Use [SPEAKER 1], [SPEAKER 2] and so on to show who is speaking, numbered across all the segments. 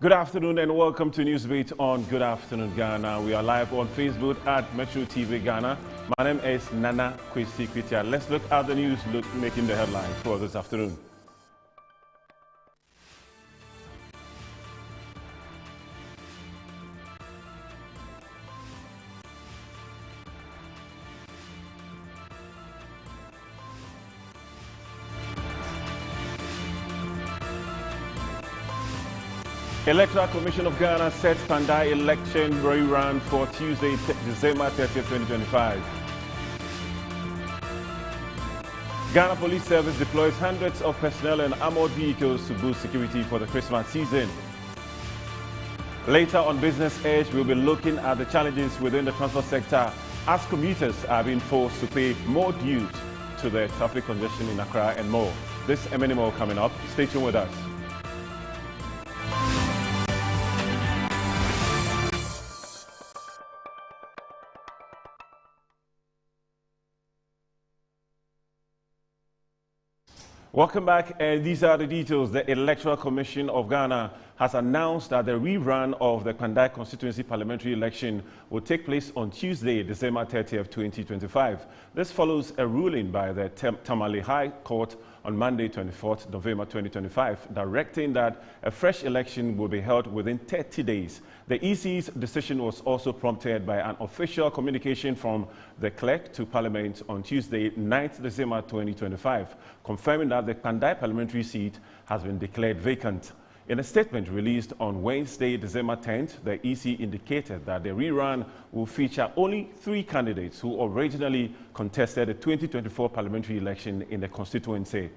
[SPEAKER 1] Good afternoon and welcome to Newsbeat on Good Afternoon Ghana. We are live on Facebook at Metro TV Ghana. My name is Nana Kwesi Kwitia. Let's look at the news making the headlines for this afternoon. Electoral Commission of Ghana sets Pandai election rerun for Tuesday, December 30, 2025. Ghana Police Service deploys hundreds of personnel and armored vehicles to boost security for the Christmas season. Later on Business Edge, we'll be looking at the challenges within the transport sector as commuters are being forced to pay more dues to the traffic congestion in Accra and more. This and many more coming up. Stay tuned with us. Welcome back, and these are the details. The Electoral Commission of Ghana has announced that the rerun of the Pandai constituency parliamentary election will take place on Tuesday, December 30th, 2025. This follows a ruling by the Tamale High Court on Monday, 24th November 2025, directing that a fresh election will be held within 30 days. The EC's decision was also prompted by an official communication from the clerk to Parliament on Tuesday, 9th December 2025, confirming that the Pandai parliamentary seat has been declared vacant. In a statement released on Wednesday, December 10th, the EC indicated that the rerun will feature only 3 candidates who originally contested the 2024 parliamentary election in the constituency.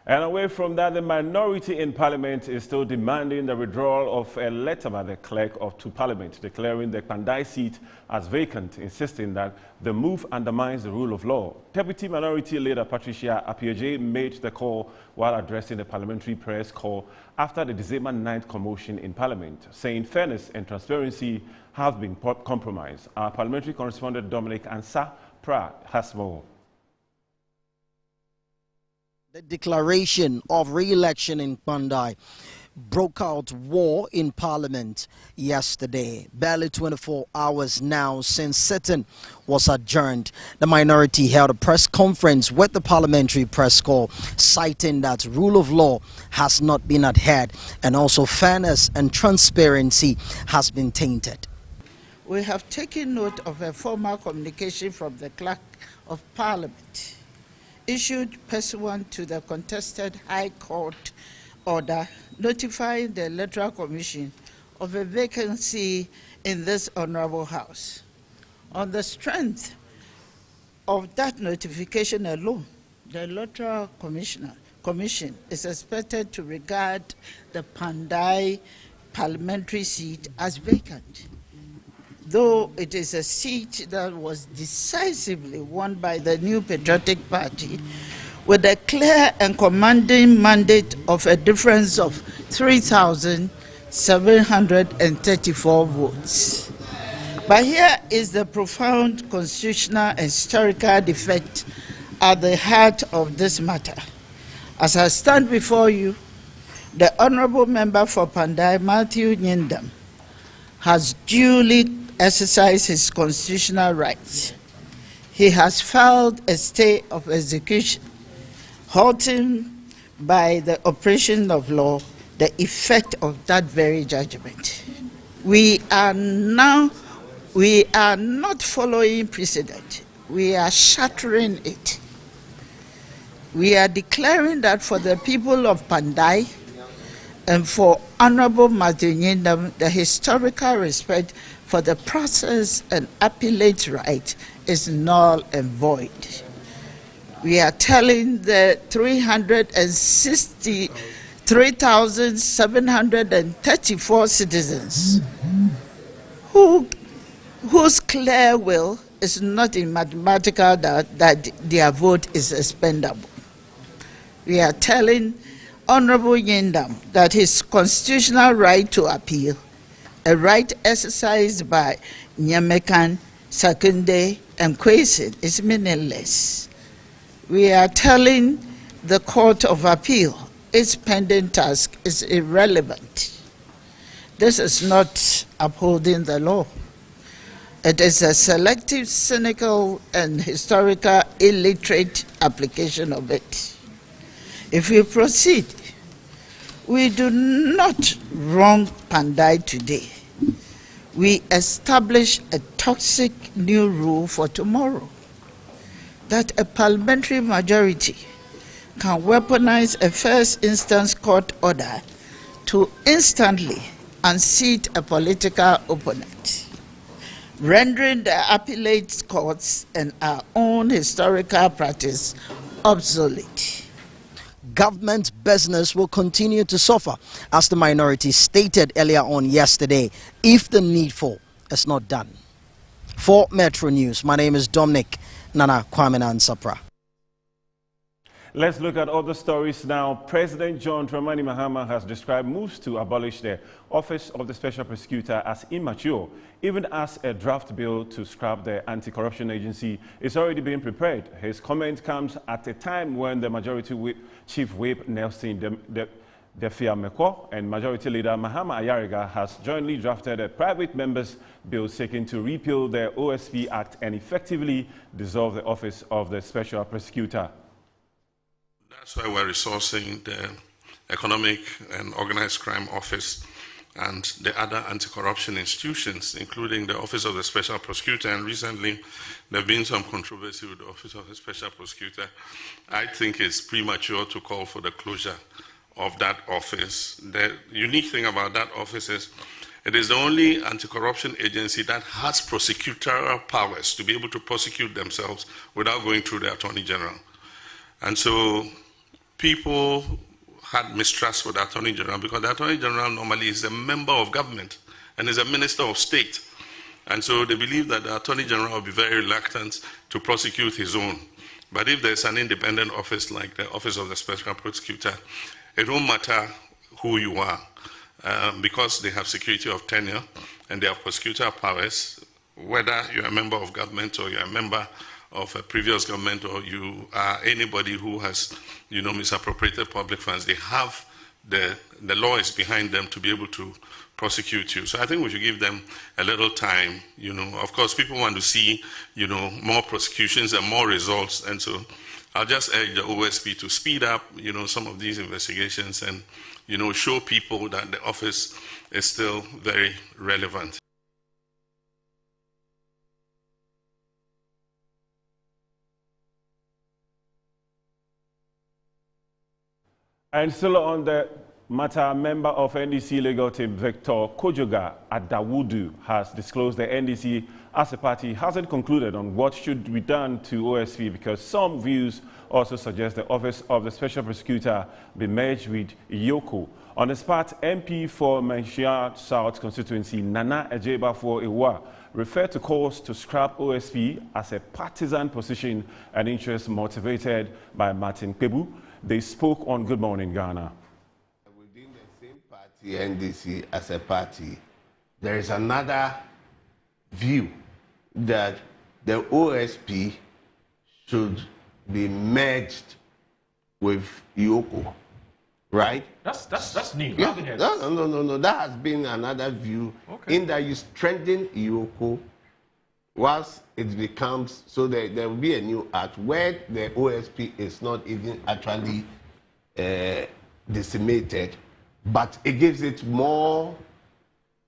[SPEAKER 1] And away from that, the minority in Parliament is still demanding the withdrawal of a letter by the clerk to Parliament declaring the Pandai seat as vacant, insisting that the move undermines the rule of law. Deputy Minority Leader Patricia Appiagyei made the call while addressing the parliamentary press call after the December 9th commotion in Parliament, saying fairness and transparency have been compromised. Our parliamentary correspondent Dominic Ansah Pra has more.
[SPEAKER 2] The declaration of re-election in Pandai broke out war in Parliament yesterday. Barely 24 hours now since sitting was adjourned. The minority held a press conference with the parliamentary press corps, citing that rule of law has not been adhered and also fairness and transparency has been tainted.
[SPEAKER 3] We have taken note of a formal communication from the Clerk of Parliament issued pursuant to the contested High Court order notifying the Electoral Commission of a vacancy in this Honorable House. On the strength of that notification alone, the Electoral Commission is expected to regard the Pandai parliamentary seat as vacant, though it is a seat that was decisively won by the New Patriotic Party with a clear and commanding mandate of a difference of 3,734 votes. But here is the profound constitutional and historical defect at the heart of this matter. As I stand before you, the Honourable Member for Pandai, Matthew Nyindam, has duly exercised his constitutional rights. He has filed a stay of execution, halting by the operation of law the effect of that very judgment. We are not following precedent. We are shattering it. We are declaring that for the people of Pandai and for Honorable Matthew Nyindam, the historical respect for the process and appellate right is null and void. We are telling the 363,734 citizens whose clear will is not in mathematical that their vote is expendable. We are telling Honorable Nyindam that his constitutional right to appeal a right exercised by Nyamekan, Sakunde, and Kwesi is meaningless. We are telling the Court of Appeal its pending task is irrelevant. This is not upholding the law. It is a selective, cynical, and historical illiterate application of it. If we proceed, we do not wrong Pandai today. We establish a toxic new rule for tomorrow, that a parliamentary majority can weaponize a first instance court order to instantly unseat a political opponent, rendering the appellate courts and our own historical practice obsolete.
[SPEAKER 2] Government business will continue to suffer, as the minority stated earlier on yesterday, if the needful is not done. For Metro News, my name is Dominic Nana Kwame Nansapra.
[SPEAKER 1] Let's look at other stories now. President John Dramani Mahama has described moves to abolish the Office of the Special Prosecutor as immature, even as a draft bill to scrap the anti-corruption agency is already being prepared. His comment comes at a time when the Majority Whip, Chief Whip Nelson Defiameko and Majority Leader Mahama Ayariga has jointly drafted a private members' bill seeking to repeal the OSP Act and effectively dissolve the Office of the Special Prosecutor.
[SPEAKER 4] That's why we're resourcing the Economic and Organized Crime Office and the other anti-corruption institutions, including the Office of the Special Prosecutor. And recently, there have been some controversy with the Office of the Special Prosecutor. I think it's premature to call for the closure of that office. The unique thing about that office is it is the only anti-corruption agency that has prosecutorial powers to be able to prosecute themselves without going through the Attorney General. And so people had mistrust for the Attorney General because the Attorney General normally is a member of government and is a minister of state. And so they believe that the Attorney General will be very reluctant to prosecute his own. But if there's an independent office like the Office of the Special Prosecutor, it won't matter who you are because they have security of tenure and they have prosecutorial powers, whether you're a member of government or you're a member of a previous government or you are anybody who has, misappropriated public funds. They have the law is behind them to be able to prosecute you. So I think we should give them a little time. Of course, people want to see, more prosecutions and more results. And so I'll just urge the OSP to speed up, some of these investigations and, show people that the office is still very relevant.
[SPEAKER 1] And still on the matter, a member of NDC legal team, Victor Kojoga Adawudu, has disclosed the NDC as a party hasn't concluded on what should be done to OSP because some views also suggest the Office of the Special Prosecutor be merged with Yoko. On the spot, MP for Manchia South constituency, Nana Ejebafo Ewa, referred to calls to scrap OSP as a partisan position and interest motivated by Martin Kpebu. They spoke on Good Morning Ghana.
[SPEAKER 5] Within the same party, NDC as a party, there is another view that the OSP should be merged with Yoko, right?
[SPEAKER 6] That's new.
[SPEAKER 5] Yeah. No. That has been another view in that you strengthen Yoko once it becomes, so there will be a new act where the OSP is not even actually decimated, but it gives it more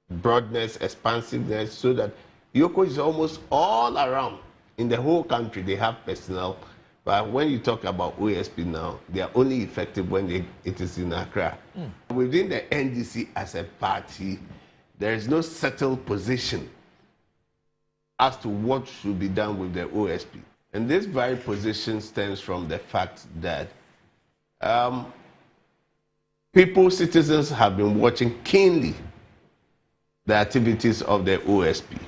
[SPEAKER 5] broadness, expansiveness, so that Yoko is almost all around. In the whole country, they have personnel, but when you talk about OSP now, they are only effective when it is in Accra. Within the NDC as a party, there is no settled position as to what should be done with the OSP. And this very position stems from the fact that citizens have been watching keenly the activities of the OSP.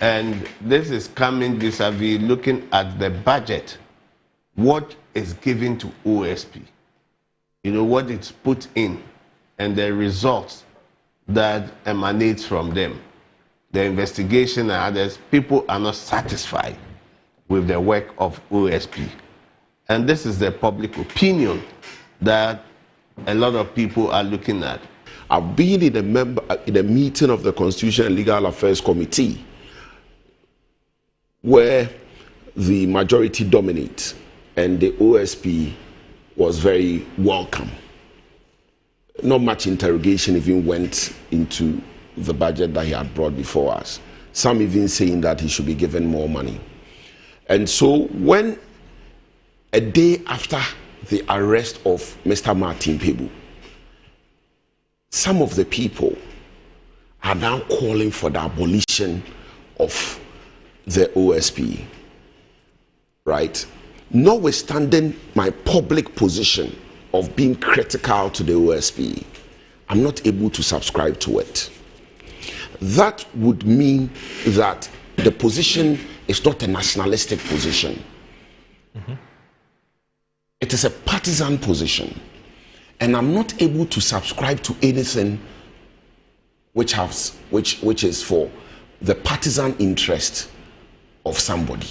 [SPEAKER 5] And this is coming vis-a-vis looking at the budget, what is given to OSP, what it's put in, and the results that emanates from them, the investigation and others, people are not satisfied with the work of OSP. And this is the public opinion that a lot of people are looking at.
[SPEAKER 6] I've been in a meeting of the Constitution and Legal Affairs Committee where the majority dominates and the OSP was very welcome. Not much interrogation even went into the budget that he had brought before us. Some even saying that he should be given more money. And so when a day after the arrest of Mr. Martin Pebble, some of the people are now calling for the abolition of the OSP, right? Notwithstanding my public position of being critical to the OSP, I'm not able to subscribe to it. That would mean that the position is not a nationalistic position. It is a partisan position. And I'm not able to subscribe to anything which is for the partisan interest of somebody.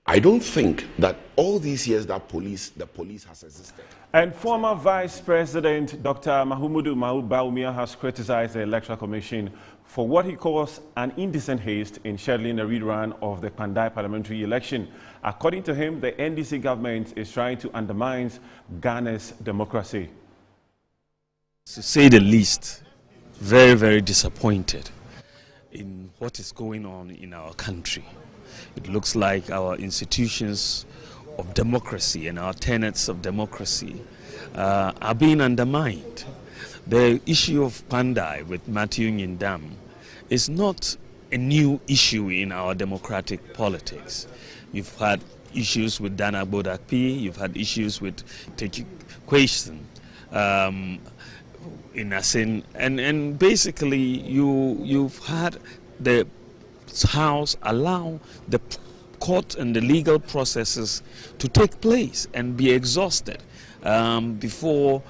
[SPEAKER 6] I don't think that all these years that the police has existed.
[SPEAKER 1] And former Vice President Dr. Mahumudu Bawumia has criticized the Electoral Commission for what he calls an indecent haste in scheduling a rerun of the Pandai parliamentary election. According to him, the NDC government is trying to undermine Ghana's democracy.
[SPEAKER 7] To say the least, very, very disappointed in what is going on in our country. It looks like our institutions of democracy and our tenets of democracy are being undermined. The issue of Pandai with Matthew Nyindam is not a new issue in our democratic politics. You've had issues with Dana Bodakpi, you've had issues with Techi Kweston, in Asin, and basically you've had the House allow the court and the legal processes to take place and be exhausted before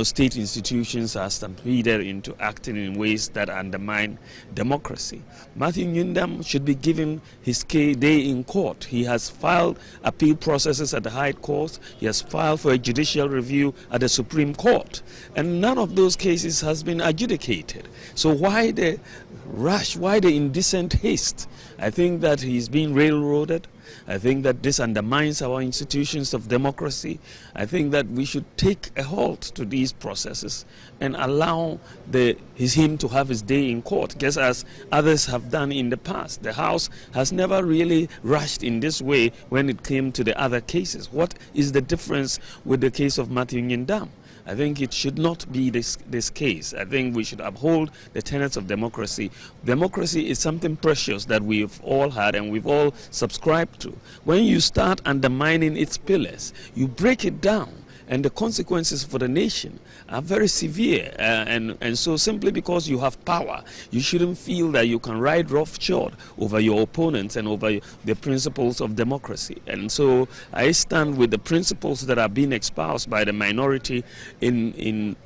[SPEAKER 7] state institutions are stampeded into acting in ways that undermine democracy. Matthew Nyindam should be given his day in court. He has filed appeal processes at the High Court. He has filed for a judicial review at the Supreme Court. And none of those cases has been adjudicated. So why the rush? Why the indecent haste? I think that he's being railroaded. I think that this undermines our institutions of democracy. I think that we should take a halt to these processes and allow him to have his day in court, just as others have done in the past. The House has never really rushed in this way when it came to the other cases. What is the difference with the case of Matthew Nyindam? I think it should not be this case. I think we should uphold the tenets of democracy. Democracy is something precious that we've all had and we've all subscribed to. When you start undermining its pillars, you break it down, and the consequences for the nation are very severe. And so simply because you have power, you shouldn't feel that you can ride roughshod over your opponents and over the principles of democracy. And so I stand with the principles that are being espoused by the minority in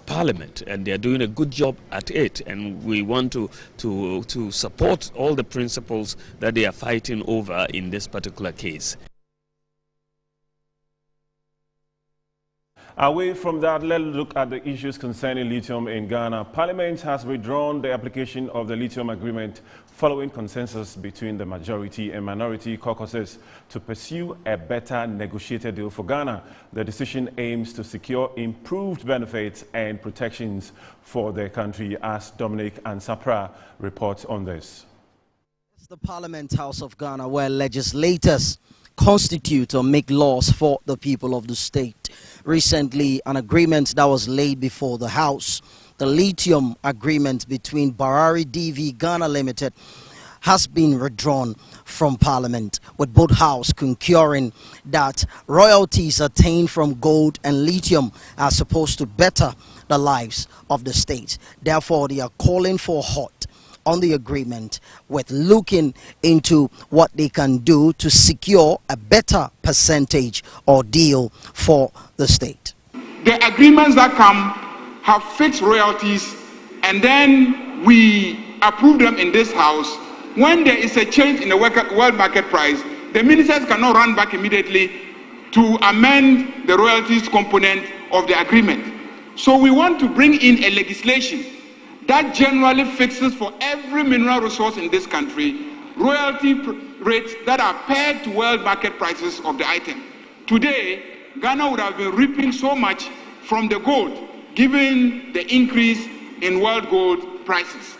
[SPEAKER 7] Parliament, and they are doing a good job at it, and we want to support all the principles that they are fighting over in this particular case.
[SPEAKER 1] Away from that, let's look at the issues concerning lithium in Ghana. Parliament has withdrawn the application of the lithium agreement following consensus between the majority and minority caucuses to pursue a better negotiated deal for Ghana. The decision aims to secure improved benefits and protections for the country, as Dominic Ansapra reports on this.
[SPEAKER 2] It's the Parliament House of Ghana, where legislators constitute or make laws for the people of the state. Recently, an agreement that was laid before the House, the lithium agreement between Barari DV Ghana Limited, has been withdrawn from Parliament, with both houses concurring that royalties attained from gold and lithium are supposed to better the lives of the state. Therefore, they are calling for a halt on the agreement, with looking into what they can do to secure a better percentage or deal for the state.
[SPEAKER 8] The agreements that come have fixed royalties and then we approve them in this house, when there is a change in the world market price, the ministers cannot run back immediately to amend the royalties component of the agreement. So we want to bring in a legislation that generally fixes for every mineral resource in this country royalty rates that are paired to world market prices of the item. Today, Ghana would have been reaping so much from the gold, given the increase in world gold prices.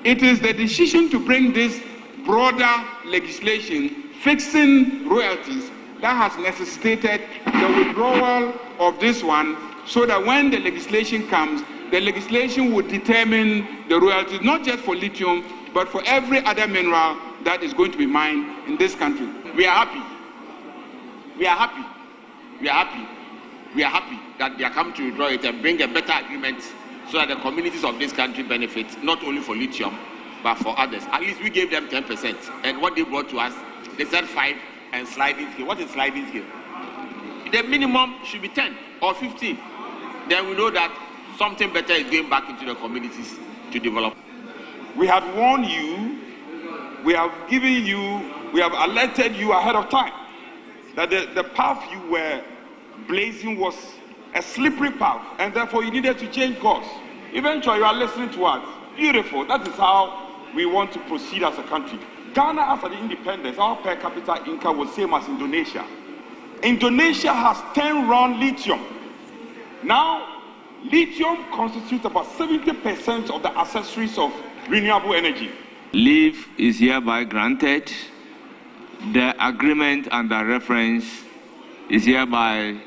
[SPEAKER 8] It is the decision to bring this broader legislation fixing royalties that has necessitated the withdrawal of this one, so that when the legislation comes, the legislation would determine the royalties, not just for lithium, but for every other mineral that is going to be mined in this country. We are happy. We are happy. We are happy. We are happy that they are coming to withdraw it and bring a better agreement so that the communities of this country benefit, not only for lithium, but for others. At least we gave them 10%. And what they brought to us, they said 5 and sliding scale. What is sliding scale? The minimum should be 10 or 15. Then we know that something better is going back into the communities to develop. We have warned you, we have given you, we have alerted you ahead of time that the path you were blazing was a slippery path, and therefore you needed to change course. Eventually you are listening to us. Beautiful. That is how we want to proceed as a country. Ghana, after the independence, our per capita income was same as Indonesia. Indonesia has 10 round lithium. Now, lithium constitutes about 70% of the accessories of renewable energy.
[SPEAKER 9] Leave is hereby granted. The agreement and the reference is hereby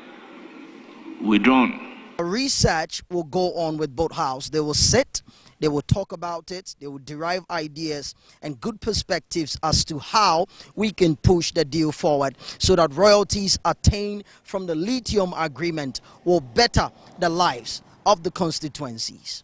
[SPEAKER 9] withdrawn.
[SPEAKER 2] Research will go on with both houses. They will sit, they will talk about it, they will derive ideas and good perspectives as to how we can push the deal forward so that royalties attained from the lithium agreement will better the lives of the constituencies.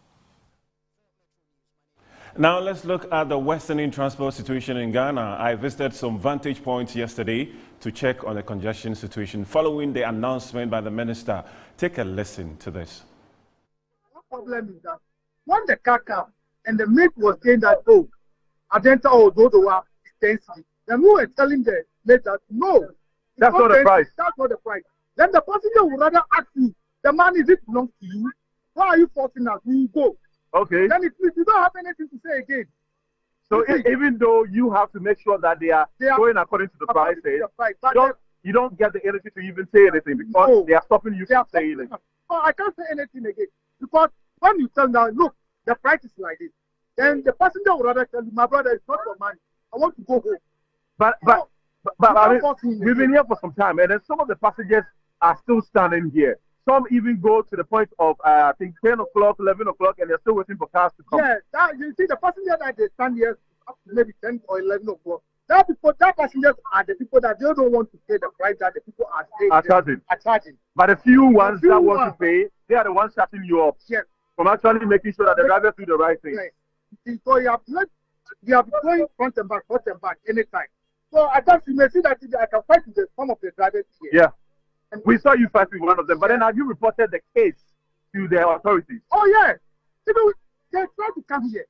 [SPEAKER 1] Now let's look at the worsening transport situation in Ghana. I visited some vantage points yesterday to check on the congestion situation following the announcement by the minister. Take a listen to this.
[SPEAKER 10] The problem is that when the car came and the mate was saying that, oh, Adenta or Dodowa is 10 cedis, then we were telling the mate that, no, that's not the price. That's not the price. Then the passenger would rather ask you, the money, is it belongs to you? Why are you forcing us? We will go. Okay. Then it means you don't have anything to say again. So even though you have to make sure that they are going according to the prices, you don't get the energy to even say anything because they are stopping you from saying it. Oh, I can't say anything again because when you tell them, look, the price is like this, then the passenger will rather tell you, my brother, it's not your money. I want to go home. But I mean, we've been here for some time, and then some of the passengers are still standing here. Some even go to the point of, I think, 10 o'clock, 11 o'clock, and they're still waiting for cars to come. Yeah, you see, the passengers that they stand here up to maybe 10 or 11 o'clock, that passengers are the people that they don't want to pay the price that the people are charging. But the few ones that want to pay, they are the ones shutting you up. Yes. From actually making sure that the drivers do the right thing. Yes. So you have going front and back anytime. So I thought you may see that I can fight with some of the drivers here. Yeah. And we saw you fight with one of them, but then have you reported the case to the authorities? Oh, yeah. They try to come here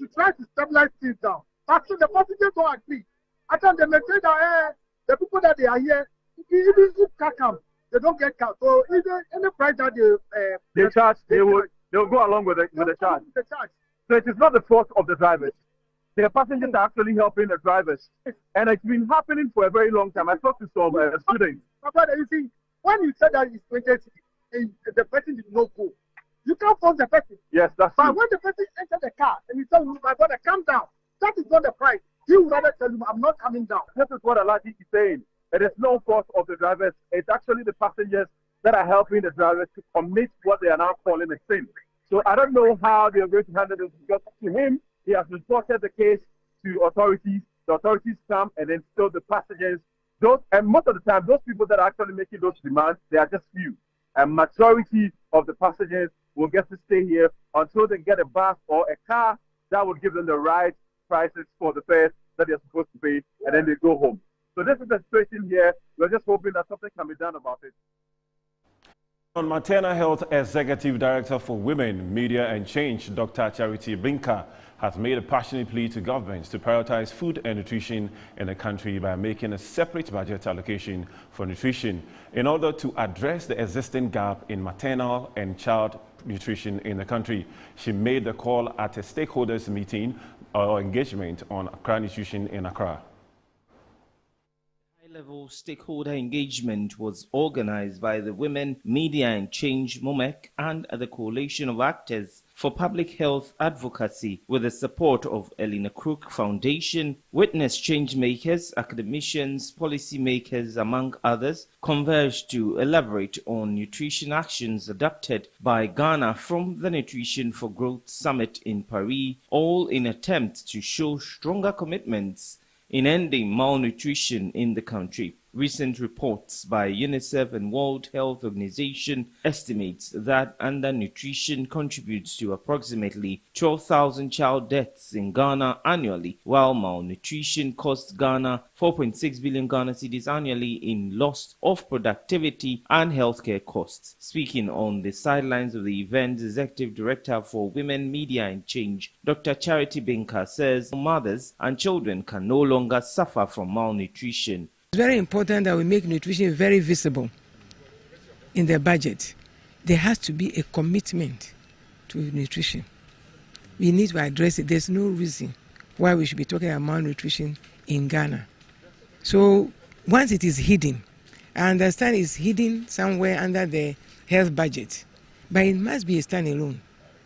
[SPEAKER 10] to try to stabilize things down. But so the passengers don't agree. I thought they may say that the people that they are here, even if car come, they don't get car. So even any price that they charge, they'll go along with the charge. So it is not the fault of the drivers. The passengers are actually helping the drivers. And it's been happening for a very long time. I talked to some students. My brother, you see, when you said that it's 20 and the person did not go, you can't force the person. Yes, that's true. But when the person enters the car and you tell him, my brother, calm down, that is not the price. He would rather tell him, I'm not coming down. This is what Alaji is saying. It is no fault of the drivers. It's actually the passengers that are helping the drivers to commit what they are now calling a sin. So I don't know how they are going to handle this because to him, he has reported the case to authorities. The authorities come and then still the passengers. And most of the time, those people that are actually making those demands, they are just few. A majority of the passengers will get to stay here until they get a bus or a car that will give them the right prices for the fares that they're supposed to pay, and then they go home. So this is the situation here. We're just hoping that something can be done about it.
[SPEAKER 1] Maternal Health Executive Director for Women, Media and Change, Dr. Charity Binka, has made a passionate plea to governments to prioritize food and nutrition in the country by making a separate budget allocation for nutrition in order to address the existing gap in maternal and child nutrition in the country. She made the call at a stakeholders meeting or engagement on Accra Nutrition in Accra.
[SPEAKER 11] High-level stakeholder engagement was organized by the Women, Media and Change (MOMEC) and the Coalition of Actors for Public Health Advocacy with the support of Elena Crook Foundation. Witness change makers, academicians, policymakers, among others, converged to elaborate on nutrition actions adopted by Ghana from the Nutrition for Growth Summit in Paris, all in attempt to show stronger commitments in ending malnutrition in the country. Recent reports by UNICEF and World Health Organization estimates that undernutrition contributes to approximately 12,000 child deaths in Ghana annually, while malnutrition costs Ghana 4.6 billion Ghana cedis annually in loss of productivity and healthcare costs. Speaking on the sidelines of the event, Executive Director for Women, Media and Change, Dr. Charity Binka, says mothers and children can no longer suffer from malnutrition.
[SPEAKER 12] It's very important that we make nutrition very visible in the budget. There has to be a commitment to nutrition. We need to address it. There's no reason why we should be talking about malnutrition in Ghana. So once it is hidden, I understand it's hidden somewhere under the health budget, but it must be a standalone.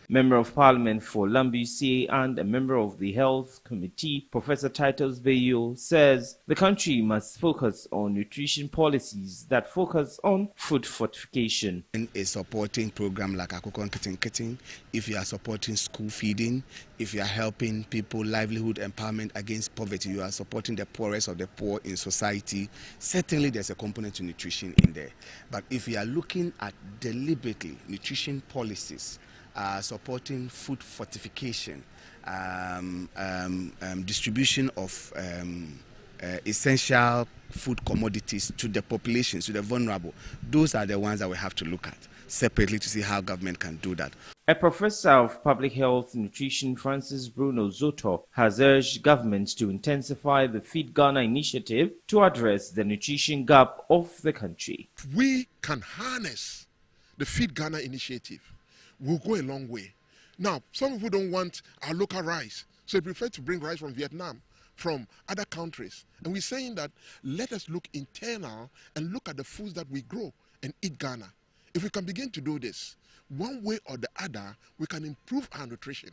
[SPEAKER 11] Member of Parliament for Lambusie and a member of the Health Committee, Professor Titus Bayo, says the country must focus on nutrition policies that focus on food fortification.
[SPEAKER 13] In a supporting program like Akukon Kitten, if you are supporting school feeding, if you are helping people livelihood empowerment against poverty, you are supporting the poorest of the poor in society, certainly there's a component to nutrition in there. But if you are looking at deliberately nutrition policies, supporting food fortification, distribution of essential food commodities to the populations, to the vulnerable. Those are the ones that we have to look at separately to see how government can do that.
[SPEAKER 11] A professor of public health and nutrition, Francis Bruno Zoto, has urged governments to intensify the Feed Ghana initiative to address the nutrition gap of the country.
[SPEAKER 14] We can harness the Feed Ghana initiative. Will go a long way. Now, some people don't want our local rice, so they prefer to bring rice from Vietnam, from other countries. And we're saying that let us look internal and look at the foods that we grow and eat Ghana. If we can begin to do this, one way or the other, we can improve our nutrition.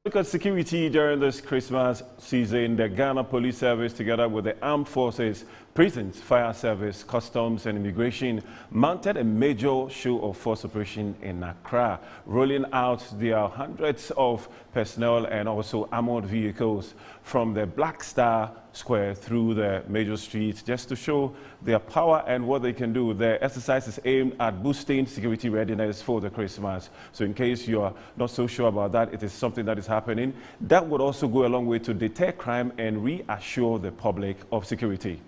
[SPEAKER 1] Look at security during this Christmas season. The Ghana Police Service, together with the Armed Forces, Prisons, Fire Service, Customs and Immigration, mounted a major show of force operation in Accra, rolling out their hundreds of personnel and also armored vehicles from the Black Star Square through the major streets just to show their power and what they can do. The exercise is aimed at boosting security readiness for the Christmas. So in case you are not so sure about that, it is something that is happening. That would also go a long way to deter crime and reassure the public of security.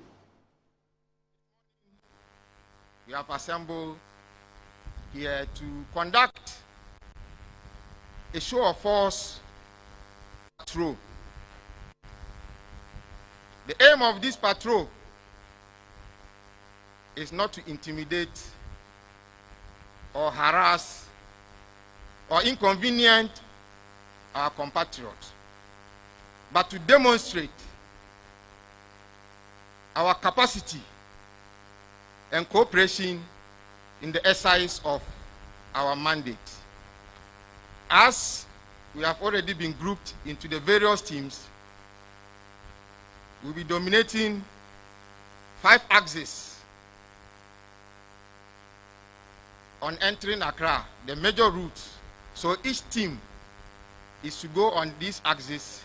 [SPEAKER 15] We have assembled here to conduct a show of force patrol. The aim of this patrol is not to intimidate or harass or inconvenience our compatriots, but to demonstrate our capacity and cooperation in the exercise of our mandate. As we have already been grouped into the various teams, we'll be dominating 5 axes on entering Accra, the major routes. So each team is to go on these axes,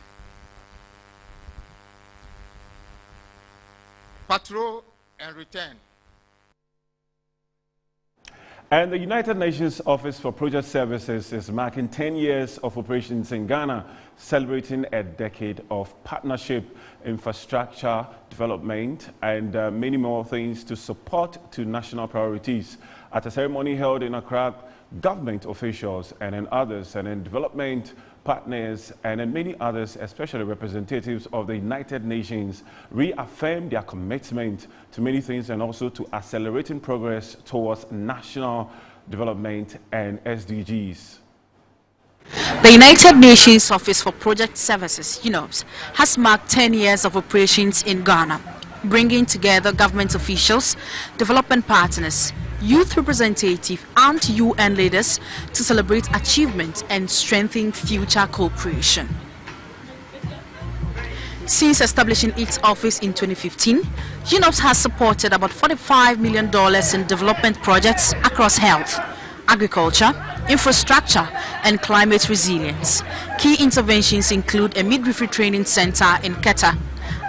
[SPEAKER 15] patrol and return.
[SPEAKER 1] And the United Nations Office for Project Services is marking 10 years of operations in Ghana, celebrating a decade of partnership, infrastructure development, and many more things to support to national priorities. At a ceremony held in Accra, government officials and then others, and then development partners, and then many others, especially representatives of the United Nations, reaffirmed their commitment to many things and also to accelerating progress towards national development and SDGs.
[SPEAKER 16] The United Nations Office for Project Services, UNOPS, has marked 10 years of operations in Ghana, bringing together government officials, development partners, youth representatives and UN leaders to celebrate achievements and strengthen future cooperation. Since establishing its office in 2015, UNOPS has supported about $45 million in development projects across health, agriculture, infrastructure, and climate resilience. Key interventions include a midwifery training center in Keta,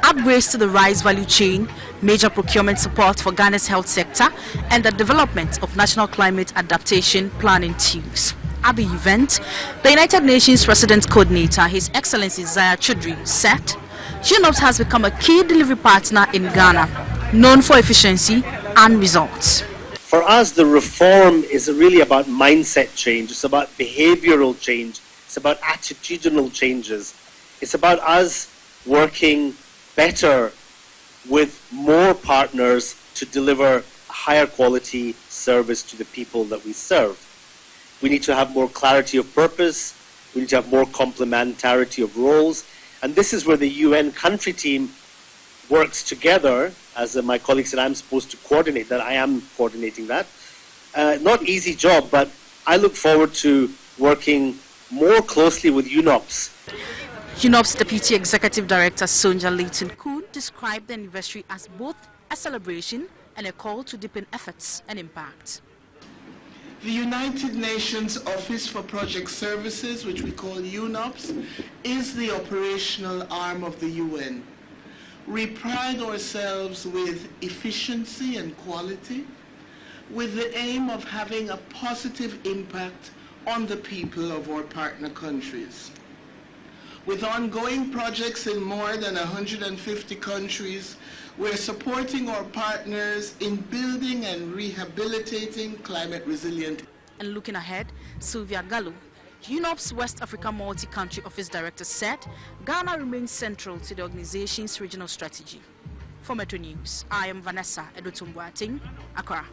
[SPEAKER 16] upgrades to the rice value chain, major procurement support for Ghana's health sector, and the development of national climate adaptation planning tools. At the event, the United Nations Resident Coordinator, His Excellency Zaya Chudri, said, UNOPS has become a key delivery partner in Ghana, known for efficiency and results.
[SPEAKER 17] For us, the reform is really about mindset change. It's about behavioral change. It's about attitudinal changes. It's about us working better with more partners to deliver a higher quality service to the people that we serve. We need to have more clarity of purpose. We need to have more complementarity of roles. And this is where the UN country team works together. As my colleague said, I'm supposed to coordinate that. I am coordinating that. Not easy job, but I look forward to working more closely with UNOPS.
[SPEAKER 16] UNOPS Deputy Executive Director Sonja Layton-Koon described the anniversary as both a celebration and a call to deepen efforts and impact.
[SPEAKER 18] The United Nations Office for Project Services, which we call UNOPS, is the operational arm of the UN. We pride ourselves with efficiency and quality, with the aim of having a positive impact on the people of our partner countries. With ongoing projects in more than 150 countries, we're supporting our partners in building and rehabilitating climate resilient.
[SPEAKER 16] And looking ahead, Sylvia Gallo, UNOPS West Africa Multi-Country Office Director, said Ghana remains central to the organization's regional strategy. For Metro News, I am Vanessa Edotumbuating, Accra.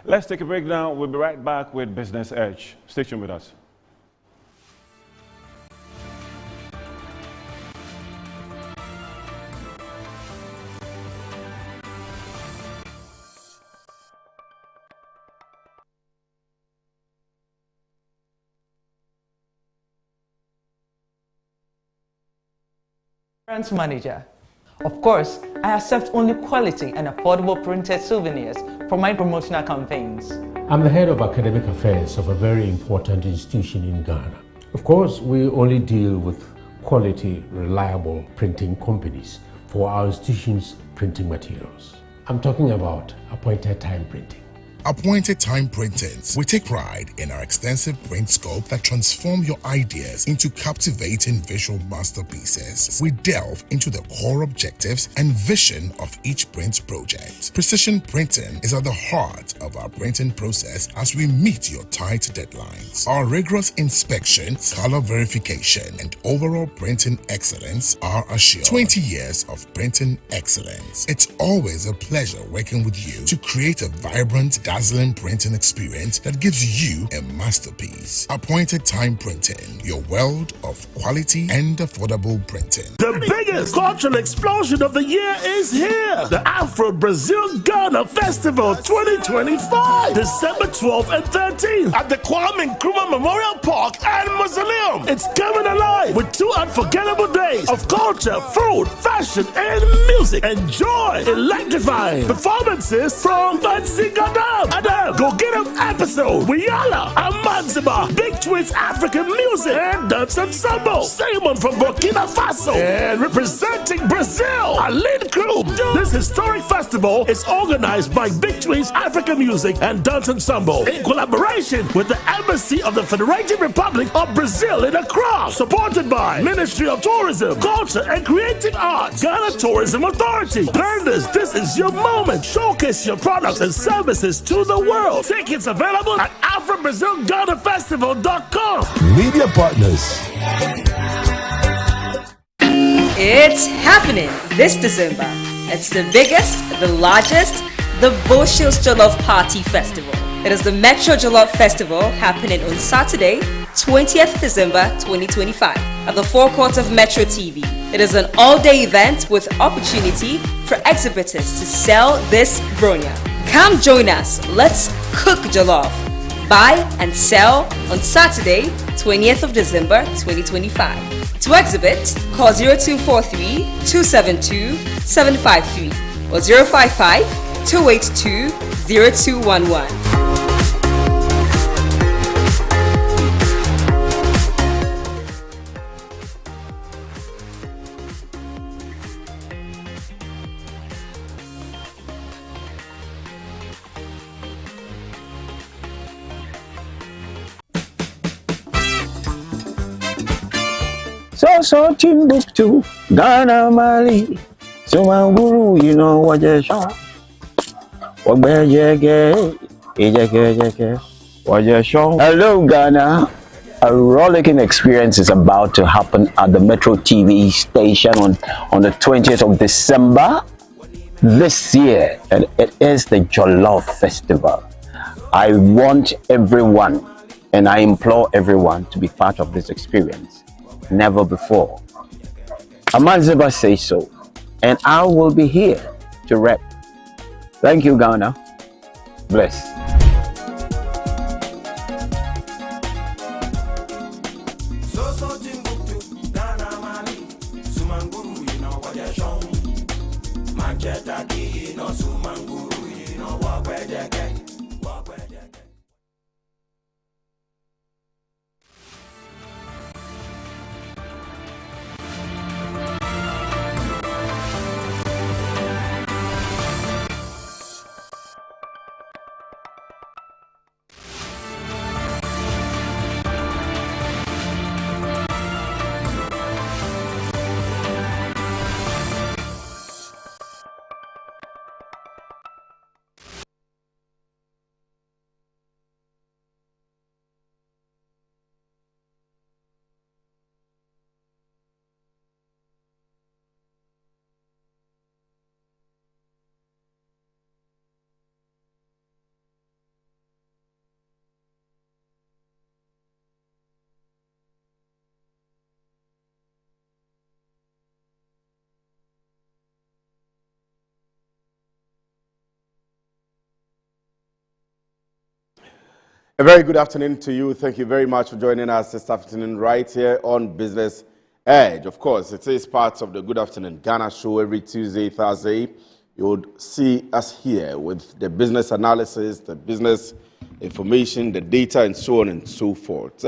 [SPEAKER 1] Let's take a break now. We'll be right back with Business Edge. Stay tuned with us.
[SPEAKER 19] Brands manager. Of course, I accept only quality and affordable printed souvenirs for my promotional campaigns.
[SPEAKER 20] I'm the head of academic affairs of a very important institution in Ghana. Of course, we only deal with quality, reliable printing companies for our institution's printing materials. I'm talking about appointed time printing.
[SPEAKER 21] Appointed Time Printings. We take pride in our extensive print scope that transform your ideas into captivating visual masterpieces. We delve into the core objectives and vision of each print project. Precision printing is at the heart of our printing process as we meet your tight deadlines. Our rigorous inspection, color verification, and overall printing excellence are assured. 20 years of printing excellence. It's always a pleasure working with you to create a vibrant, dazzling printing experience that gives you a masterpiece. Appointed Time Printing, your world of quality and affordable printing.
[SPEAKER 22] The biggest cultural explosion of the year is here. The Afro-Brazil-Ghana Festival 2025. December 12th and 13th at the Kwame Nkrumah Memorial Park and Mausoleum. It's coming alive with 2 unforgettable days of culture, food, fashion, and music. Enjoy electrifying performances from Vansi Gada, Club. And then go get an episode with Yala, Amanziba, Big Twins African Music, and Dance Ensemble. Simon from Burkina Faso. And representing Brazil, Aline Crew. This historic festival is organized by Big Twins African Music and Dance Ensemble in collaboration with the Embassy of the Federated Republic of Brazil in Accra. Supported by Ministry of Tourism, Culture and Creative Arts, Ghana Tourism Authority. Learners, this is your moment. Showcase your products and services to the world. Tickets available at AfroBrazilGhanaFestival.com.
[SPEAKER 21] Media partners.
[SPEAKER 3] It's happening this December. It's the biggest, the largest, the Bushels Jollof Party Festival. It is the Metro Jollof Festival happening on Saturday, 20th December 2025 at the forecourt of Metro TV. It is an all-day event with opportunity for exhibitors to sell this bronya. Come join us. Let's cook jollof. Buy and sell on Saturday, 20th of December 2025. To exhibit, call 0243 272 753 or 055 282 0211.
[SPEAKER 4] So Timbuktu, Ghana, Mali, Sumanguru, you know what you're showing. Hello, Ghana. A rollicking experience is about to happen at the Metro TV station on the 20th of December this year, and it is the Jollof Festival. I want everyone, and I implore everyone to be part of this experience. Never before. Amanziba says so, and I will be here to rep. Thank you, Ghana. Bless.
[SPEAKER 23] A very good afternoon to you. Thank you very much for joining us this afternoon right here on Business Edge. Of course, it is part of the Good Afternoon Ghana show every Tuesday, Thursday. You would see us here with the business analysis, the business information, the data, and so on and so forth.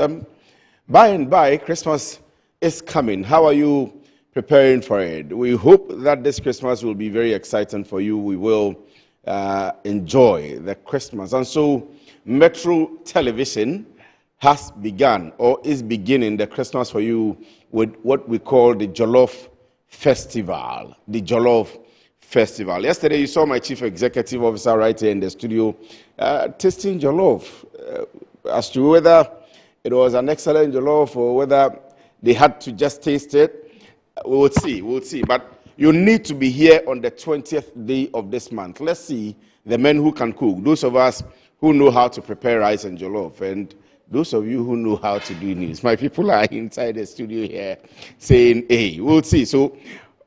[SPEAKER 23] By and by, Christmas is coming. How are you preparing for it? We hope that this Christmas will be very exciting for you. We will enjoy the Christmas. And so, Metro Television has begun or is beginning the Christmas for you with what we call the Jollof Festival. The Jollof Festival. Yesterday, you saw my Chief Executive Officer right here in the studio tasting jollof. As to whether it was an excellent jollof or whether they had to just taste it, we will see. We'll see. But you need to be here on the 20th day of this month. Let's see the men who can cook. Those of us who know how to prepare rice and jollof, and those of you who know how to do news. My people are inside the studio here saying, hey, we'll see. So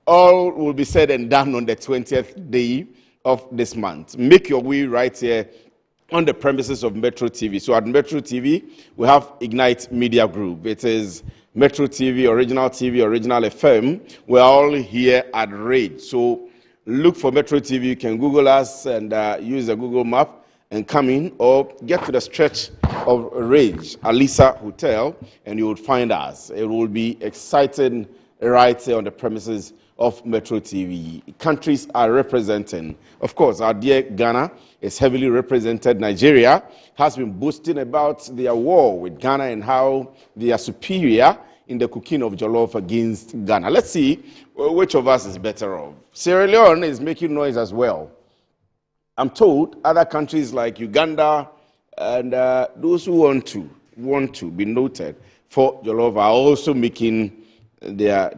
[SPEAKER 23] all will be said and done on the 20th day of this month. Make your way right here on the premises of Metro TV. So at Metro TV, we have Ignite Media Group. It is Metro TV, Original FM. We're all here at RAID. So look for Metro TV. You can Google us and use the Google map, and come in, or get to the stretch of Rage, Alisa Hotel, and you will find us. It will be exciting right here on the premises of Metro TV. Countries are representing. Of course, our dear Ghana is heavily represented. Nigeria has been boasting about their war with Ghana and how they are superior in the cooking of jollof against Ghana. Let's see which of us is better off. Sierra Leone is making noise as well. I'm told other countries like Uganda and those who want to be noted for jollof are also making their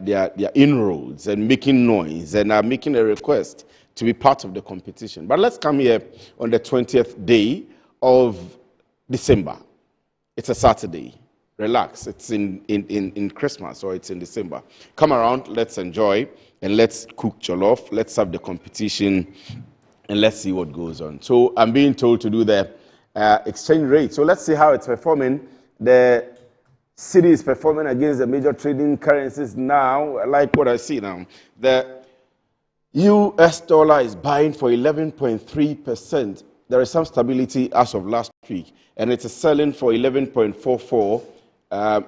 [SPEAKER 23] inroads and making noise and are making a request to be part of the competition. But let's come here on the 20th day of December. It's a Saturday. Relax. It's in Christmas or it's in December. Come around, let's enjoy, and let's cook jollof. Let's have the competition, and let's see what goes on. So I'm being told to do the exchange rate. So let's see how it's performing. The city is performing against the major trading currencies now. I like what I see now. The US dollar is buying for 11.3%. There is some stability as of last week, and it is selling for 11.44%.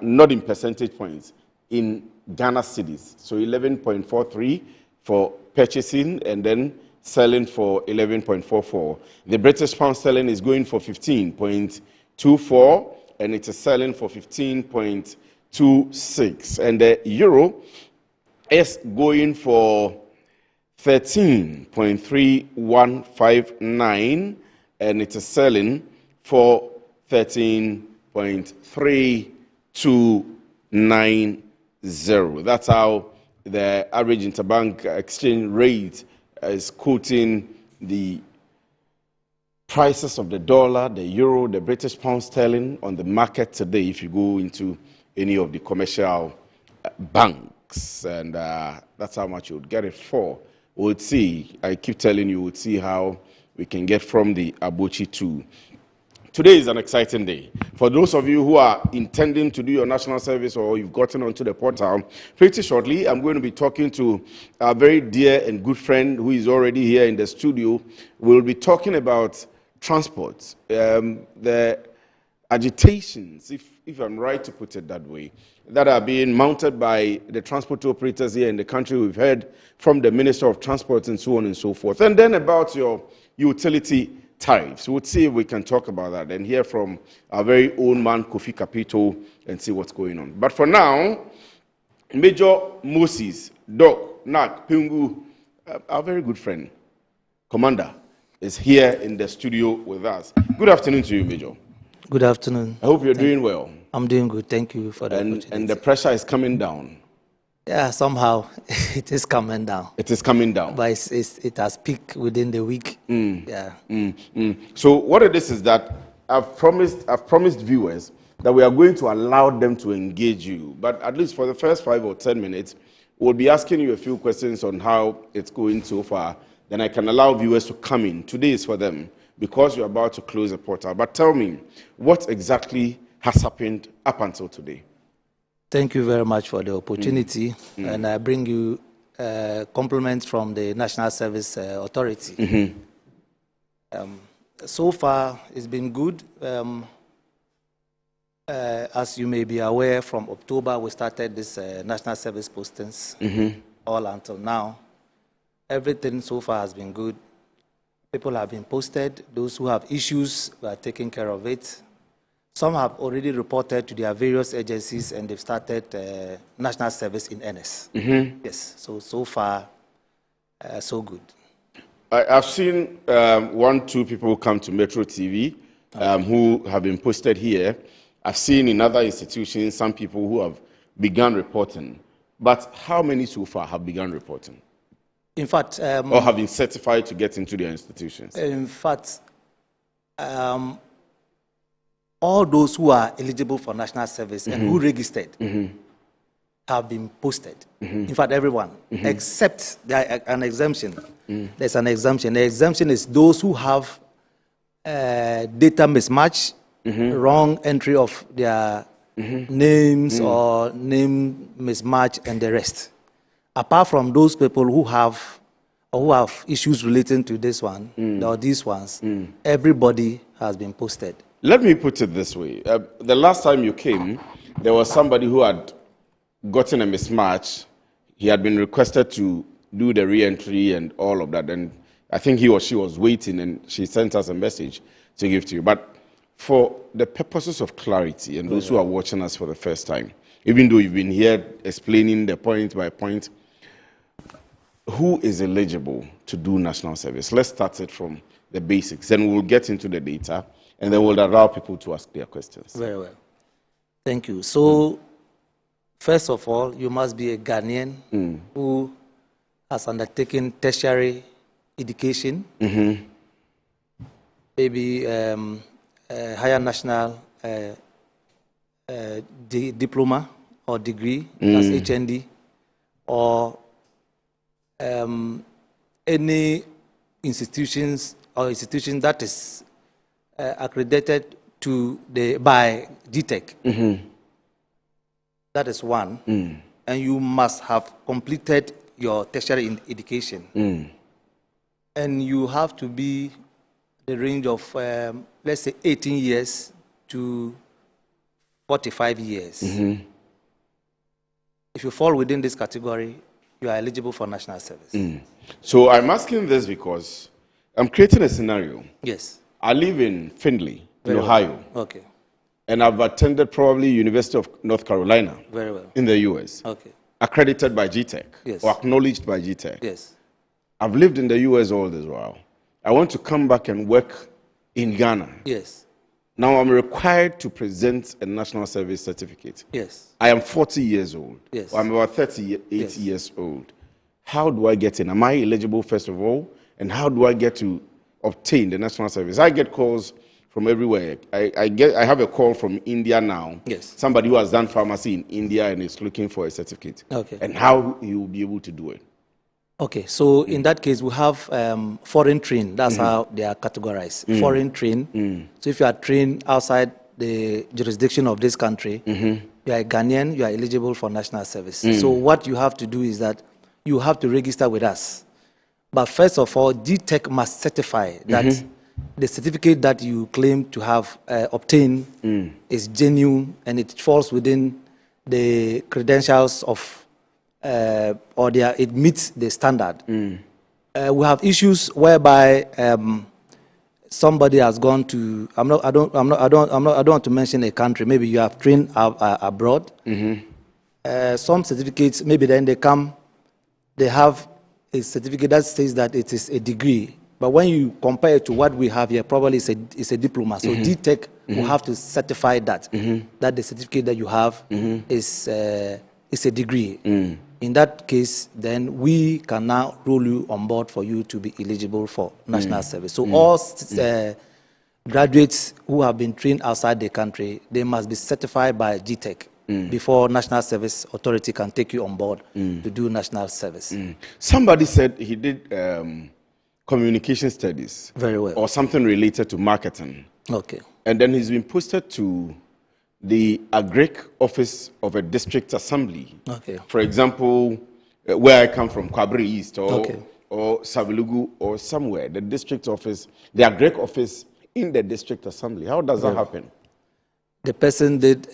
[SPEAKER 23] Not in percentage points, in Ghana cedis. So 11.43 for purchasing and then selling for 11.44. The British pound sterling is going for 15.24 and it is selling for 15.26. And the euro is going for 13.3159 and it is selling for 13.3290. That's how the average interbank exchange rate is quoting the prices of the dollar, the euro, the British pound sterling on the market today if you go into any of the commercial banks. And that's how much you would get it for. We'll see. I keep telling you, we'll see how we can get from the Abochi to. Today is an exciting day. For those of you who are intending to do your national service or you've gotten onto the portal, pretty shortly I'm going to be talking to a very dear and good friend who is already here in the studio. We'll be talking about transport, the agitations, if I'm right to put it that way, that are being mounted by the transport operators here in the country. We've heard from the Minister of Transport and so on and so forth. And then about your utility tariffs. We'll see if we can talk about that and hear from our very own man, Kofi Kapito, and see what's going on. But for now, Major Moses, Doc, Nak, Pingu, our very good friend, Commander, is here in the studio with us. Good afternoon to you, Major.
[SPEAKER 5] Good afternoon.
[SPEAKER 23] I hope you're doing well.
[SPEAKER 5] I'm doing good. Thank you for the opportunity.
[SPEAKER 23] And the pressure is coming down.
[SPEAKER 5] Yeah, somehow it is coming down.
[SPEAKER 23] It is coming down.
[SPEAKER 5] But it has peaked within the week. Yeah.
[SPEAKER 23] So what it is that I've promised viewers that we are going to allow them to engage you. But at least for the first 5 or 10 minutes, we'll be asking you a few questions on how it's going so far. Then I can allow viewers to come in. Today is for them because you're about to close the portal. But tell me, what exactly has happened up until today?
[SPEAKER 5] Thank you very much for the opportunity. And I bring you compliments from the National Service Authority. So far, it's been good. As you may be aware, from October, we started this National Service postings all until now. Everything so far has been good. People have been posted. Those who have issues, we are taking care of it. Some have already reported to their various agencies and they've started national service in NS. Yes, so far, so good.
[SPEAKER 23] I've seen 1-2 people come to Metro TV who have been posted here. I've seen in other institutions some people who have begun reporting. But how many so far have begun reporting?
[SPEAKER 5] In fact...
[SPEAKER 23] or have been certified to get into their institutions?
[SPEAKER 5] In fact, all those who are eligible for national service and who registered have been posted. In fact, everyone, except an exemption. There's an exemption. The exemption is those who have data mismatch, wrong entry of their names or name mismatch and the rest. Apart from those people who have or who have issues relating to this one or these ones, everybody has been posted.
[SPEAKER 23] Let me put it this way. The last time you came, there was somebody who had gotten a mismatch. He had been requested to do the re-entry and all of that. And I think he or she was waiting, and she sent us a message to give to you. But for the purposes of clarity, and those who are watching us for the first time, even though you've been here explaining the point by point, who is eligible to do national service? Let's start it from the basics. Then we'll get into the data, and then we'll allow people to ask their questions.
[SPEAKER 5] Very well. Thank you. So, first of all, you must be a Ghanaian who has undertaken tertiary education, maybe higher national diploma or degree, as HND, or any institution that is accredited by GTEC. That is one. And you must have completed your tertiary education. And you have to be the range of, let's say, 18 years to 45 years. If you fall within this category, you are eligible for national service.
[SPEAKER 23] So I'm asking this because I'm creating a scenario.
[SPEAKER 5] Yes.
[SPEAKER 23] I live in Findlay, in Ohio.
[SPEAKER 5] Okay.
[SPEAKER 23] And I've attended probably University of North Carolina.
[SPEAKER 5] Very well.
[SPEAKER 23] In the US.
[SPEAKER 5] Okay.
[SPEAKER 23] Accredited by GTEC.
[SPEAKER 5] Yes.
[SPEAKER 23] Or acknowledged by GTEC.
[SPEAKER 5] Yes.
[SPEAKER 23] I've lived in the US all this while. I want to come back and work in Ghana.
[SPEAKER 5] Yes.
[SPEAKER 23] Now I'm required to present a national service certificate.
[SPEAKER 5] Yes.
[SPEAKER 23] I am 40 years old.
[SPEAKER 5] Yes.
[SPEAKER 23] I'm about 38 years old. How do I get in? Am I eligible, first of all? And how do I get to obtain the national service? I get calls from everywhere. I have a call from India now.
[SPEAKER 5] Yes.
[SPEAKER 23] Somebody who has done pharmacy in India and is looking for a certificate.
[SPEAKER 5] Okay.
[SPEAKER 23] And how he will be able to do it.
[SPEAKER 5] Okay, so in that case, we have foreign trained. That's how they are categorized. Foreign trained. So if you are trained outside the jurisdiction of this country, you are a Ghanaian, you are eligible for national service. So what you have to do is that you have to register with us. But first of all, GTEC must certify that the certificate that you claim to have obtained is genuine and it falls within the credentials of or it meets the standard. We have issues whereby somebody has gone to. I don't want to mention a country. Maybe you have trained abroad. Some certificates, maybe then they have a certificate that says that it is a degree. But when you compare it to what we have here, probably it's a diploma. So GTEC will have to certify that that the certificate that you have is a degree. In that case, then we can now roll you on board for you to be eligible for national service. So all graduates who have been trained outside the country, they must be certified by GTEC before National Service Authority can take you on board to do national service.
[SPEAKER 23] Somebody said he did communication studies.
[SPEAKER 5] Very well.
[SPEAKER 23] Or something related to marketing.
[SPEAKER 5] Okay.
[SPEAKER 23] And then he's been posted to the Agric office of a district assembly.
[SPEAKER 5] Okay.
[SPEAKER 23] For example, where I come from, Kwabri East or Savilugu or somewhere, the district office, the Agric office in the district assembly. How does that happen?
[SPEAKER 5] The person did,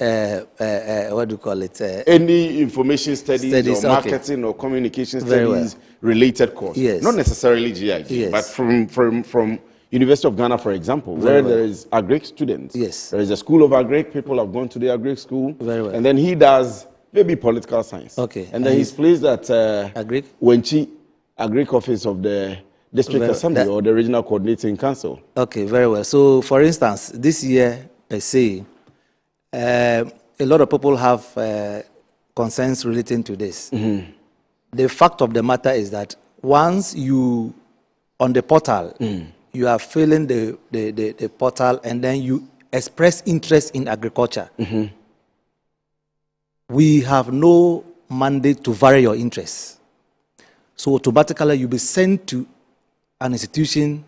[SPEAKER 5] what do you call it?
[SPEAKER 23] Any information studies or marketing or communication studies related course.
[SPEAKER 5] Yes.
[SPEAKER 23] Not necessarily GIG, but from University of Ghana, for example, where there is Agric students.
[SPEAKER 5] Yes.
[SPEAKER 23] There is a school of Agric. People have gone to the Agric school.
[SPEAKER 5] Very well.
[SPEAKER 23] And then he does maybe political science.
[SPEAKER 5] Okay.
[SPEAKER 23] And then he's placed at
[SPEAKER 5] Agric
[SPEAKER 23] Agric office of the district assembly or the regional coordinating council.
[SPEAKER 5] Okay, very well. So, for instance, this year, per se, a lot of people have concerns relating to this. The fact of the matter is that once you, on the portal, you are filling the portal and then you express interest in agriculture, we have no mandate to vary your interests. So automatically you'll be sent to an institution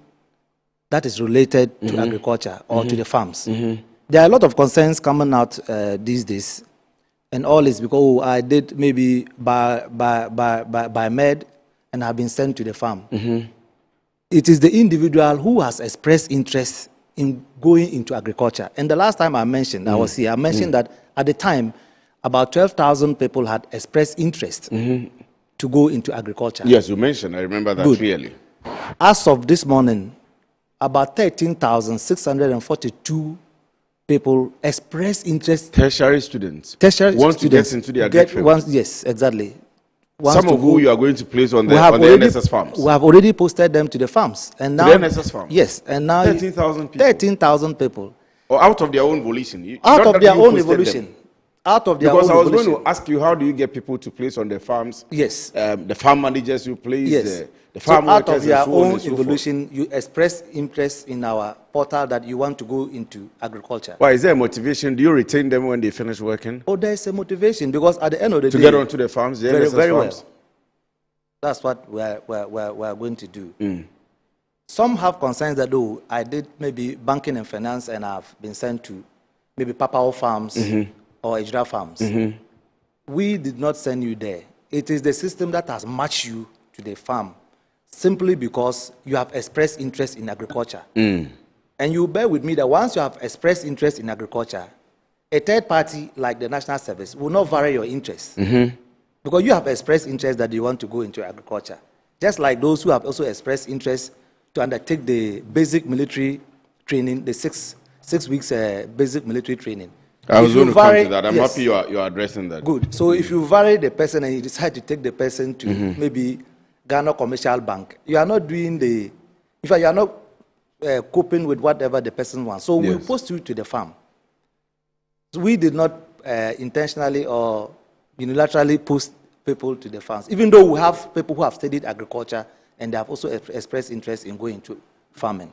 [SPEAKER 5] that is related to agriculture or to the farms. There are a lot of concerns coming out these days, and all is because I did maybe by med, and have been sent to the farm. It is the individual who has expressed interest in going into agriculture. And the last time I mentioned, I was here, I mentioned that at the time, about 12,000 people had expressed interest to go into agriculture.
[SPEAKER 23] Yes, you mentioned, I remember that clearly.
[SPEAKER 5] As of this morning, about 13,642 people expressed interest.
[SPEAKER 23] Tertiary students.
[SPEAKER 5] Tertiary
[SPEAKER 23] want
[SPEAKER 5] students
[SPEAKER 23] to get into the agri field.
[SPEAKER 5] Yes, exactly.
[SPEAKER 23] Some of who you are going to place on the NSS farms.
[SPEAKER 5] We have already posted them to the farms. And now,
[SPEAKER 23] to the NSS farms?
[SPEAKER 5] Yes. And now
[SPEAKER 23] 13,000 people.
[SPEAKER 5] 13,000 people.
[SPEAKER 23] Or out of their own volition?
[SPEAKER 5] Out of their own evolution. Out of their
[SPEAKER 23] because
[SPEAKER 5] own
[SPEAKER 23] I was
[SPEAKER 5] evolution.
[SPEAKER 23] going to ask you, how do you get people to place on the farms?
[SPEAKER 5] Yes.
[SPEAKER 23] The farm managers you place,
[SPEAKER 5] yes.
[SPEAKER 23] the farm
[SPEAKER 5] so out
[SPEAKER 23] workers
[SPEAKER 5] of your
[SPEAKER 23] and so
[SPEAKER 5] own
[SPEAKER 23] on and so
[SPEAKER 5] evolution,
[SPEAKER 23] forth.
[SPEAKER 5] you express interest in our portal that you want to go into agriculture.
[SPEAKER 23] Why, is there a motivation? Do you retain them when they finish working?
[SPEAKER 5] Oh, there is a motivation because at the end of the day...
[SPEAKER 23] To get onto the farms, the NSS
[SPEAKER 5] very
[SPEAKER 23] farms?
[SPEAKER 5] well. That's what we're going to do. Some have concerns that, oh, I did maybe banking and finance and I've been sent to maybe Papao farms or Ejura farms. We did not send you there. It is the system that has matched you to the farm simply because you have expressed interest in agriculture. And you bear with me that once you have expressed interest in agriculture, a third party like the National Service will not vary your interest. Because you have expressed interest that you want to go into agriculture. Just like those who have also expressed interest to undertake the basic military training, the six weeks basic military training.
[SPEAKER 23] I was going to come to that. I'm happy you are addressing that.
[SPEAKER 5] Good. So if you vary the person and you decide to take the person to maybe Ghana Commercial Bank, you are not doing the, in fact, you are not coping with whatever the person wants. So we'll post you to the farm. So we did not intentionally or unilaterally post people to the farms, even though we have people who have studied agriculture and they have also expressed interest in going to farming.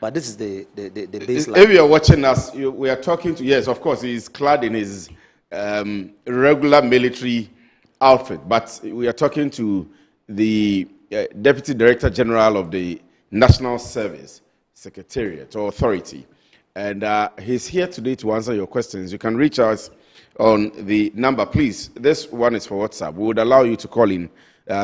[SPEAKER 5] But this is the baseline.
[SPEAKER 23] If you are watching us, we are talking to, yes, of course, he's clad in his regular military outfit, but we are talking to the Deputy Director General of the National Service Secretariat or Authority. And he's here today to answer your questions. You can reach us on the number, please. This one is for WhatsApp. We would allow you to call in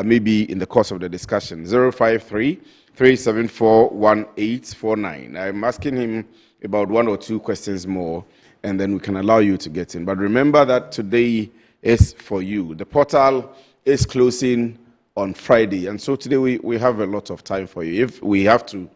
[SPEAKER 23] maybe in the course of the discussion. 053-374-1849. I'm asking him about one or two questions more, and then we can allow you to get in. But remember that today is for you. The portal is closing on Friday, and so today we have a lot of time for you. If we have to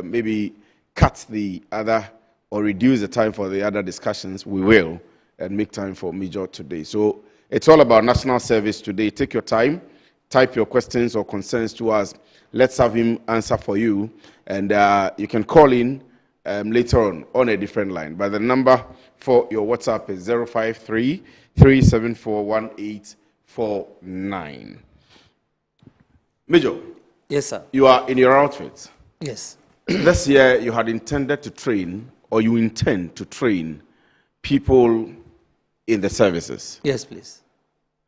[SPEAKER 23] maybe cut the other or reduce the time for the other discussions, we will, and make time for Major today. So it's all about national service today. Take your time, type your questions or concerns to us. Let's have him answer for you. And you can call in later on a different line. But the number for your WhatsApp is 053-374-1849. Major.
[SPEAKER 5] Yes, sir.
[SPEAKER 23] You are in your outfit.
[SPEAKER 5] Yes.
[SPEAKER 23] This year you had intended to train, or you intend to train, people in the services.
[SPEAKER 5] Yes, please.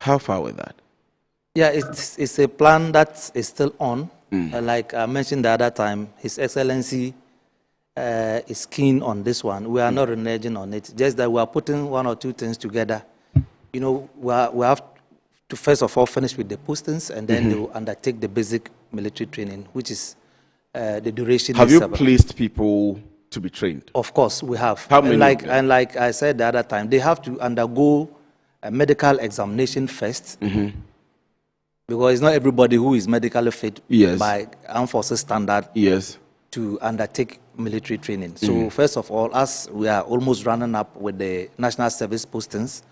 [SPEAKER 23] How far with that?
[SPEAKER 5] Yeah, it's a plan that is still on. Like I mentioned the other time, His Excellency is keen on this one. We are not reneging on it. Just that we are putting one or two things together. You know, we have to first of all finish with the postings, and then they will undertake the basic military training, which is the duration.
[SPEAKER 23] Have you placed people to be trained?
[SPEAKER 5] Of course, we have.
[SPEAKER 23] How many?
[SPEAKER 5] And like I said the other time, they have to undergo a medical examination first. Because it's not everybody who is medically fit by Armed Forces standard to undertake military training. So first of all, as we are almost running up with the national service postings,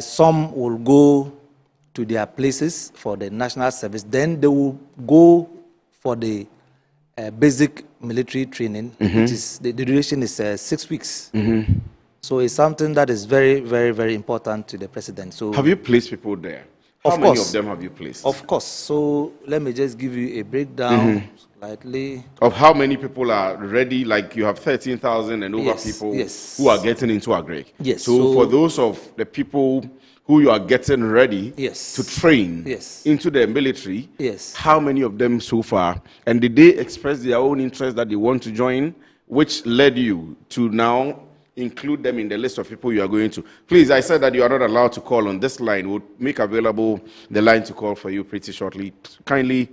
[SPEAKER 5] some will go to their places for the national service. Then they will go for the basic military training, which is the duration is 6 weeks. So it's something that is very, very, very important to the president. So
[SPEAKER 23] have you placed people there? How many of them have you placed?
[SPEAKER 5] Of course. So let me just give you a breakdown slightly.
[SPEAKER 23] Of how many people are ready, like you have 13,000 and over people who are getting into agri.
[SPEAKER 5] Yes.
[SPEAKER 23] So for those of the people who you are getting ready to train into the military, how many of them so far? And did they express their own interest that they want to join, which led you to now include them in the list of people you are going to. Please, I said that you are not allowed to call on this line. We'll make available the line to call for you pretty shortly. Kindly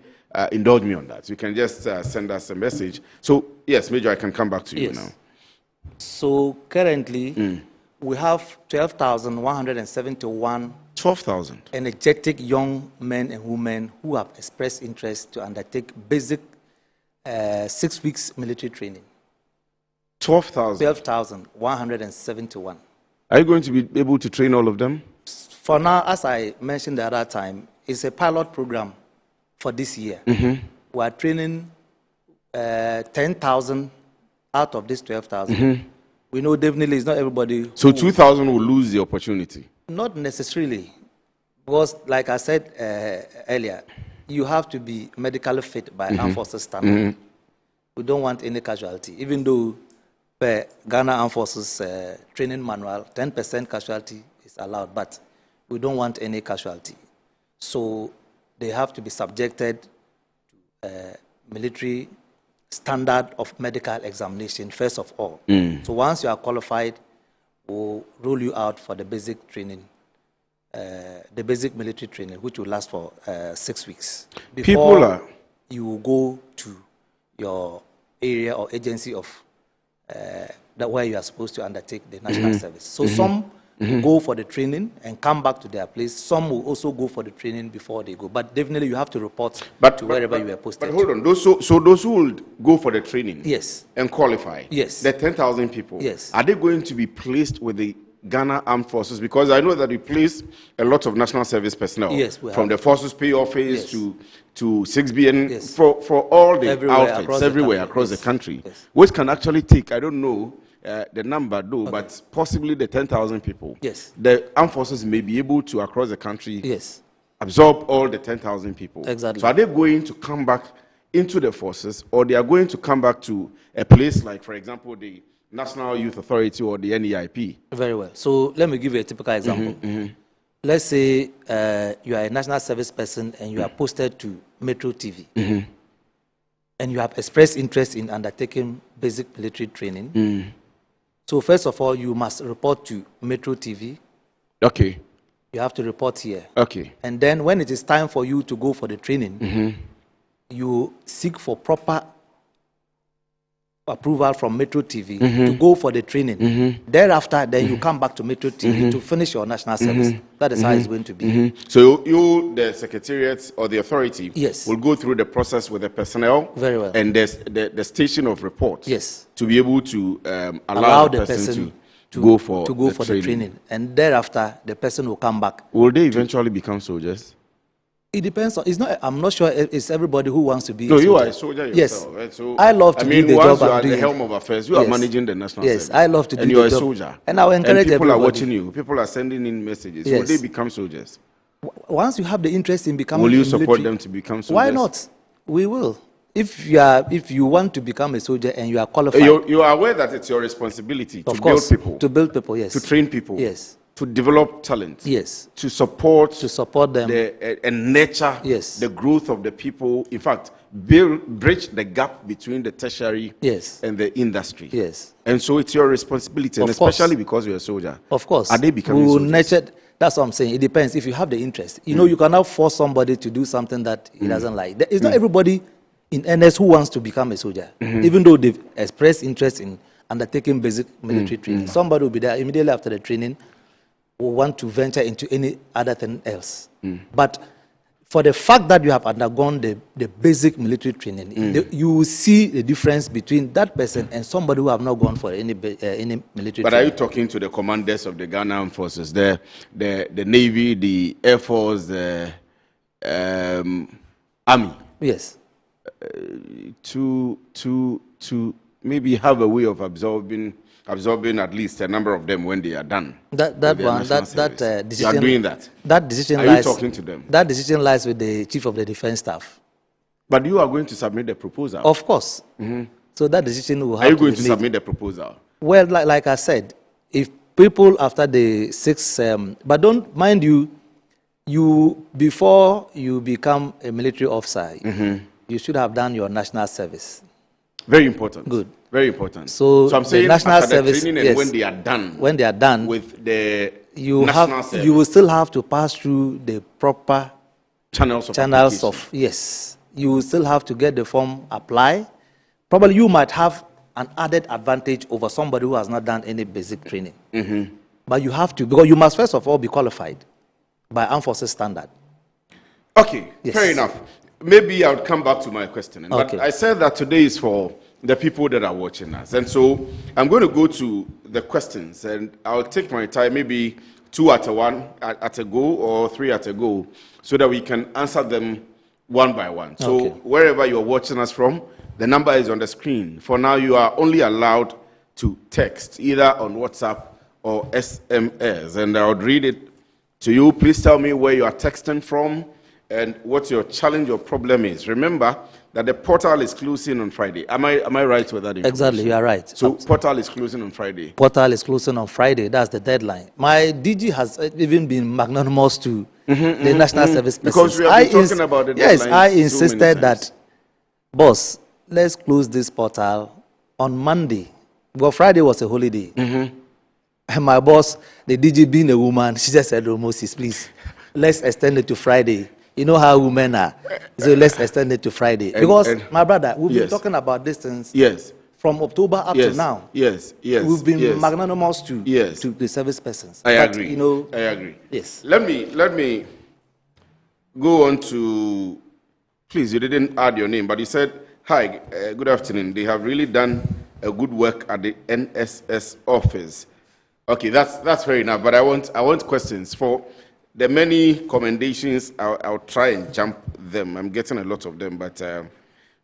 [SPEAKER 23] indulge me on that. You can just send us a message. So, yes, Major, I can come back to you now.
[SPEAKER 5] So, currently, we have 12,171
[SPEAKER 23] 12,000
[SPEAKER 5] energetic young men and women who have expressed interest to undertake basic 6 weeks military training.
[SPEAKER 23] 12,000?
[SPEAKER 5] 12,171.
[SPEAKER 23] Are you going to be able to train all of them?
[SPEAKER 5] For now, as I mentioned the other time, it's a pilot program for this year. We are training 10,000 out of this 12,000. We know definitely it's not everybody.
[SPEAKER 23] So 2,000 will lose the opportunity?
[SPEAKER 5] Not necessarily. Because, like I said earlier, you have to be medically fit by Armed Forces standard. We don't want any casualty, even though per Ghana Armed Forces training manual, 10% casualty is allowed, but we don't want any casualty. So they have to be subjected to military standard of medical examination, first of all. So once you are qualified, we'll roll you out for the basic training, the basic military training, which will last for 6 weeks. Before you will go to your area or agency of where you are supposed to undertake the national service. So some go for the training and come back to their place. Some will also go for the training before they go. But definitely you have to report to wherever you are posted.
[SPEAKER 23] But hold on, so those who will go for the training and qualify,
[SPEAKER 5] the
[SPEAKER 23] 10,000 people, are they going to be placed with the Ghana Armed Forces? Because I know that we place a lot of national service personnel from the Forces Pay Office to 6BN for all the outfits everywhere across the country, which can actually take, I don't know the number though, but possibly the 10,000 people. The Armed Forces may be able to, across the country, absorb all the 10,000 people.
[SPEAKER 5] Exactly.
[SPEAKER 23] So are they going to come back into the forces, or they are going to come back to a place like, for example, the National Youth Authority or the NEIP?
[SPEAKER 5] Very well. So let me give you a typical example. Let's say you are a national service person and you are posted to Metro TV. And you have expressed interest in undertaking basic military training. So first of all, you must report to Metro TV.
[SPEAKER 23] Okay.
[SPEAKER 5] You have to report here.
[SPEAKER 23] Okay.
[SPEAKER 5] And then when it is time for you to go for the training, you seek for proper approval from Metro TV to go for the training. Thereafter, then you come back to Metro TV to finish your national service. That is how it's going to be.
[SPEAKER 23] So you, the Secretariat or the authority,
[SPEAKER 5] Yes.
[SPEAKER 23] will go through the process with the personnel.
[SPEAKER 5] Very well.
[SPEAKER 23] And there's the station of report.
[SPEAKER 5] Yes.
[SPEAKER 23] To be able to allow the person to go for
[SPEAKER 5] the training. And thereafter, the person will come back.
[SPEAKER 23] Will they eventually become soldiers?
[SPEAKER 5] It depends on. It's not. I'm not sure it's everybody who wants to be.
[SPEAKER 23] No,
[SPEAKER 5] a soldier.
[SPEAKER 23] you are a soldier yourself.
[SPEAKER 5] Yes.
[SPEAKER 23] Right? So
[SPEAKER 5] I love to do the
[SPEAKER 23] once
[SPEAKER 5] job
[SPEAKER 23] you are
[SPEAKER 5] I'm
[SPEAKER 23] at the
[SPEAKER 5] doing.
[SPEAKER 23] helm of affairs, you are managing the national service.
[SPEAKER 5] Yes, I love to do
[SPEAKER 23] and
[SPEAKER 5] the
[SPEAKER 23] you are
[SPEAKER 5] job.
[SPEAKER 23] a soldier.
[SPEAKER 5] And I will encourage
[SPEAKER 23] people
[SPEAKER 5] everybody.
[SPEAKER 23] are watching you. People are sending in messages. Will
[SPEAKER 5] Yes.
[SPEAKER 23] they become soldiers?
[SPEAKER 5] Once you have the interest in becoming,
[SPEAKER 23] will you
[SPEAKER 5] military,
[SPEAKER 23] support them to become soldiers?
[SPEAKER 5] Why not? We will. If you want to become a soldier and you are qualified,
[SPEAKER 23] you are aware that it's your responsibility to build people.
[SPEAKER 5] To build people, yes.
[SPEAKER 23] To train people.
[SPEAKER 5] Yes.
[SPEAKER 23] To develop talent.
[SPEAKER 5] Yes.
[SPEAKER 23] To support
[SPEAKER 5] them.
[SPEAKER 23] And nurture the growth of the people. In fact, bridge the gap between the tertiary and the industry.
[SPEAKER 5] Yes.
[SPEAKER 23] And so it's your responsibility, and especially because you're a soldier.
[SPEAKER 5] Of course.
[SPEAKER 23] Are they becoming
[SPEAKER 5] we will
[SPEAKER 23] soldiers?
[SPEAKER 5] nurture. That's what I'm saying. It depends. If you have the interest, you know, you cannot force somebody to do something that he doesn't like. It's not everybody in earnest who wants to become a soldier, even though they've expressed interest in undertaking basic military training. Somebody will be there immediately after the training, will want to venture into any other thing else. But for the fact that you have undergone the basic military training, you will see the difference between that person and somebody who have not gone for any military training.
[SPEAKER 23] But are you talking to the commanders of the Ghana Armed Forces, the Navy, the Air Force, the Army?
[SPEAKER 5] Yes.
[SPEAKER 23] To maybe have a way of absorbing at least a number of them when they are done.
[SPEAKER 5] Decision.
[SPEAKER 23] You are doing that.
[SPEAKER 5] That decision
[SPEAKER 23] are
[SPEAKER 5] lies.
[SPEAKER 23] You talking to them?
[SPEAKER 5] That decision lies with the Chief of the Defence Staff.
[SPEAKER 23] But you are going to submit the proposal.
[SPEAKER 5] Of course. So that decision will have.
[SPEAKER 23] Are you going
[SPEAKER 5] to
[SPEAKER 23] to
[SPEAKER 5] made.
[SPEAKER 23] submit the proposal?
[SPEAKER 5] Well, like I said, if people after the 6, but don't mind you before you become a military officer, you should have done your national service.
[SPEAKER 23] Very important.
[SPEAKER 5] Good.
[SPEAKER 23] Very important.
[SPEAKER 5] So
[SPEAKER 23] I'm saying
[SPEAKER 5] national
[SPEAKER 23] after
[SPEAKER 5] service,
[SPEAKER 23] the training and when they are done with the national service,
[SPEAKER 5] you will still have to pass through the proper
[SPEAKER 23] channels of
[SPEAKER 5] yes. You will still have to get the form, apply. Probably you might have an added advantage over somebody who has not done any basic training. But you have to, because you must first of all be qualified by Armed Forces standard.
[SPEAKER 23] Okay,
[SPEAKER 5] yes.
[SPEAKER 23] Fair enough. Maybe I would come back to my questioning. But I said that today is for the people that are watching us. And so I'm going to go to the questions, and I'll take my time, maybe 2 at a go, or 3 at a go, so that we can answer them one by one. So wherever you're watching us from, the number is on the screen. For now, you are only allowed to text, either on WhatsApp or SMS. And I would read it to you. Please tell me where you are texting from and what your challenge or problem is. Remember that the portal is closing on Friday. Am I right with that information?
[SPEAKER 5] Exactly, you are right.
[SPEAKER 23] So portal is closing on Friday.
[SPEAKER 5] Portal is closing on Friday. That's the deadline. My DG has even been magnanimous to the National Service persons.
[SPEAKER 23] Because we have been talking about the deadline.
[SPEAKER 5] Yes, I insisted that, boss, let's close this portal on Monday. Because Friday was a holiday. And my boss, the DG being a woman, she just said, "Oh, Moses, please, let's extend it to Friday." You know how women are. So let's extend it to Friday. Because, my brother, we've been talking about this things from October up to now. We've been magnanimous to the service persons.
[SPEAKER 23] I agree. I agree.
[SPEAKER 5] Yes.
[SPEAKER 23] Let me go on to, please, you didn't add your name, but you said, "Hi, good afternoon. They have really done a good work at the NSS office." Okay, that's fair enough, but I want questions. For the many commendations, I'll try and jump them. I'm getting a lot of them, but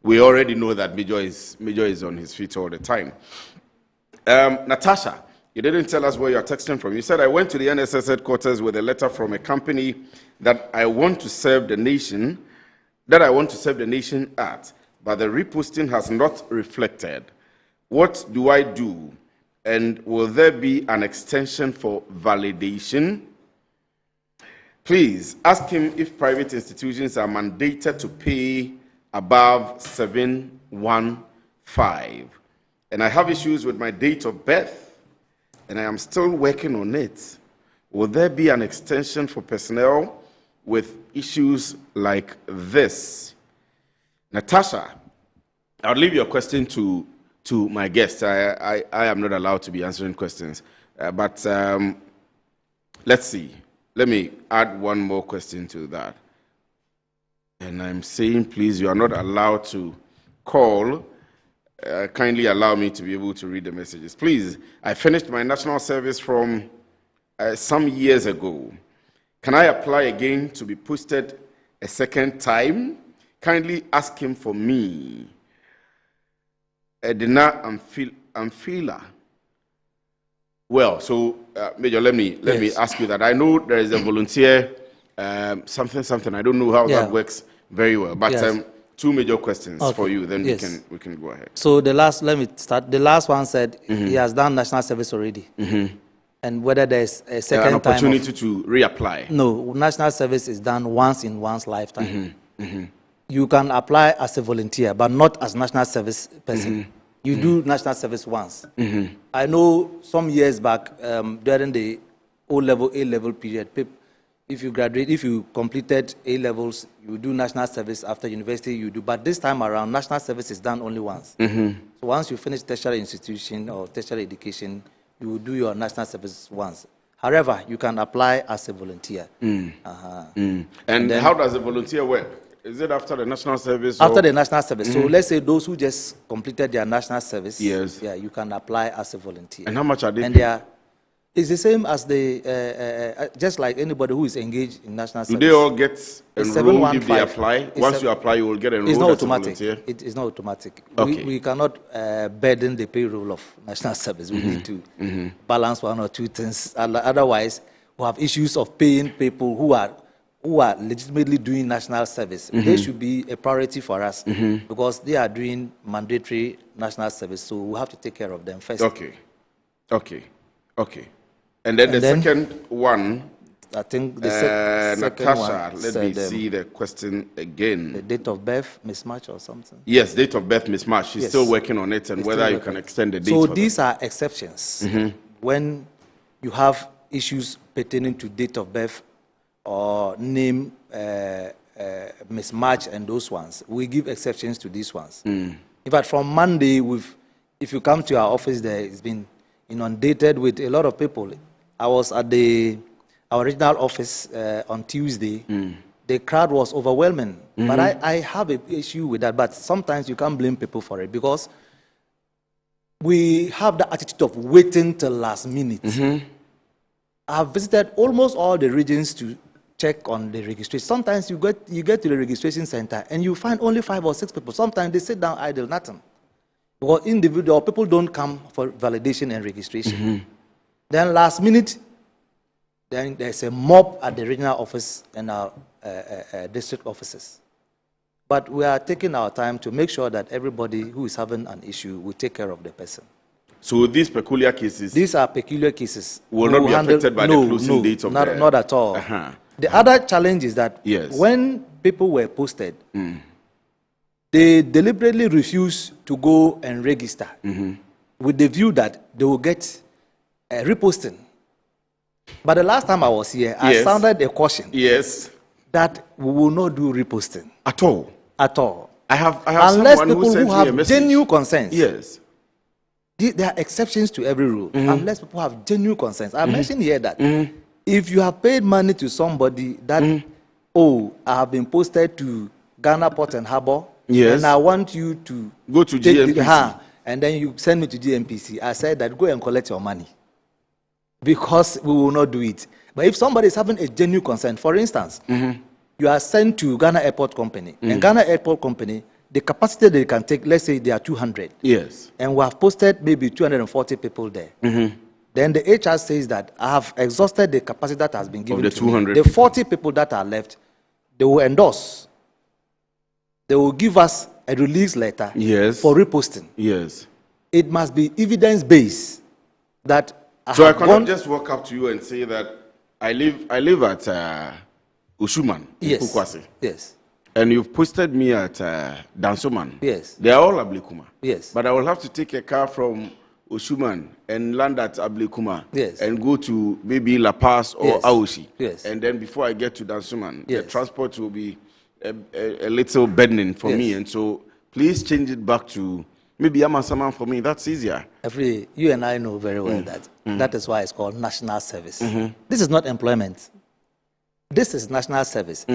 [SPEAKER 23] we already know that Major is on his feet all the time. Natasha, you didn't tell us where you're texting from. You said, "I went to the NSS headquarters with a letter from a company that I want to serve the nation at, but the reposting has not reflected. What do I do? And will there be an extension for validation? Please ask him if private institutions are mandated to pay above 715. And I have issues with my date of birth, and I am still working on it. Will there be an extension for personnel with issues like this?" Natasha, I'll leave your question to my guest. I am not allowed to be answering questions. But let's see. Let me add one more question to that. And I'm saying, please, you are not allowed to call. Kindly allow me to be able to read the messages. Please, I finished my national service from some years ago. Can I apply again to be posted a second time? Kindly ask him for me. Edina Amphila. Well, so Major, let me ask you that. I know there is a volunteer, something. I don't know how that works very well, but 2 major questions for you. Then we can go ahead.
[SPEAKER 5] So let me start. The last one said he has done national service already, and whether there's a second
[SPEAKER 23] opportunity to reapply.
[SPEAKER 5] No, national service is done once in one's lifetime. You can apply as a volunteer, but not as national service person. You do national service once. I know some years back, during the O-level, A-level period, if you completed A-levels, you do national service. After university, you do. But this time around, national service is done only once. So once you finish tertiary institution or tertiary education, you will do your national service once. However, you can apply as a volunteer.
[SPEAKER 23] And then, how does a volunteer work? Is it after the national service?
[SPEAKER 5] After the national service. So let's say those who just completed their national service, you can apply as a volunteer.
[SPEAKER 23] And how much are they?
[SPEAKER 5] And it's the same as just like anybody who is engaged in national service.
[SPEAKER 23] Do they all get enrolled if they apply? Once you apply, you will get enrolled.
[SPEAKER 5] It's not automatic.
[SPEAKER 23] It
[SPEAKER 5] is not automatic.
[SPEAKER 23] Okay.
[SPEAKER 5] We cannot burden the payroll of national service. We need to balance 1 or 2 things. Otherwise, we have issues of paying people who are legitimately doing national service. They should be a priority for us because they are doing mandatory national service. So we have to take care of them first.
[SPEAKER 23] Okay. And then the second one
[SPEAKER 5] I think the second
[SPEAKER 23] Natasha,
[SPEAKER 5] one
[SPEAKER 23] let me see the question again.
[SPEAKER 5] The date of birth mismatch or something?
[SPEAKER 23] Yes, date of birth mismatch. She's
[SPEAKER 5] Yes.
[SPEAKER 23] still working on it, and
[SPEAKER 5] She's
[SPEAKER 23] whether
[SPEAKER 5] still
[SPEAKER 23] you can
[SPEAKER 5] working.
[SPEAKER 23] extend the date.
[SPEAKER 5] So
[SPEAKER 23] for
[SPEAKER 5] these
[SPEAKER 23] them.
[SPEAKER 5] are exceptions. When you have issues pertaining to date of birth or name mismatch and those ones, we give exceptions to these ones. In fact, from Monday, if you come to our office there, it's been inundated with a lot of people. I was at our regional office on Tuesday. The crowd was overwhelming. But I have an issue with that. But sometimes you can't blame people for it because we have the attitude of waiting till last minute. I have visited almost all the regions to check on the registration. Sometimes you get to the registration center and you find only 5 or 6 people. Sometimes they sit down idle, nothing. Because individual people don't come for validation and registration. Then last minute, then there's a mob at the regional office and our district offices. But we are taking our time to make sure that everybody who is having an issue will take care of the person.
[SPEAKER 23] So these peculiar cases?
[SPEAKER 5] These are peculiar cases.
[SPEAKER 23] Will not be affected by the closing date of the...
[SPEAKER 5] Not at all. The other challenge is that when people were posted, they deliberately refused to go and register with the view that they will get reposting. But the last time I was here, I sounded a caution that we will not do reposting.
[SPEAKER 23] At all?
[SPEAKER 5] At all.
[SPEAKER 23] I have
[SPEAKER 5] unless
[SPEAKER 23] someone
[SPEAKER 5] people
[SPEAKER 23] who
[SPEAKER 5] who
[SPEAKER 23] have
[SPEAKER 5] have genuine concerns.
[SPEAKER 23] Yes.
[SPEAKER 5] There are exceptions to every rule. Unless people have genuine concerns. I mentioned here that if you have paid money to somebody that, I have been posted to Ghana Port and Harbour, and I want you to
[SPEAKER 23] go to GMPC,
[SPEAKER 5] and then you send me to GMPC, I said that go and collect your money because we will not do it. But if somebody is having a genuine concern, for instance, you are sent to Ghana Airport Company, and Ghana Airport Company, the capacity they can take, let's say they are 200.
[SPEAKER 23] Yes.
[SPEAKER 5] And we have posted maybe 240 people there. Then the HR says that I have exhausted the capacity that has been given
[SPEAKER 23] the
[SPEAKER 5] to
[SPEAKER 23] 200
[SPEAKER 5] me. The 40 people that are left, they will endorse. They will give us a release letter for reposting.
[SPEAKER 23] Yes.
[SPEAKER 5] It must be evidence-based that
[SPEAKER 23] So I cannot just walk up to you and say that I live at Ushuman in Kukwasi.
[SPEAKER 5] Yes.
[SPEAKER 23] And you've posted me at Dansoman.
[SPEAKER 5] Yes.
[SPEAKER 23] They are all Ablikuma.
[SPEAKER 5] Yes.
[SPEAKER 23] But I will have to take a car from Ushuman and land at Ablikuma.
[SPEAKER 5] Yes.
[SPEAKER 23] And go to maybe La Paz or Aoshi.
[SPEAKER 5] Yes.
[SPEAKER 23] And then before I get to Dansoman, the transport will be a little burdening for me. And so please change it back to maybe Amasaman for me. That's easier.
[SPEAKER 5] You and I know very well that. That is why it's called national service. This is not employment. This is national service.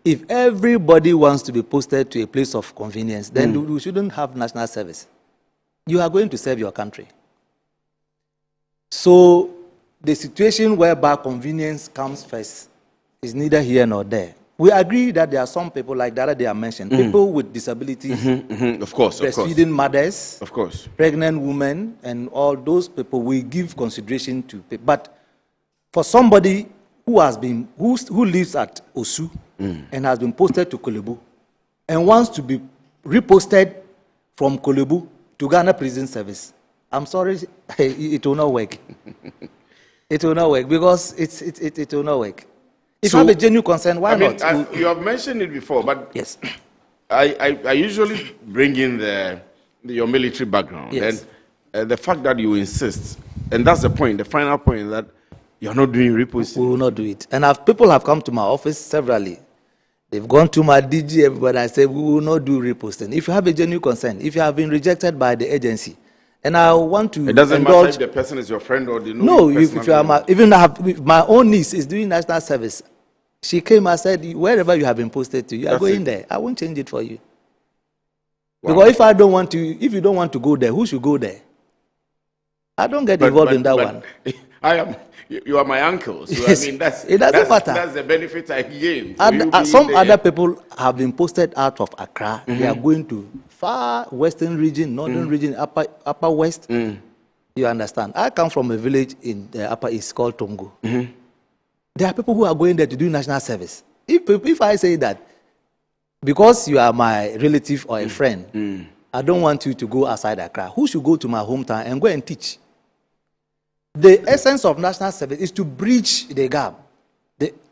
[SPEAKER 5] If everybody wants to be posted to a place of convenience, then we shouldn't have national service. You are going to serve your country. So the situation whereby convenience comes first is neither here nor there. We agree that there are some people like that they are mentioned, people with disabilities,
[SPEAKER 23] of course,
[SPEAKER 5] breastfeeding mothers,
[SPEAKER 23] of course,
[SPEAKER 5] pregnant women, and all those people we give consideration to. But for somebody who lives at Osu and has been posted to Kolebu and wants to be reposted from Kolebu to Ghana Prison Service, I'm sorry, it will not work. It will not work because it will not work. If you have a genuine concern, why not?
[SPEAKER 23] You have mentioned it before, but
[SPEAKER 5] yes,
[SPEAKER 23] I usually bring in your military background and the fact that you insist, and that's the point, the final point, that you're not doing reposting.
[SPEAKER 5] We will not do it. And people have come to my office severally. They've gone to my DG, everybody. I said, we will not do reposting. If you have a genuine concern, if you have been rejected by the agency, and I want to
[SPEAKER 23] it doesn't matter if the person is your friend or they know
[SPEAKER 5] no,
[SPEAKER 23] you
[SPEAKER 5] if you are even my own niece is doing national service. She came and said, wherever you have been posted to, you are going there. I won't change it for you. Wow. Because if you don't want to go there, who should go there? I don't get involved in that one.
[SPEAKER 23] You are my uncle, so
[SPEAKER 5] yes.
[SPEAKER 23] I mean
[SPEAKER 5] it doesn't matter.
[SPEAKER 23] That's the benefit I gain.
[SPEAKER 5] Some other people have been posted out of Accra. They are going to far western region, northern region, upper west. You understand? I come from a village in the upper east called Tongo. There are people who are going there to do national service. If I say that, because you are my relative or a friend, I don't want you to go outside Accra, who should go to my hometown and go and teach? The essence of national service is to bridge the gap.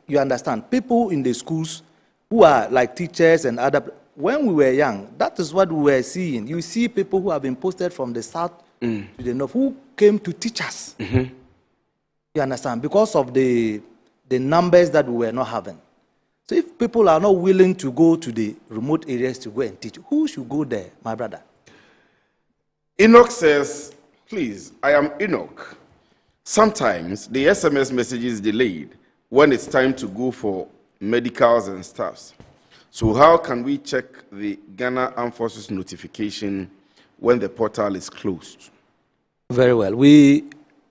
[SPEAKER 5] You understand? People in the schools who are like teachers and other, when we were young, that is what we were seeing. You see people who have been posted from the south to the north, who came to teach us. You understand? Because of the numbers that we were not having. So if people are not willing to go to the remote areas to go and teach, who should go there, my brother?
[SPEAKER 23] Enoch says, please, I am Enoch. Sometimes the SMS message is delayed when it's time to go for medicals and stuffs. So how can we check the Ghana Armed Forces notification when the portal is closed?
[SPEAKER 5] Very well.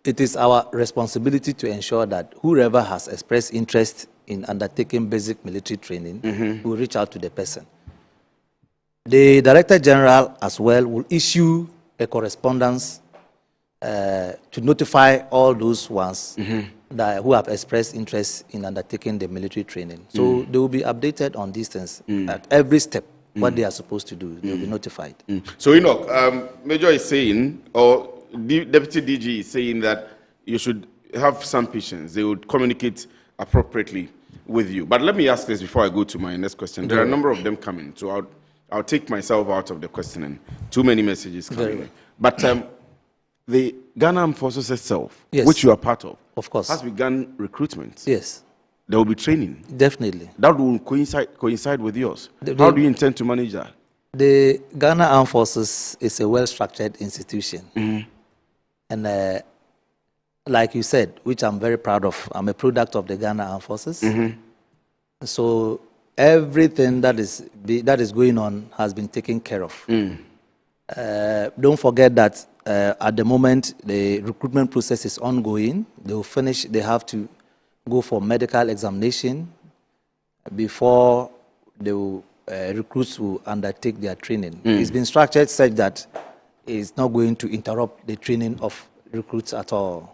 [SPEAKER 5] It is our responsibility to ensure that whoever has expressed interest in undertaking basic military training will reach out to the person. The Director General as well will issue a correspondence to notify all those ones who have expressed interest in undertaking the military training. So they will be updated on these things at every step, what they are supposed to do. They will be notified.
[SPEAKER 23] So, Enoch, Major is saying, or Deputy DG is saying that you should have some patience. They would communicate appropriately with you. But let me ask this before I go to my next question. There are a number of them coming, so I'll take myself out of the questioning. Too many messages coming. But the Ghana Armed Forces itself, which you are part of course, has begun recruitment.
[SPEAKER 5] Yes.
[SPEAKER 23] There will be training.
[SPEAKER 5] Definitely.
[SPEAKER 23] That will coincide with yours. How do you intend to manage that?
[SPEAKER 5] The Ghana Armed Forces is a well-structured institution. And like you said, which I'm very proud of, I'm a product of the Ghana Armed Forces. So everything that is going on has been taken care of. Don't forget that at the moment, the recruitment process is ongoing. They will finish, they have to go for medical examination before the recruits will undertake their training. It's been structured such that it's not going to interrupt the training of recruits at all.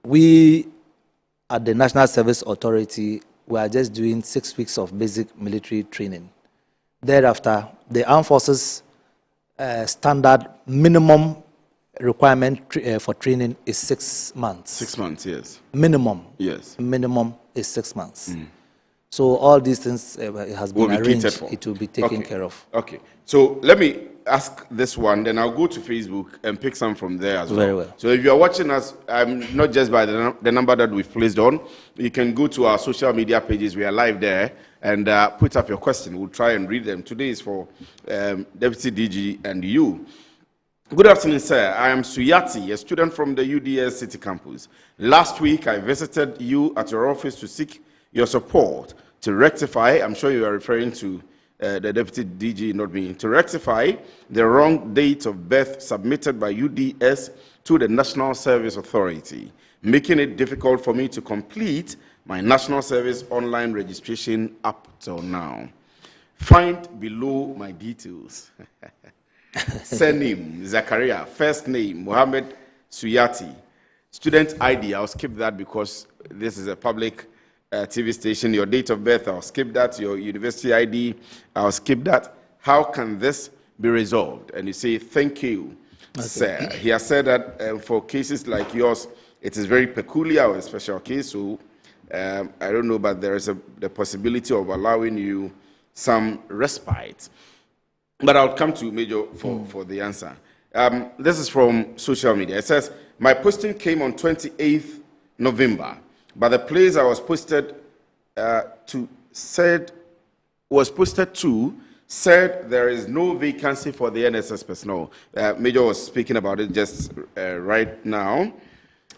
[SPEAKER 5] We, at the National Service Authority, we are just doing 6 weeks of basic military training. Thereafter, the Armed Forces standard minimum requirement for training is 6 months.
[SPEAKER 23] 6 months, yes.
[SPEAKER 5] Minimum.
[SPEAKER 23] Yes.
[SPEAKER 5] Minimum is 6 months. So all these things has been arranged. It will be taken care of.
[SPEAKER 23] Okay. So let me ask this one, then I'll go to Facebook and pick some from there as well.
[SPEAKER 5] Very well.
[SPEAKER 23] So if you are watching us, not just by the number that we've placed on, you can go to our social media pages. We are live there, and put up your question. We'll try and read them. Today is for Deputy DG and you. Good afternoon, sir. I am Suyati, a student from the UDS City Campus. Last week, I visited you at your office to seek your support to rectify, I'm sure you are referring to the Deputy DG, not me, to rectify the wrong date of birth submitted by UDS to the National Service Authority, making it difficult for me to complete my National Service online registration up till now. Find below my details. Surname, Zakaria. First name, Mohammed Suyati. Student ID, I'll skip that because this is a public TV station. Your date of birth, I'll skip that. Your university ID, I'll skip that. How can this be resolved? And you say, thank you, sir. He has said that for cases like yours, it is very peculiar or a special case. So I don't know, but there is the possibility of allowing you some respite. But I'll come to Major for the answer. This is from social media. It says, my posting came on 28th November, but the place I was posted to said there is no vacancy for the NSS personnel. Major was speaking about it just right now.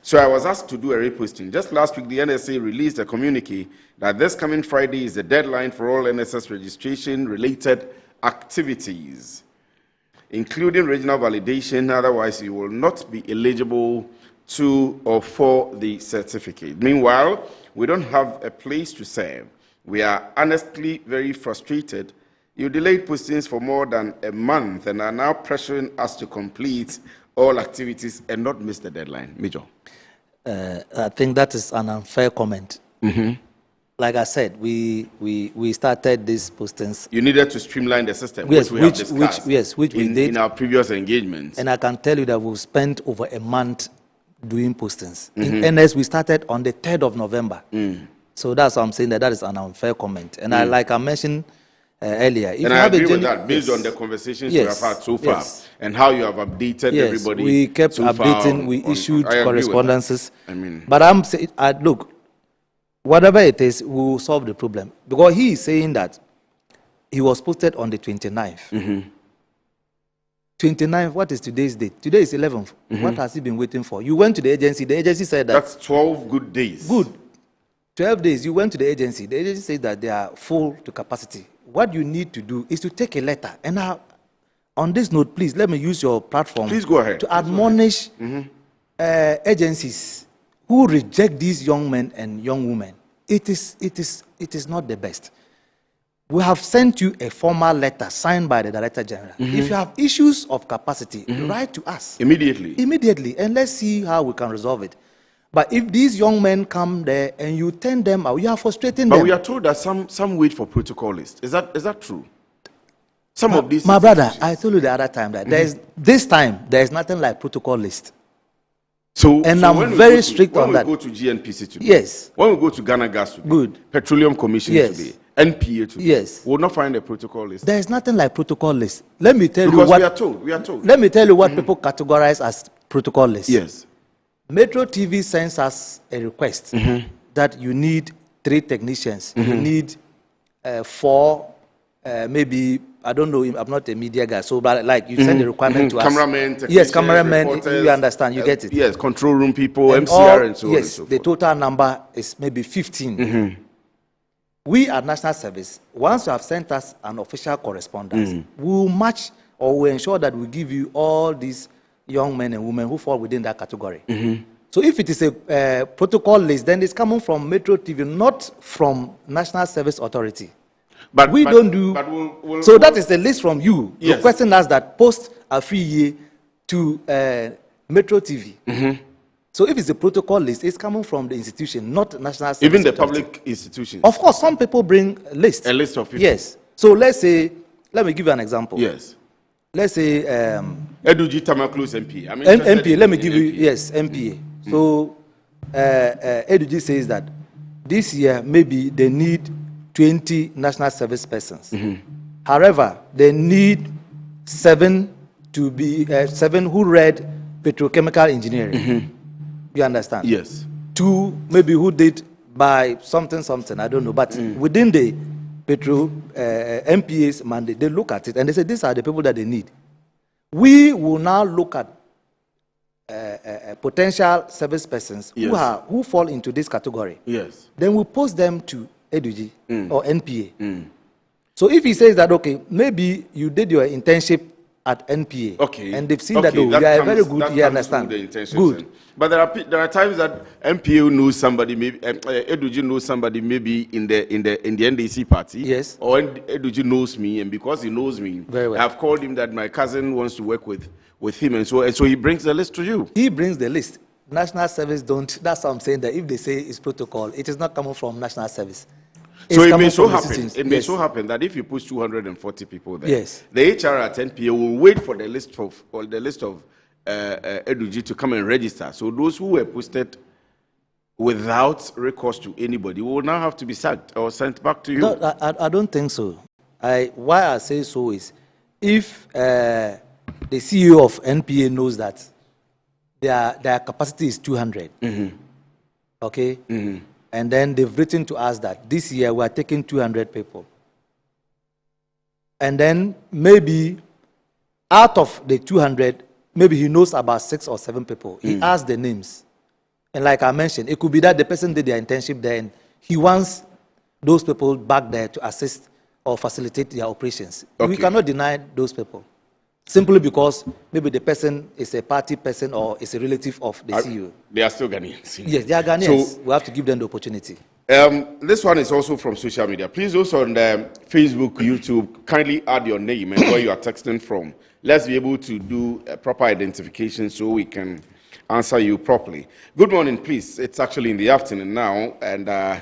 [SPEAKER 23] So I was asked to do a reposting. Just last week, the NSA released a communique that this coming Friday is the deadline for all NSS registration-related activities, including regional validation. Otherwise, you will not be eligible to or for the certificate. Meanwhile, we don't have a place to serve. We are honestly very frustrated. You delayed postings for more than a month and are now pressuring us to complete all activities and not miss the deadline. Major.
[SPEAKER 5] I think that is an unfair comment. Like I said, we started these postings.
[SPEAKER 23] You needed to streamline the system,
[SPEAKER 5] yes,
[SPEAKER 23] which we have discussed
[SPEAKER 5] which we did
[SPEAKER 23] in our previous engagements.
[SPEAKER 5] And I can tell you that we've spent over a month doing postings. In NS, we started on the 3rd of November. So that's why I'm saying that is an unfair comment. And like I mentioned earlier, if
[SPEAKER 23] and
[SPEAKER 5] you
[SPEAKER 23] I
[SPEAKER 5] have
[SPEAKER 23] agree
[SPEAKER 5] a
[SPEAKER 23] with that, based on the conversations we have had so far, and how you have updated everybody.
[SPEAKER 5] We kept
[SPEAKER 23] so
[SPEAKER 5] updating, we issued correspondences.
[SPEAKER 23] I mean,
[SPEAKER 5] but I'm saying, look, whatever it is, we will solve the problem. Because he is saying that he was posted on the 29th. 29th, what is today's date? Today is 11th. What has he been waiting for? You went to the agency said that.
[SPEAKER 23] That's 12 good days.
[SPEAKER 5] Good. 12 days, you went to the agency said that they are full to capacity. What you need to do is to take a letter. And now, on this note, please, let me use your platform.
[SPEAKER 23] Please go ahead.
[SPEAKER 5] To admonish agencies who reject these young men and young women. It is not the best. We have sent you a formal letter signed by the Director General. If you have issues of capacity, write to us. Immediately. And let's see how we can resolve it. But if these young men come there and you turn them out, you are frustrating them.
[SPEAKER 23] But we are told that some wait for protocol list. Is that true? Some of these.
[SPEAKER 5] My brother, I told you the other time that this time there is nothing like protocol list. And I'm very strict on that.
[SPEAKER 23] When we go to GNPC today,
[SPEAKER 5] yes.
[SPEAKER 23] When we go to Ghana Gas today,
[SPEAKER 5] good.
[SPEAKER 23] Petroleum Commission today, NPA today,
[SPEAKER 5] yes.
[SPEAKER 23] we will not find a protocol list.
[SPEAKER 5] There is nothing like protocol list. Let me tell
[SPEAKER 23] because
[SPEAKER 5] you what
[SPEAKER 23] we are told.
[SPEAKER 5] Let me tell you what people categorize as protocol list.
[SPEAKER 23] Yes.
[SPEAKER 5] Metro TV sends us a request that you need 3 technicians. You need 4, maybe, I don't know, I'm not a media guy, so but like you send the requirement to us.
[SPEAKER 23] Cameramen,
[SPEAKER 5] yes, cameramen, you understand, you get it.
[SPEAKER 23] Yes, control room people, and MCR and so on and so forth.
[SPEAKER 5] The total number is maybe 15. We at National Service, once you have sent us an official correspondence, we will match or we ensure that we give you all these young men and women who fall within that category. So if it is a protocol list, then it's coming from Metro TV, not from National Service Authority. But we don't do. So that is the list from you requesting us that post a free year to Metro TV. So if it's a protocol list, it's coming from the institution, not National Service
[SPEAKER 23] Even the
[SPEAKER 5] Authority.
[SPEAKER 23] public institutions.
[SPEAKER 5] Of course, some people bring a list.
[SPEAKER 23] A list of people.
[SPEAKER 5] Yes. So let's say, let me give you an example.
[SPEAKER 23] Yes.
[SPEAKER 5] Let's say
[SPEAKER 23] Eduji Tamaklu's MP.
[SPEAKER 5] MPA. Let me give you MPA. So Eduji says that this year maybe they need 20 national service persons. However, they need 7 to be 7 who read petrochemical engineering. You understand?
[SPEAKER 23] Yes.
[SPEAKER 5] 2 maybe who did by something, I don't know. But within the MPA's mandate, they look at it and they say these are the people that they need. We will now look at potential service persons who fall into this category.
[SPEAKER 23] Yes.
[SPEAKER 5] Then we post them to EDUG or NPA. So if he says that, okay, maybe you did your internship at NPA, and they've seen that, you are very good, you understand. Good.
[SPEAKER 23] But there are times that NPA knows somebody, maybe EDUG knows somebody, maybe in the NDC party.
[SPEAKER 5] Yes.
[SPEAKER 23] Or EDUG knows me, and because he knows me,
[SPEAKER 5] very well.
[SPEAKER 23] I've called him that my cousin wants to work with him, and so he brings the list to you.
[SPEAKER 5] He brings the list. National Service don't. That's what I'm saying. That if they say it's protocol, it is not coming from National Service.
[SPEAKER 23] So it may so happen. It may so happen that if you push 240 people there, the HR at NPA will wait for the list of EDUG to come and register. So those who were posted without recourse to anybody will now have to be sacked or sent back to you.
[SPEAKER 5] No, I don't think so. Why I say so is if the CEO of NPA knows that their capacity is 200, okay. And then they've written to us that this year we are taking 200 people. And then maybe out of the 200, maybe he knows about 6 or 7 people. He asks the names. And like I mentioned, it could be that the person did their internship there and he wants those people back there to assist or facilitate their operations. We cannot deny those people. Simply because maybe the person is a party person or is a relative of the CEO.
[SPEAKER 23] They are still Ghanaians.
[SPEAKER 5] Yes, they are Ghanaians. So we have to give them the opportunity.
[SPEAKER 23] This one is also from social media. Please also on Facebook, YouTube, kindly add your name and where you are texting from. Let's be able to do a proper identification so we can answer you properly. Good morning, please. It's actually in the afternoon now, and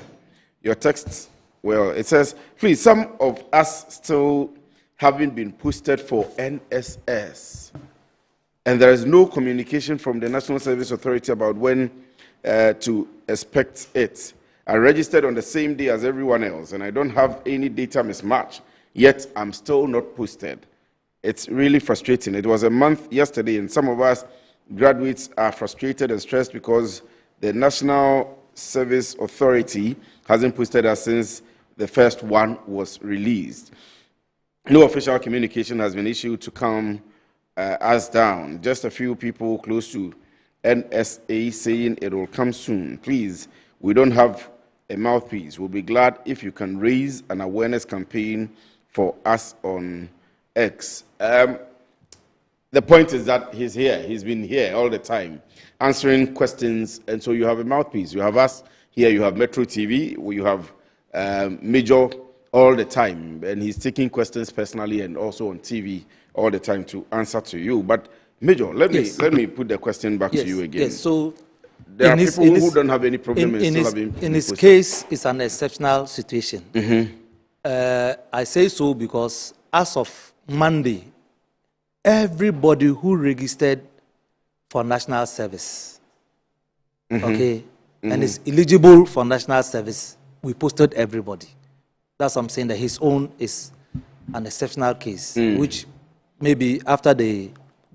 [SPEAKER 23] your text, well, it says, please, some of us still having been posted for NSS, and there is no communication from the National Service Authority about when to expect it. I registered on the same day as everyone else, and I don't have any data mismatch, yet I'm still not posted. It's really frustrating. It was a month yesterday, and some of us graduates are frustrated and stressed because the National Service Authority hasn't posted us since the first one was released. No official communication has been issued to calm us down. Just a few people close to NSA saying it will come soon. Please, we don't have a mouthpiece. We'll be glad if you can raise an awareness campaign for us on X. The point is that he's here. He's been here all the time, answering questions, and so you have a mouthpiece. You have us here. You have Metro TV. You have Major all the time, and he's taking questions personally and also on TV all the time to answer to you. But Major, let me put the question back to you again.
[SPEAKER 5] Yes. So
[SPEAKER 23] there are people who don't have any problem
[SPEAKER 5] in his case, it's an exceptional situation. I say so because as of Monday, everybody who registered for national service, and is eligible for national service, we posted everybody. That's what I'm saying, that his own is an exceptional case, which maybe after the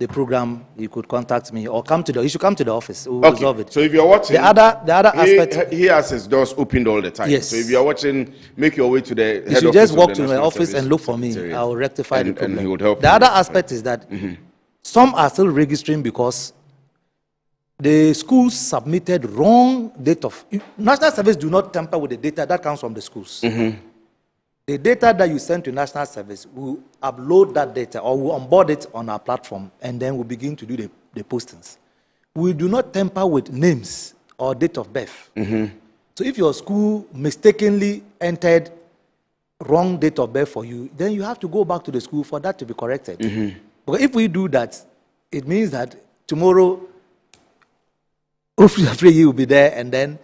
[SPEAKER 5] program, you could contact me or you should come to the office. We'll resolve it.
[SPEAKER 23] So if you're watching,
[SPEAKER 5] the other aspect,
[SPEAKER 23] he has his doors opened all the time.
[SPEAKER 5] Yes.
[SPEAKER 23] So if you're watching, make your way to the head office.
[SPEAKER 5] You should just walk to my office and look for me. I will rectify the problem.
[SPEAKER 23] And he would help.
[SPEAKER 5] The other aspect is that some are still registering because the schools submitted wrong date of national service. Do not tamper with the data that comes from the schools. The data that you send to national service, we'll upload that data or we'll onboard it on our platform, and then we'll begin to do the postings. We do not tamper with names or date of birth. So if your school mistakenly entered wrong date of birth for you, then you have to go back to the school for that to be corrected. Because if we do that, it means that tomorrow, hopefully you will be there, and then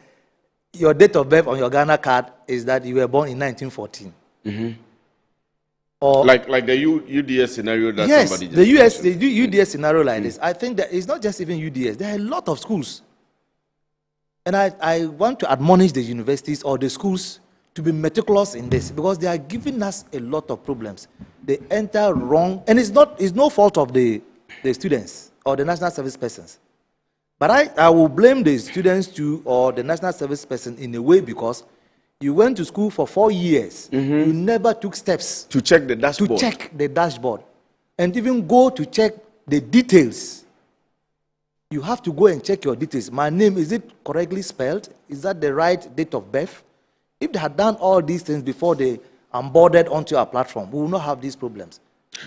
[SPEAKER 5] your date of birth on your Ghana card is that you were born in 1914. Or
[SPEAKER 23] like the UDS scenario that somebody just
[SPEAKER 5] the UDS scenario like this. I think that it's not just even UDS. There are a lot of schools, and I want to admonish the universities or the schools to be meticulous in this, because they are giving us a lot of problems. They enter wrong, and it's no fault of the students or the national service persons. But I will blame the students too, or the national service person in a way, because you went to school for 4 years. You never took steps
[SPEAKER 23] to check the dashboard.
[SPEAKER 5] To check the dashboard, and even go to check the details. You have to go and check your details. My name, is it correctly spelled? Is that the right date of birth? If they had done all these things before they onboarded onto our platform, we will not have these problems.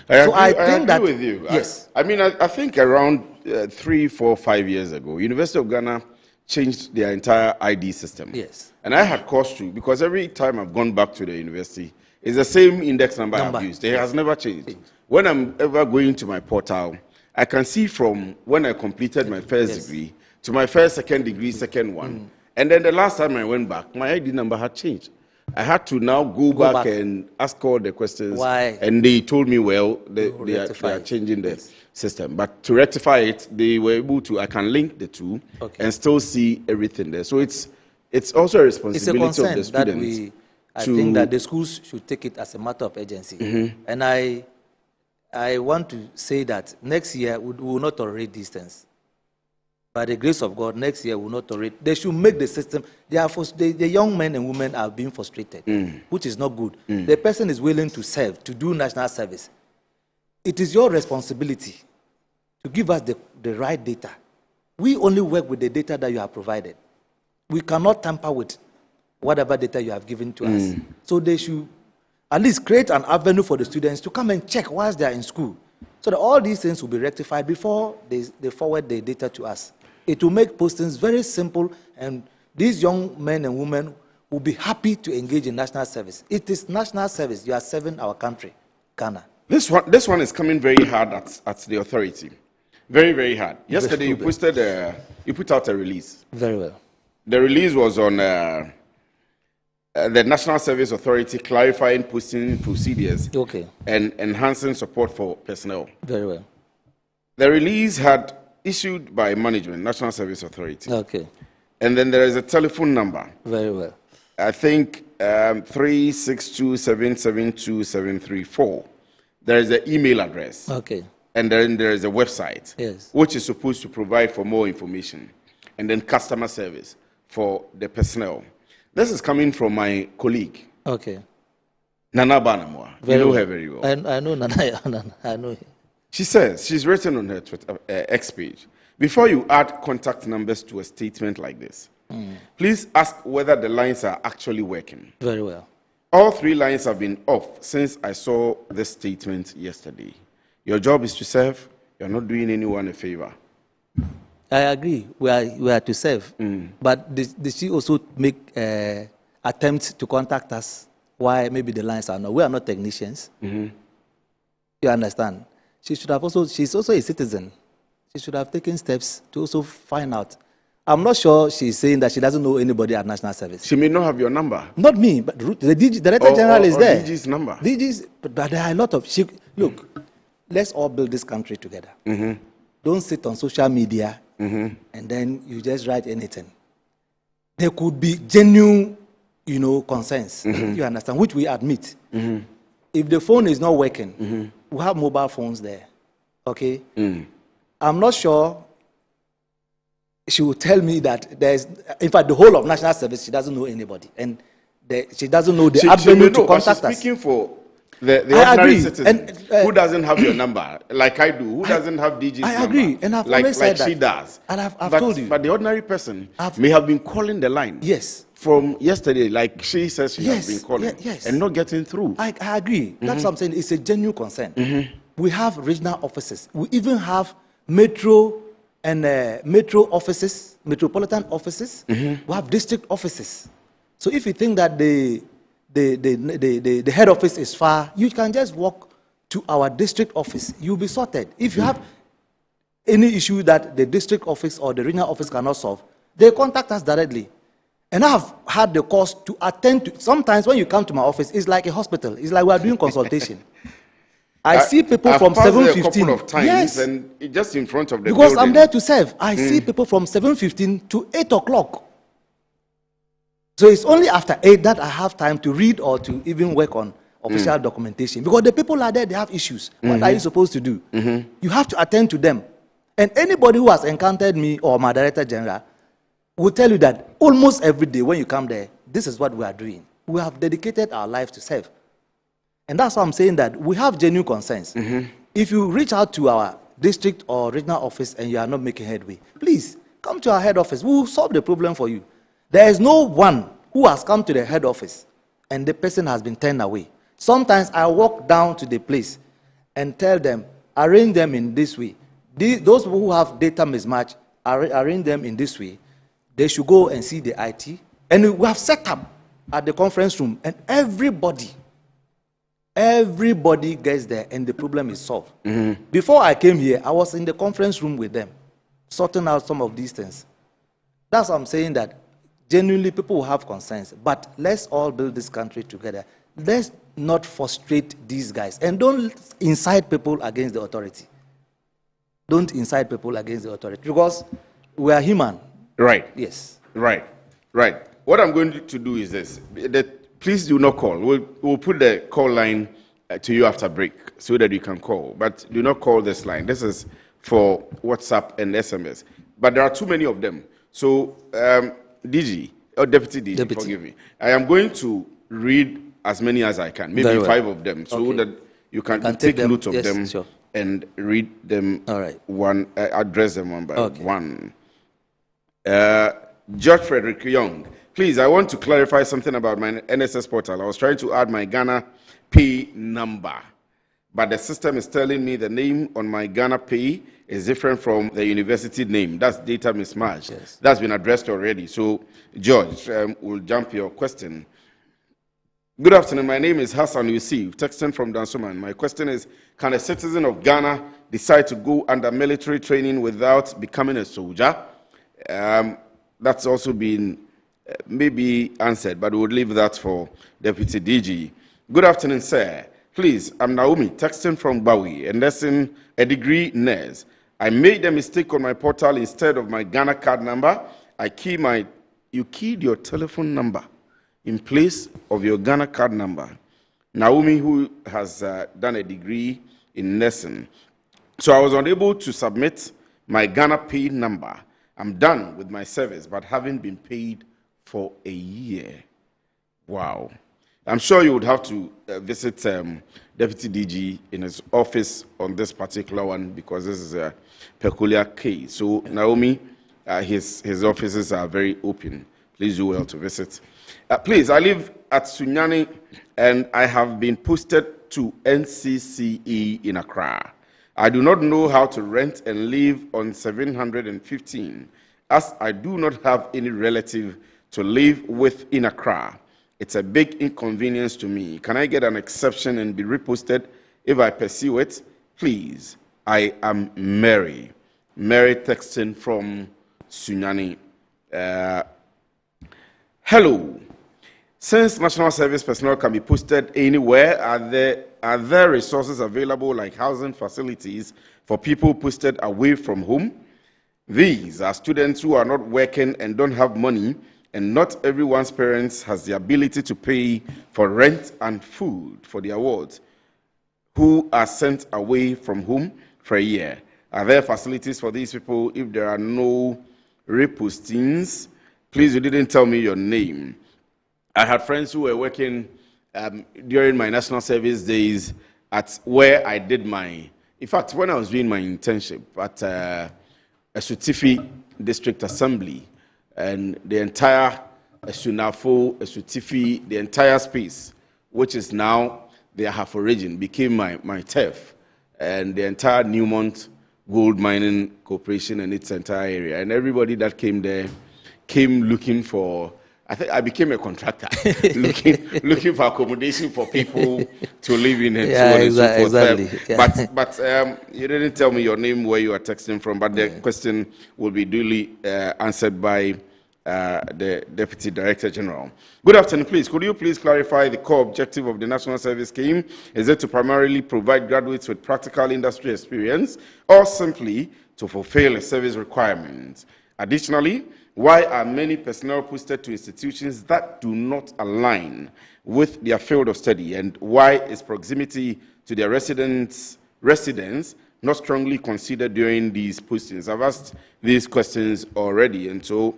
[SPEAKER 23] I agree with you.
[SPEAKER 5] Yes.
[SPEAKER 23] I think around 3, 4, 5 years ago, University of Ghana changed their entire ID system.
[SPEAKER 5] Yes.
[SPEAKER 23] And I had cause to, because every time I've gone back to the university, it's the same index number I've used. It has never changed. When I'm ever going to my portal, I can see from when I completed my first degree to my first, second degree, second one. And then the last time I went back, my ID number had changed. I had to now go back and ask all the questions.
[SPEAKER 5] Why?
[SPEAKER 23] And they told me, well, they are changing the system. But to rectify it, they were able to, I can link the two and still see everything there. So it's also a responsibility of the students.
[SPEAKER 5] I think that the schools should take it as a matter of urgency. And I want to say that next year we will not tolerate these things. By the grace of God, next year we will not tolerate. They should make the system. The young men and women are being frustrated, which is not good. The person is willing to serve, to do national service. It is your responsibility to give us the right data. We only work with the data that you have provided. We cannot tamper with whatever data you have given to us. So they should at least create an avenue for the students to come and check whilst they are in school, so that all these things will be rectified before they forward the data to us. It will make postings very simple, and these young men and women will be happy to engage in national service. It is national service. You are serving our country, Ghana.
[SPEAKER 23] This one is coming very hard at the authority. Very, very hard. Yesterday you put out a release.
[SPEAKER 5] Very well.
[SPEAKER 23] The release was on the National Service Authority clarifying posting procedures and enhancing support for personnel.
[SPEAKER 5] Very well.
[SPEAKER 23] The release had issued by management, National Service Authority. And then there is a telephone number.
[SPEAKER 5] Very well.
[SPEAKER 23] I think 362772734. There is an email address.
[SPEAKER 5] Okay.
[SPEAKER 23] And then there is a website.
[SPEAKER 5] Yes.
[SPEAKER 23] Which is supposed to provide for more information. And then customer service for the personnel. This is coming from my colleague.
[SPEAKER 5] Okay.
[SPEAKER 23] Nana Banamwa. You know her very well.
[SPEAKER 5] I know Nana. I know her.
[SPEAKER 23] She says, she's written on her Twitter, X page, before you add contact numbers to a statement like this, please ask whether the lines are actually working.
[SPEAKER 5] Very well.
[SPEAKER 23] All 3 lines have been off since I saw this statement yesterday. Your job is to serve. You're not doing anyone a favor.
[SPEAKER 5] I agree. We are to serve. But did she also make attempts to contact us? Why maybe the lines are not? We are not technicians. You understand? She should have also. She's also a citizen. She should have taken steps to also find out. I'm not sure she's saying that she doesn't know anybody at National Service.
[SPEAKER 23] She may not have your number.
[SPEAKER 5] Not me, but the DG, Director General is there.
[SPEAKER 23] DG's number.
[SPEAKER 5] DG's, but there are a lot of. Look, let's all build this country together. Don't sit on social media and then you just write anything. There could be genuine, concerns. You understand, which we admit. If the phone is not working, we have mobile phones there. Okay. I'm not sure. She will tell me that there's, in fact, the whole of National Service, she doesn't know anybody. And she doesn't know the avenue to contact us.
[SPEAKER 23] Speaking for the ordinary citizen who doesn't have your number, like I do, who doesn't have DG's number.
[SPEAKER 5] I agree, and I've always said that.
[SPEAKER 23] Like she does.
[SPEAKER 5] And I've told you.
[SPEAKER 23] But the ordinary person may have been calling the line.
[SPEAKER 5] Yes.
[SPEAKER 23] From yesterday, like she says she has been calling and not getting through.
[SPEAKER 5] I agree. That's what I'm saying. It's a genuine concern. We have regional offices. We even have metro and metro offices, metropolitan offices. We have district offices. So if you think that the head office is far, you can just walk to our district office. You'll be sorted. If you have any issue that the district office or the regional office cannot solve, they contact us directly. And I have had the cost to attend to. Sometimes when you come to my office, it's like a hospital. It's like we are doing consultation. I see people from 7:15.
[SPEAKER 23] A couple of times, and just in front of the
[SPEAKER 5] because
[SPEAKER 23] building.
[SPEAKER 5] I'm there to serve. I see people from 7:15 to 8 o'clock. So it's only after 8 that I have time to read or to even work on official documentation. Because the people are there, they have issues. What are you supposed to do? You have to attend to them. And anybody who has encountered me or my Director General will tell you that almost every day when you come there, this is what we are doing. We have dedicated our life to serve. And that's why I'm saying that we have genuine concerns. If you reach out to our district or regional office and you are not making headway, please come to our head office. We will solve the problem for you. There is no one who has come to the head office and the person has been turned away. Sometimes I walk down to the place and tell them, arrange them in this way. Those people who have data mismatch, arrange them in this way. They should go and see the IT. And we have set up at the conference room, and everybody gets there and the problem is solved. Before I came here, I was in the conference room with them, sorting out some of these things. That's why I'm saying that genuinely people will have concerns, but let's all build this country together. Let's not frustrate these guys, and don't incite people against the authority. Don't incite people against the authority, because we are human.
[SPEAKER 23] Right.
[SPEAKER 5] Yes.
[SPEAKER 23] Right. What I'm going to do is this. Please do not call. We'll put the call line to you after break so that you can call. But do not call this line. This is for WhatsApp and SMS. But there are too many of them. So, DG, or Deputy DG, forgive me. I am going to read as many as I can, maybe 5 of them, so that you can take note of them and read them address them one by one. George Frederick Young. Please, I want to clarify something about my NSS portal. I was trying to add my Ghana Pay number, but the system is telling me the name on my Ghana Pay is different from the university name. That's data mismatch. Yes. That's been addressed already. So, George, we'll jump your question. Good afternoon. My name is Hassan Yusuf, texting from Dansoman. My question is, can a citizen of Ghana decide to go under military training without becoming a soldier? That's also been maybe answered, but we'll leave that for Deputy DG. Good afternoon, sir. Please, I'm Naomi, texting from Bawi, and lesson a degree nurse. I made a mistake on my portal. Instead of my Ghana card number, you keyed your telephone number. in place of your Ghana card number. Naomi, who has done a degree in nursing. So I was unable to submit my Ghana pay number. I'm done with my service, but haven't been paid for a year. Wow. I'm sure you would have to visit Deputy DG in his office on this particular one, because this is a peculiar case. So Naomi, his offices are very open. Please do well to visit. Please, I live at Sunyani, and I have been posted to NCCE in Accra. I do not know how to rent and live on 715, as I do not have any relative to live with in Accra. It's a big inconvenience to me. Can I get an exception and be reposted if I pursue it? Please, I am Mary. Mary texting from Sunyani. Hello. Since national service personnel can be posted anywhere, are there resources available like housing facilities for people posted away from home? These are students who are not working and don't have money, and not everyone's parents has the ability to pay for rent and food for the awards, who are sent away from home for a year. Are there facilities for these people if there are no repostings? Please, you didn't tell me your name. I had friends who were working during my national service days at where I did my, in fact, when I was doing my internship at Esutifi District Assembly, and the entire Esunafo, Esutifi, the entire space, which is now the Ahafo region, became my turf, and the entire Newmont Gold Mining Corporation and its entire area. And everybody that came there came looking for, I think I became a contractor, looking for accommodation for people to live in and so on and so forth.
[SPEAKER 5] Exactly. Yeah.
[SPEAKER 23] But you didn't tell me your name, where you are texting from, but the question will be duly answered by the Deputy Director General. Good afternoon, please. Could you please clarify the core objective of the National Service Scheme? Is it to primarily provide graduates with practical industry experience, or simply to fulfill a service requirement? Additionally, why are many personnel posted to institutions that do not align with their field of study, and why is proximity to their residence not strongly considered during these postings? I've asked these questions already, and so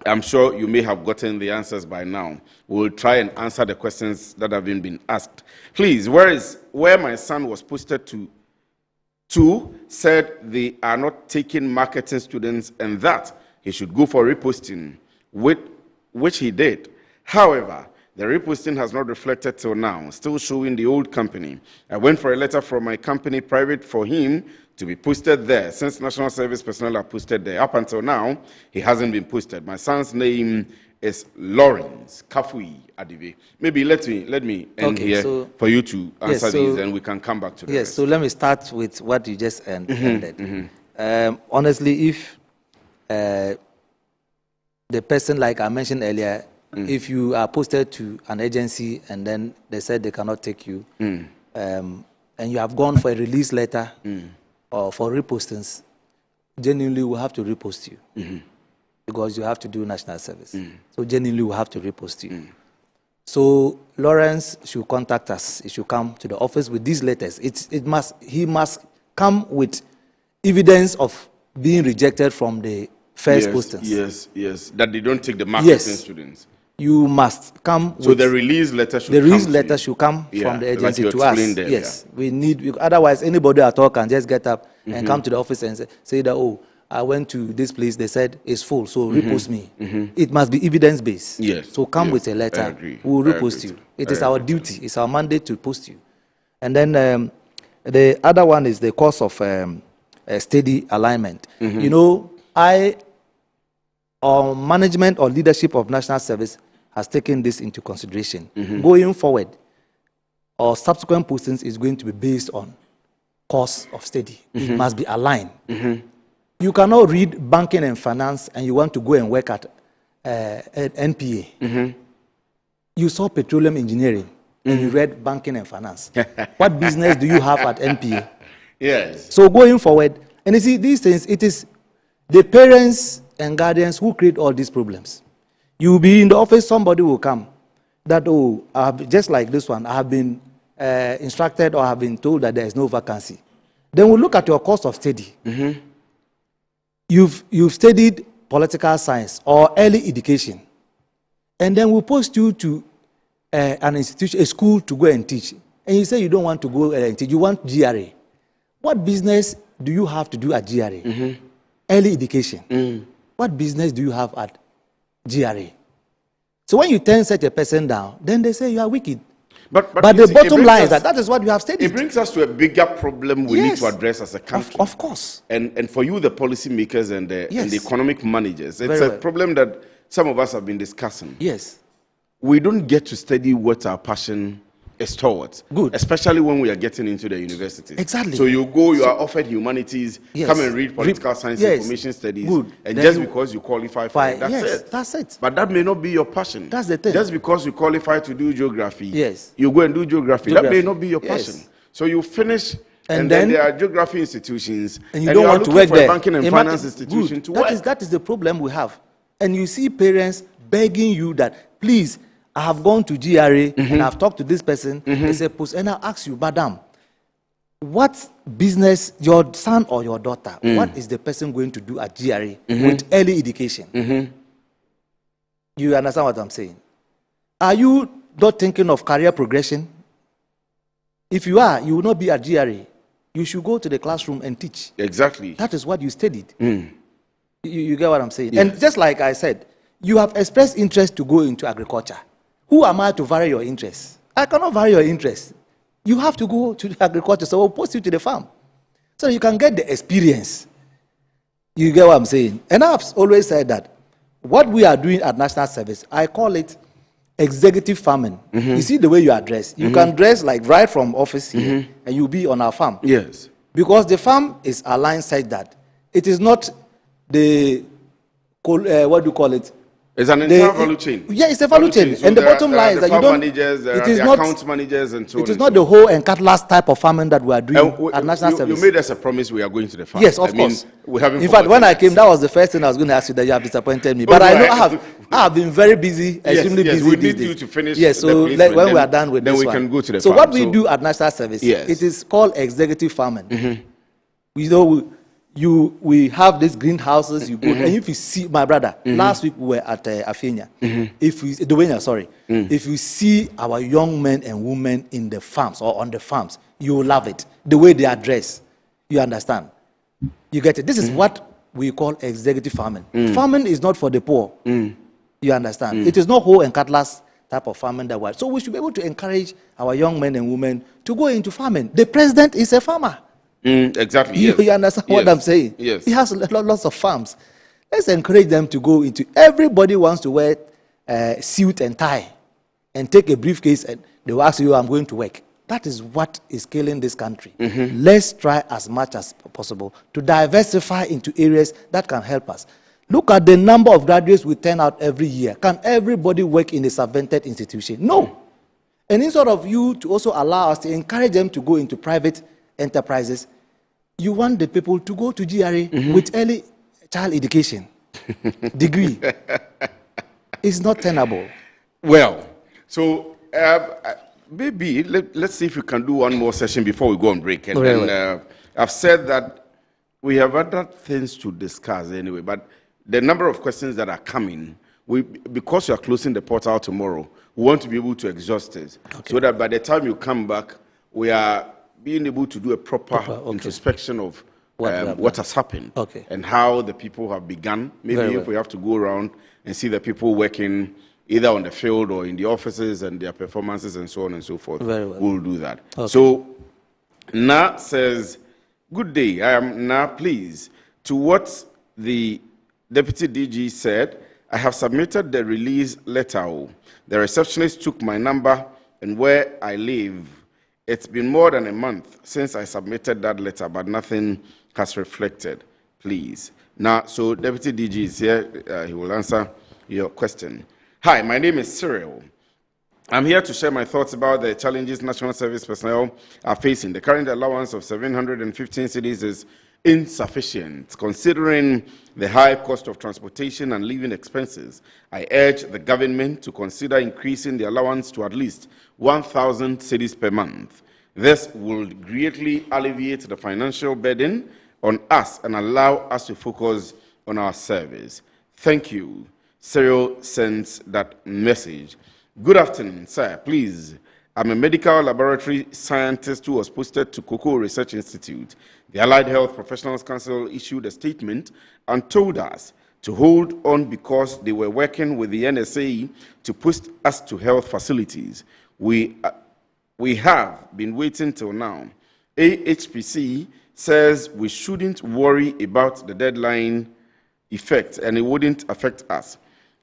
[SPEAKER 23] I'm sure you may have gotten the answers by now. We'll try and answer the questions that have been asked. Please, where my son was posted to said they are not taking marketing students and that he should go for reposting, which he did. However, the reposting has not reflected till now, still showing the old company. I went for a letter from my company private for him to be posted there, since national service personnel are posted there. Up until now, he hasn't been posted. My son's name is Lawrence Kafui Adive. Maybe let me end here so, for you to answer these, and we can come back to the rest.
[SPEAKER 5] So let me start with what you just ended. Honestly, if the person, like I mentioned earlier, if you are posted to an agency and then they said they cannot take you, and you have gone for a release letter or for repostings, genuinely we have to repost you because you have to do national service. So genuinely we have to repost you. So Lawrence should contact us. He should come to the office with these letters. He must come with evidence of being rejected from the first postings.
[SPEAKER 23] Yes. That they don't take the marketing students.
[SPEAKER 5] You must come.
[SPEAKER 23] So the release letter should
[SPEAKER 5] come from the agency to us. We need. Otherwise, anybody at all can just get up and come to the office and say that, oh, I went to this place. They said it's full, so repost me. It must be evidence based.
[SPEAKER 23] Yes.
[SPEAKER 5] So come with a letter. We'll repost you. It is our duty. It's our mandate to post you. And then the other one is the course of steady alignment. You know, or management or leadership of national service has taken this into consideration. Going forward, our subsequent postings is going to be based on course of study. It must be aligned. You cannot read banking and finance and you want to go and work at NPA. You saw petroleum engineering and you read banking and finance. What business do you have at NPA?
[SPEAKER 23] Yes.
[SPEAKER 5] So going forward, and you see these things, it is the parents and guardians who create all these problems. You will be in the office, somebody will come that, oh, just like this one, I have been instructed or have been told that there is no vacancy. Then we look at your course of study.
[SPEAKER 23] Mm-hmm.
[SPEAKER 5] You've studied political science or early education, and then we post you to an institution, a school, to go and teach, and you say you don't want to go and teach, you want GRA. What business do you have to do at GRA?
[SPEAKER 23] Mm-hmm.
[SPEAKER 5] Early education. What business do you have at GRA? So when you turn such a person down, then they say you are wicked.
[SPEAKER 23] But
[SPEAKER 5] the bottom line is that is what you have studied.
[SPEAKER 23] It brings us to a bigger problem we need to address as a country.
[SPEAKER 5] Of course.
[SPEAKER 23] And for you, the policymakers and the economic managers, it's
[SPEAKER 5] Very
[SPEAKER 23] a
[SPEAKER 5] well.
[SPEAKER 23] problem that some of us have been discussing.
[SPEAKER 5] Yes.
[SPEAKER 23] We don't get to study what our passion is towards.
[SPEAKER 5] Good.
[SPEAKER 23] Especially when we are getting into the universities.
[SPEAKER 5] Exactly.
[SPEAKER 23] So you go, you are offered humanities,
[SPEAKER 5] Yes.
[SPEAKER 23] come and read political science,
[SPEAKER 5] Yes.
[SPEAKER 23] information studies,
[SPEAKER 5] Good.
[SPEAKER 23] and
[SPEAKER 5] Then
[SPEAKER 23] just
[SPEAKER 5] you-
[SPEAKER 23] because you qualify for it, that's
[SPEAKER 5] yes,
[SPEAKER 23] it.
[SPEAKER 5] that's it.
[SPEAKER 23] But that may not be your passion.
[SPEAKER 5] That's the thing.
[SPEAKER 23] Just because you qualify to do geography,
[SPEAKER 5] Yes.
[SPEAKER 23] you go and do geography. That may
[SPEAKER 5] Geography.
[SPEAKER 23] not be your
[SPEAKER 5] Yes.
[SPEAKER 23] passion. So you finish,
[SPEAKER 5] And
[SPEAKER 23] and then
[SPEAKER 5] then-
[SPEAKER 23] there are geography institutions,
[SPEAKER 5] And you don't want to
[SPEAKER 23] looking
[SPEAKER 5] work
[SPEAKER 23] for
[SPEAKER 5] there.
[SPEAKER 23] a banking and
[SPEAKER 5] Imagine-
[SPEAKER 23] finance institution
[SPEAKER 5] Good.
[SPEAKER 23] to work.
[SPEAKER 5] That is the problem we have. And you see parents begging you that, please, I have gone to GRA and I've talked to this person. They say, post, and I'll ask you, madam, what business, your son or your daughter, what is the person going to do at GRA with early education? You understand what I'm saying? Are you not thinking of career progression? If you are, you will not be at GRA. You should go to the classroom and teach.
[SPEAKER 23] Exactly.
[SPEAKER 5] That is what you studied. You get what I'm saying?
[SPEAKER 23] Yes.
[SPEAKER 5] And just like I said, you have expressed interest to go into agriculture. Who am I to vary your interest? I cannot vary your interest. You have to go to the agriculture, so we'll post you to the farm. So you can get the experience. You get what I'm saying? And I've always said that what we are doing at National Service, I call it executive farming. You see the way you are dressed. You can dress like right from office here, and you'll be on our farm.
[SPEAKER 23] Yes.
[SPEAKER 5] Because the farm is aligned such that it is not the, what do you call it?
[SPEAKER 23] It's an entire value chain.
[SPEAKER 5] Yeah, it's a value chain.
[SPEAKER 23] So
[SPEAKER 5] And the
[SPEAKER 23] there
[SPEAKER 5] bottom
[SPEAKER 23] are
[SPEAKER 5] line is that you
[SPEAKER 23] farm
[SPEAKER 5] don't.
[SPEAKER 23] managers, there
[SPEAKER 5] it
[SPEAKER 23] are
[SPEAKER 5] is
[SPEAKER 23] the
[SPEAKER 5] not
[SPEAKER 23] account managers, and so on.
[SPEAKER 5] It is
[SPEAKER 23] and
[SPEAKER 5] not
[SPEAKER 23] so
[SPEAKER 5] the whole and cutlass type of farming that we are doing at National
[SPEAKER 23] you
[SPEAKER 5] Service.
[SPEAKER 23] made us a promise we are going to the farm.
[SPEAKER 5] Yes, of course.
[SPEAKER 23] We haven't.
[SPEAKER 5] In fact, when I came, that was the first thing I was going to ask you, that you have disappointed me. But I know I have been very busy, extremely busy.
[SPEAKER 23] We
[SPEAKER 5] these
[SPEAKER 23] need
[SPEAKER 5] days.
[SPEAKER 23] you to finish.
[SPEAKER 5] Yes, so
[SPEAKER 23] the placement,
[SPEAKER 5] when we are done with
[SPEAKER 23] then
[SPEAKER 5] this
[SPEAKER 23] we
[SPEAKER 5] one.
[SPEAKER 23] can go to the
[SPEAKER 5] so
[SPEAKER 23] farm.
[SPEAKER 5] what we do at National Service,
[SPEAKER 23] Yes.
[SPEAKER 5] it is called executive farming. We know we have these greenhouses. You go, and if you see, my brother, last week we were at Afenya. If we, Dwayne, sorry, if you see our young men and women in the farms or on the farms, you will love it. The way they are dressed, you understand. You get it. This is what we call executive farming. Farming is not for the poor. You understand. It is not hoe and cutlass type of farming that we. So we should be able to encourage our young men and women to go into farming. The president is a farmer.
[SPEAKER 23] Exactly.
[SPEAKER 5] You,
[SPEAKER 23] Yes.
[SPEAKER 5] you understand what I'm saying?
[SPEAKER 23] Yes.
[SPEAKER 5] He has lots of farms. Let's encourage them to go into. Everybody wants to wear suit and tie and take a briefcase, and they will ask you, I'm going to work. That is what is killing this country. Let's try as much as possible to diversify into areas that can help us. Look at the number of graduates we turn out every year. Can everybody work in a subvented institution? No. And instead of you to also allow us to encourage them to go into private enterprises, you want the people to go to GRA with early child education degree. It's not tenable.
[SPEAKER 23] Well, so maybe let's see if we can do one more session before we go on break. And then I've said that we have other things to discuss anyway, but the number of questions that are coming, because you are closing the portal tomorrow, we want to be able to exhaust it, so that by the time you come back, we are being able to do a proper introspection of what has happened and how the people have begun. Maybe if we have to go around and see the people working either on the field or in the offices and their performances and so on and so forth, we'll do that. So Na says, good day, I am Na, please. To what the Deputy DG said, I have submitted the release letter. The receptionist took my number and where I live. It's been more than a month since I submitted that letter, but nothing has reflected. Please. Now, so Deputy DG is here. He will answer your question. Hi, my name is Cyril. I'm here to share my thoughts about the challenges national service personnel are facing. The current allowance of 715 cedis is insufficient. Considering the high cost of transportation and living expenses, I urge the government to consider increasing the allowance to at least 1,000 cedis per month. This will greatly alleviate the financial burden on us and allow us to focus on our service. Thank you. Cyril sends that message. Good afternoon, sir. Please, I'm a medical laboratory scientist who was posted to Cocoa Research Institute. The Allied Health Professionals Council issued a statement and told us to hold on because they were working with the NSA to post us to health facilities. We have been waiting till now. AHPC says we shouldn't worry about the deadline effect and it wouldn't affect us.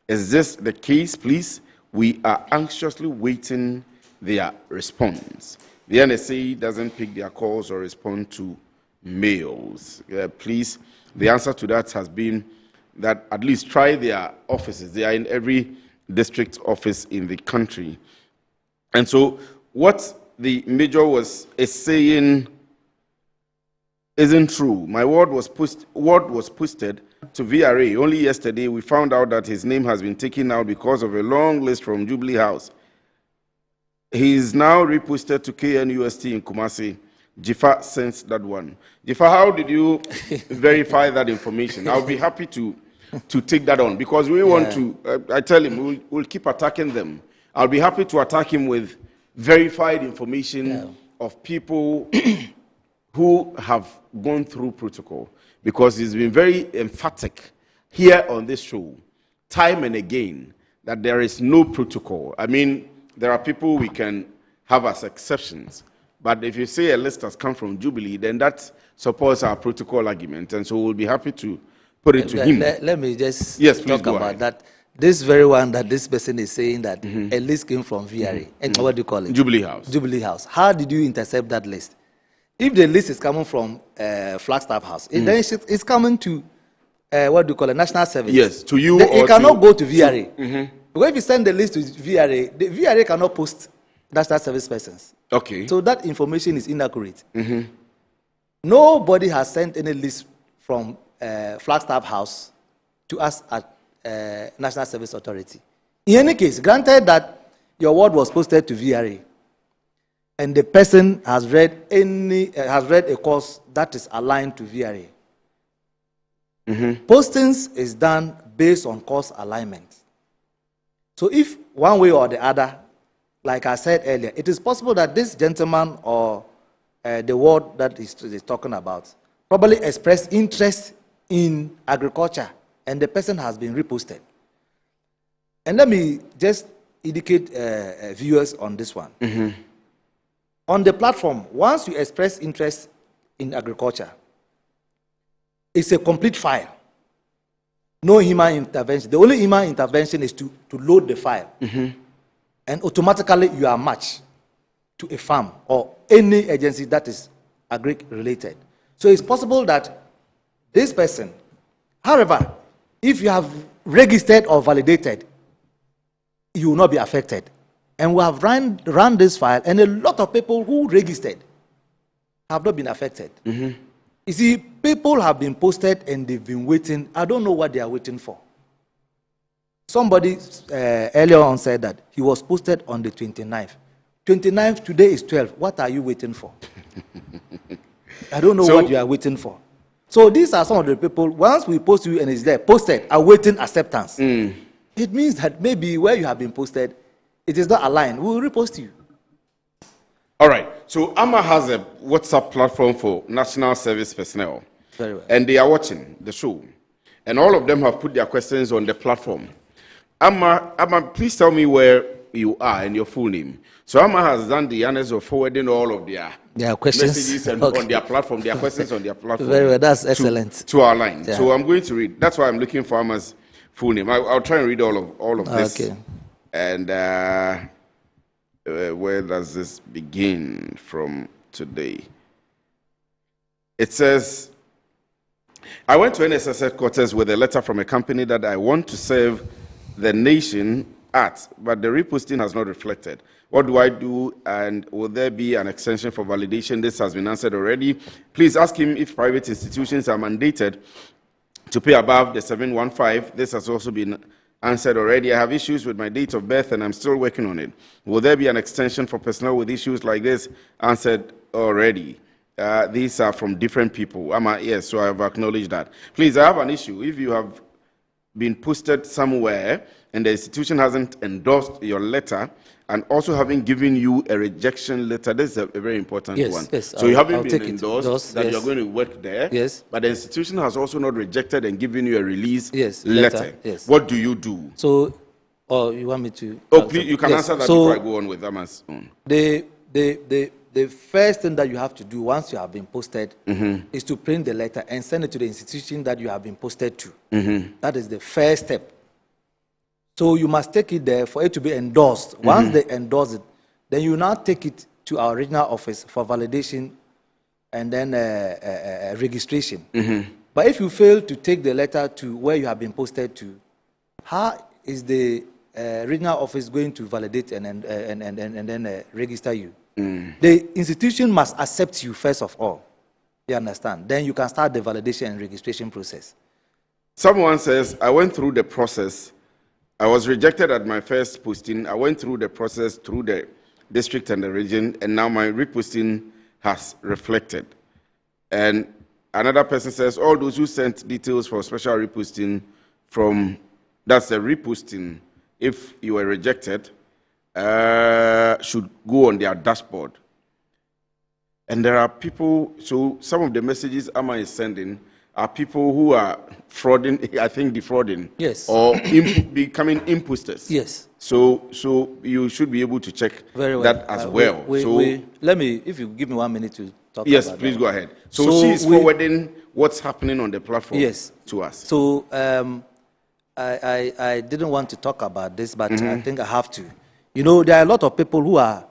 [SPEAKER 23] Is this the case, please? We are anxiously waiting their response. The NSA doesn't pick their calls or respond to mails. Please, the answer to that has been that at least try their offices. They are in every district office in the country. And so what the major is saying isn't true. My word was posted to VRA. Only yesterday we found out that his name has been taken out because of a long list from Jubilee House. He is now reposted to KNUST in Kumasi. Jifa sends that one. Jifa, how did you verify that information? I'll be happy to take that on because we want to, I tell him, we'll keep attacking them. I'll be happy to attack him with verified information of people who have gone through protocol because he's been very emphatic here on this show, time and again, that there is no protocol. I mean, there are people we can have as exceptions, but if you say a list has come from Jubilee, then that supports our protocol argument, and so we'll be happy to put it to him.
[SPEAKER 5] Let me just
[SPEAKER 23] talk
[SPEAKER 5] about that. This very one that this person is saying that a list came from VRA. And what do you call it?
[SPEAKER 23] Jubilee House.
[SPEAKER 5] Jubilee House. How did you intercept that list? If the list is coming from Flagstaff House, then it's coming to what do you call it? National Service.
[SPEAKER 23] Yes, to you.
[SPEAKER 5] It cannot go to VRA. Because if you send the list to VRA, the VRA cannot post National Service persons.
[SPEAKER 23] Okay.
[SPEAKER 5] So that information is inaccurate. Nobody has sent any list from Flagstaff House to us at National Service Authority. In any case, granted that your word was posted to VRA, and the person has read a course that is aligned to VRA. Postings is done based on course alignment. So if one way or the other, like I said earlier, it is possible that this gentleman or the word that is talking about probably expressed interest in agriculture and the person has been reposted. And let me just indicate viewers on this one. On the platform, once you express interest in agriculture, it's a complete file. No human intervention. The only human intervention is to load the file. And automatically you are matched to a farm or any agency that is agri-related. So it's possible that this person, however, if you have registered or validated, you will not be affected. And we have run this file, and a lot of people who registered have not been affected. You see, people have been posted and they've been waiting. I don't know what they are waiting for. Somebody earlier on said that he was posted on the 29th. 29th, today is 12. What are you waiting for? I don't know what you are waiting for. So these are some of the people, once we post you and it's there, posted, awaiting acceptance. It means that maybe where you have been posted, it is not aligned. We will repost you.
[SPEAKER 23] All right. So AMA has a WhatsApp platform for national service personnel.
[SPEAKER 5] Very well.
[SPEAKER 23] And they are watching the show. And all of them have put their questions on the platform. AMA, please tell me where you are and your full name. So AMA has done the honors of forwarding all of their
[SPEAKER 5] questions
[SPEAKER 23] messages and on their platform, their questions on their platform.
[SPEAKER 5] Very well, that's excellent.
[SPEAKER 23] To our line.
[SPEAKER 5] Yeah.
[SPEAKER 23] So I'm going to read. That's why I'm looking for AMA's full name. I'll try and read all of this.
[SPEAKER 5] Okay.
[SPEAKER 23] And where does this begin from today? It says, I went to NSS headquarters with a letter from a company that I want to serve the nation at, but the reposting has not reflected. What do I do, and will there be an extension for validation? This has been answered already. Please ask him if private institutions are mandated to pay above the 715. This has also been answered already. I have issues with my date of birth, and I'm still working on it. Will there be an extension for personnel with issues like this? Answered already. These are from different people. Yes, so I have acknowledged that. Please, I have an issue. If you have been posted somewhere and the institution hasn't endorsed your letter and also haven't given you a rejection letter, this is a very important one.
[SPEAKER 5] Yes,
[SPEAKER 23] so you haven't been
[SPEAKER 5] endorsed
[SPEAKER 23] that you're going to work there,
[SPEAKER 5] yes,
[SPEAKER 23] but the institution has also not rejected and given you a release
[SPEAKER 5] letter. Yes.
[SPEAKER 23] What do you do?
[SPEAKER 5] So, you want me to?
[SPEAKER 23] Oh, please, you can answer that before I go on with Ama's own.
[SPEAKER 5] The first thing that you have to do once you have been posted is to print the letter and send it to the institution that you have been posted to. That is the first step. So you must take it there for it to be endorsed. Once they endorse it, then you now take it to our regional office for validation and then registration. But if you fail to take the letter to where you have been posted to, how is the regional office going to validate and then register you? The institution must accept you first of all. You understand? Then you can start the validation and registration process.
[SPEAKER 23] Someone says, I went through the process. I was rejected at my first posting. I went through the process through the district and the region, and now my reposting has reflected. And another person says, all those who sent details for special reposting from, that's the reposting, if you were rejected, should go on their dashboard. And there are people, so some of the messages Ama is sending are people who are frauding, I think defrauding.
[SPEAKER 5] Yes.
[SPEAKER 23] Or becoming imposters.
[SPEAKER 5] Yes.
[SPEAKER 23] So you should be able to check that as well.
[SPEAKER 5] Let me, if you give me 1 minute to talk about that.
[SPEAKER 23] Yes, please go ahead. So she is forwarding what's happening on the platform to us.
[SPEAKER 5] So I didn't want to talk about this, but I think I have to. You know, there are a lot of people who are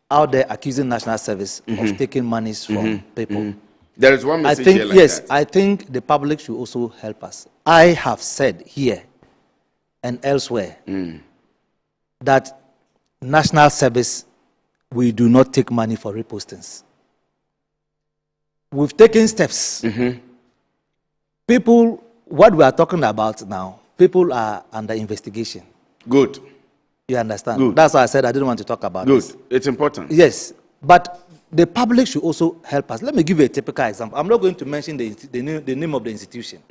[SPEAKER 5] out there accusing National Service of taking monies from people.
[SPEAKER 23] There is one message here like
[SPEAKER 5] yes,
[SPEAKER 23] that.
[SPEAKER 5] I think the public should also help us. I have said here and elsewhere that National Service, we do not take money for repostings. We've taken steps. People, what we are talking about now, people are under investigation.
[SPEAKER 23] Good.
[SPEAKER 5] You understand?
[SPEAKER 23] Good.
[SPEAKER 5] That's why I said I didn't want to talk about this.
[SPEAKER 23] Good. It's important.
[SPEAKER 5] Yes. But the public should also help us. Let me give you a typical example. I'm not going to mention the name of the institution.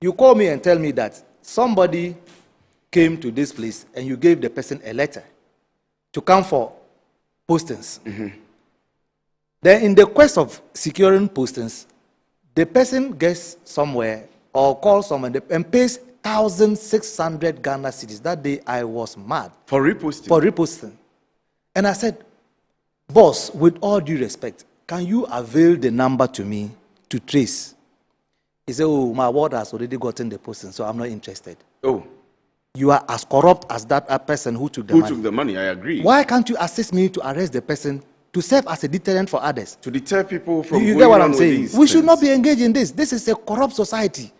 [SPEAKER 5] You call me and tell me that somebody came to this place and you gave the person a letter to come for postings. Then in the quest of securing postings, the person gets somewhere or calls someone and pays 1,600 Ghana cedis. That day I was mad.
[SPEAKER 23] For reposting?
[SPEAKER 5] For reposting. And I said, boss, with all due respect, can you avail the number to me to trace? He said, oh, my ward has already gotten the posting, so I'm not interested.
[SPEAKER 23] Oh.
[SPEAKER 5] You are as corrupt as that person who took the money.
[SPEAKER 23] Who took the money, I agree.
[SPEAKER 5] Why can't you assist me to arrest the person to serve as a deterrent for others?
[SPEAKER 23] To deter people from
[SPEAKER 5] you
[SPEAKER 23] going
[SPEAKER 5] get what
[SPEAKER 23] on
[SPEAKER 5] I'm saying? We should not be engaged in this. This is a corrupt society.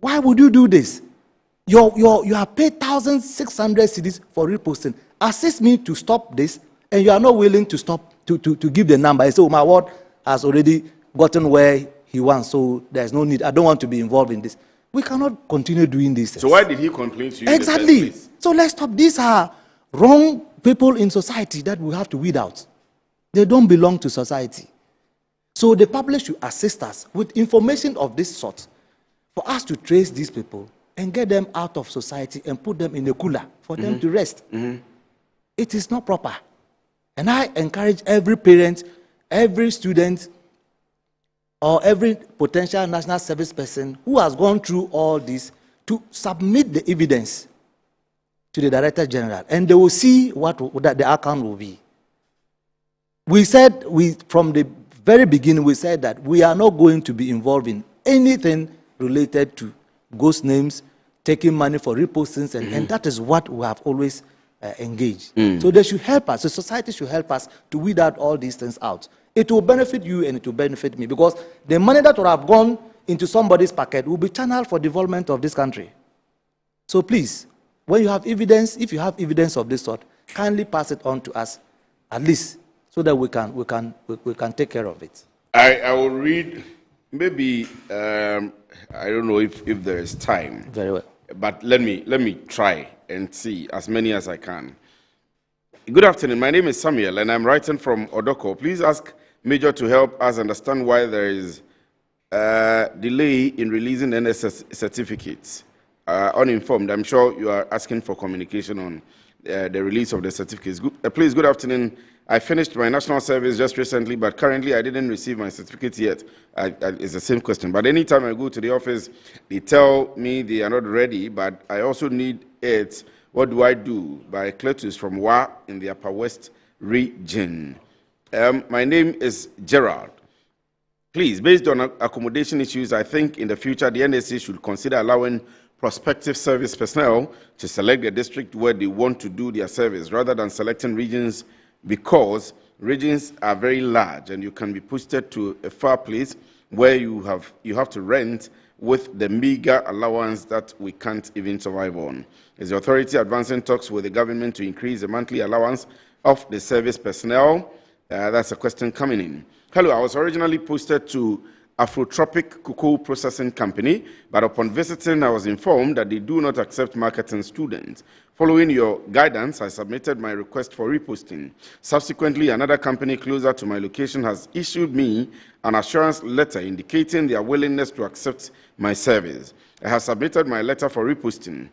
[SPEAKER 5] Why would you do this? You have paid 1,600 cedis for reposting. Assist me to stop this, and you are not willing to stop to give the number. I say, oh, my ward has already gotten where he wants, so there's no need. I don't want to be involved in this. We cannot continue doing this.
[SPEAKER 23] So why did he complain to you?
[SPEAKER 5] Exactly.
[SPEAKER 23] In the first place?
[SPEAKER 5] So let's stop. These are wrong people in society that we have to weed out. They don't belong to society. So the public should assist us with information of this sort for us to trace these people and get them out of society and put them in a cooler for them to rest. It is not proper. And I encourage every parent, every student, or every potential National Service person who has gone through all this to submit the evidence to the Director General, and they will see what the outcome will be. We said, from the very beginning, we said that we are not going to be involved in anything related to ghost names, taking money for repostings, and that is what we have always engaged. So they should help us. The society should help us to weed out all these things out. It will benefit you and it will benefit me, because the money that would have gone into somebody's pocket will be channeled for development of this country. So please, when you have evidence, if you have evidence of this sort, kindly pass it on to us, at least, so that we can take care of it.
[SPEAKER 23] I will read, maybe, I don't know if there is time.
[SPEAKER 5] Very well.
[SPEAKER 23] But let me try and see as many as I can. Good afternoon. My name is Samuel, and I'm writing from Odoko. Please ask Major to help us understand why there is delay in releasing NSS certificates. Uninformed. I'm sure you are asking for communication on the release of the certificates. Please, good afternoon. I finished my national service just recently, but currently I didn't receive my certificate yet. It's the same question. But anytime I go to the office, they tell me they are not ready, but I also need it. What do I do? By Cletus from Wa in the Upper West region. My name is Gerald. Please, based on accommodation issues, I think in the future the NSA should consider allowing prospective service personnel to select the district where they want to do their service rather than selecting regions, because regions are very large and you can be posted to a far place where you have to rent with the meager allowance that we can't even survive on. Is the authority advancing talks with the government to increase the monthly allowance of the service personnel? That's a question coming in. Hello, I was originally posted to Afrotropic Cocoa Processing Company, but upon visiting, I was informed that they do not accept marketing students. Following your guidance, I submitted my request for reposting. Subsequently, another company closer to my location has issued me an assurance letter indicating their willingness to accept my service. I have submitted my letter for reposting,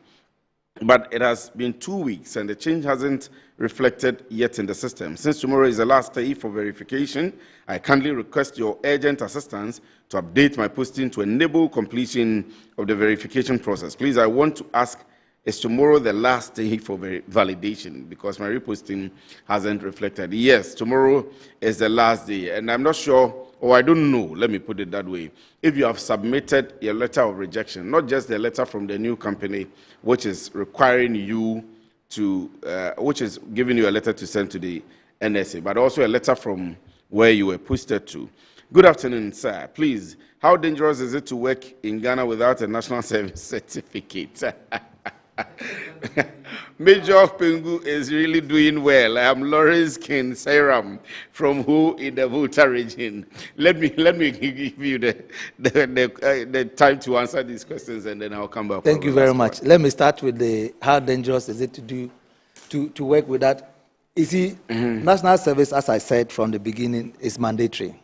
[SPEAKER 23] but it has been 2 weeks and the change hasn't reflected yet in the system. Since tomorrow is the last day for verification, I kindly request your urgent assistance to update my posting to enable completion of the verification process. Please, I want to ask, is tomorrow the last day for validation? Because my reposting hasn't reflected. Yes, tomorrow is the last day, and I'm not sure, or I don't know, let me put it that way, if you have submitted a letter of rejection, not just the letter from the new company, which is requiring you to, which is giving you a letter to send to the NSA, but also a letter from where you were posted to. Good afternoon, sir. Please, how dangerous is it to work in Ghana without a national service certificate? Major Pengu is really doing well. I am Lawrence King Sairam from Ho in the Volta region. Let me give you the time to answer these questions, and then I'll come back.
[SPEAKER 5] Thank you very much. Let me start with the how dangerous is it to work with that. You see, national service, as I said from the beginning, is mandatory.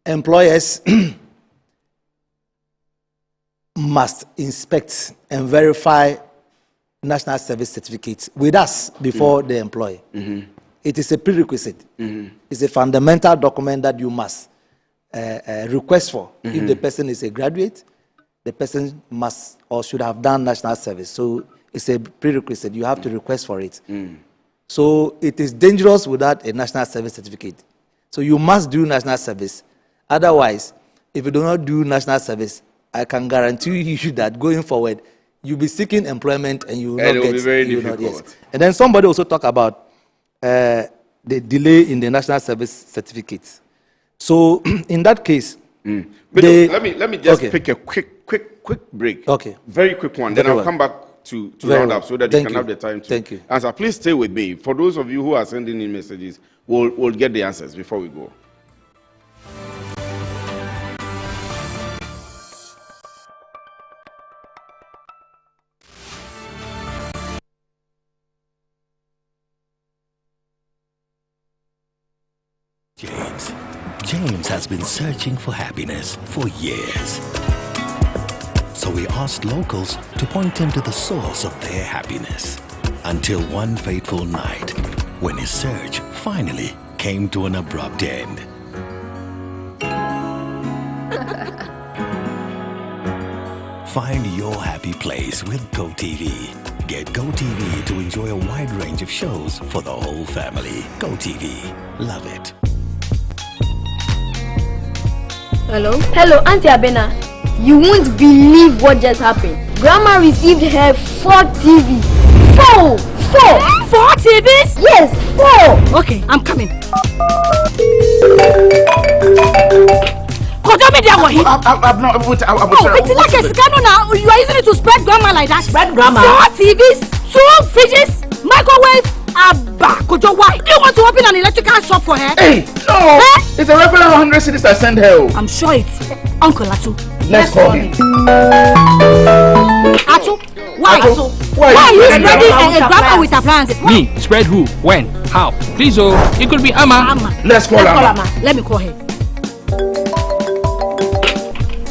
[SPEAKER 5] Employers must inspect and verify national service certificates with us before they employ. It is a prerequisite. It's a fundamental document that you must request for. If the person is a graduate, the person must or should have done national service. So it's a prerequisite. You have to request for it. So it is dangerous without a national service certificate. So you must do national service. Otherwise, if you do not do national service, I can guarantee you that going forward, you'll be seeking employment and you will not get. Be very difficult. Yes. And then somebody also talked about the delay in the national service certificates. So in that case,
[SPEAKER 23] let me just pick a quick break.
[SPEAKER 5] Okay.
[SPEAKER 23] Very quick one. Then I'll come back to round up so that you can have the time to answer. Please stay with me. For those of you who are sending in messages, we'll get the answers before we go.
[SPEAKER 6] James has been searching for happiness for years. So we asked locals to point him to the source of their happiness. Until one fateful night, when his search finally came to an abrupt end. Find your happy place with GoTV. Get GoTV to enjoy a wide range of shows for the whole family. GoTV. Love it.
[SPEAKER 7] Hello? Hello, Auntie Abena. You won't believe what just happened. Grandma received her 4 TVs. 4 TVs? Yes, 4. Okay, I'm coming. You are using it to spread grandma like that. Spread grandma? 4 TVs,
[SPEAKER 2] 2 fridges, microwave, Kojo, why? Do you want to open an electrical shop for her?
[SPEAKER 8] Hey, no! It's a regular 100 cedis I send her.
[SPEAKER 2] I'm sure it's Uncle Atu.
[SPEAKER 8] Let's call him.
[SPEAKER 2] Atu? Why?
[SPEAKER 8] Atu?
[SPEAKER 2] Why are you spreading a grandma with appliances?
[SPEAKER 9] Me? Spread who? When? How? Please, oh, it could be Amma.
[SPEAKER 8] Let's call Amma.
[SPEAKER 2] Let me call her.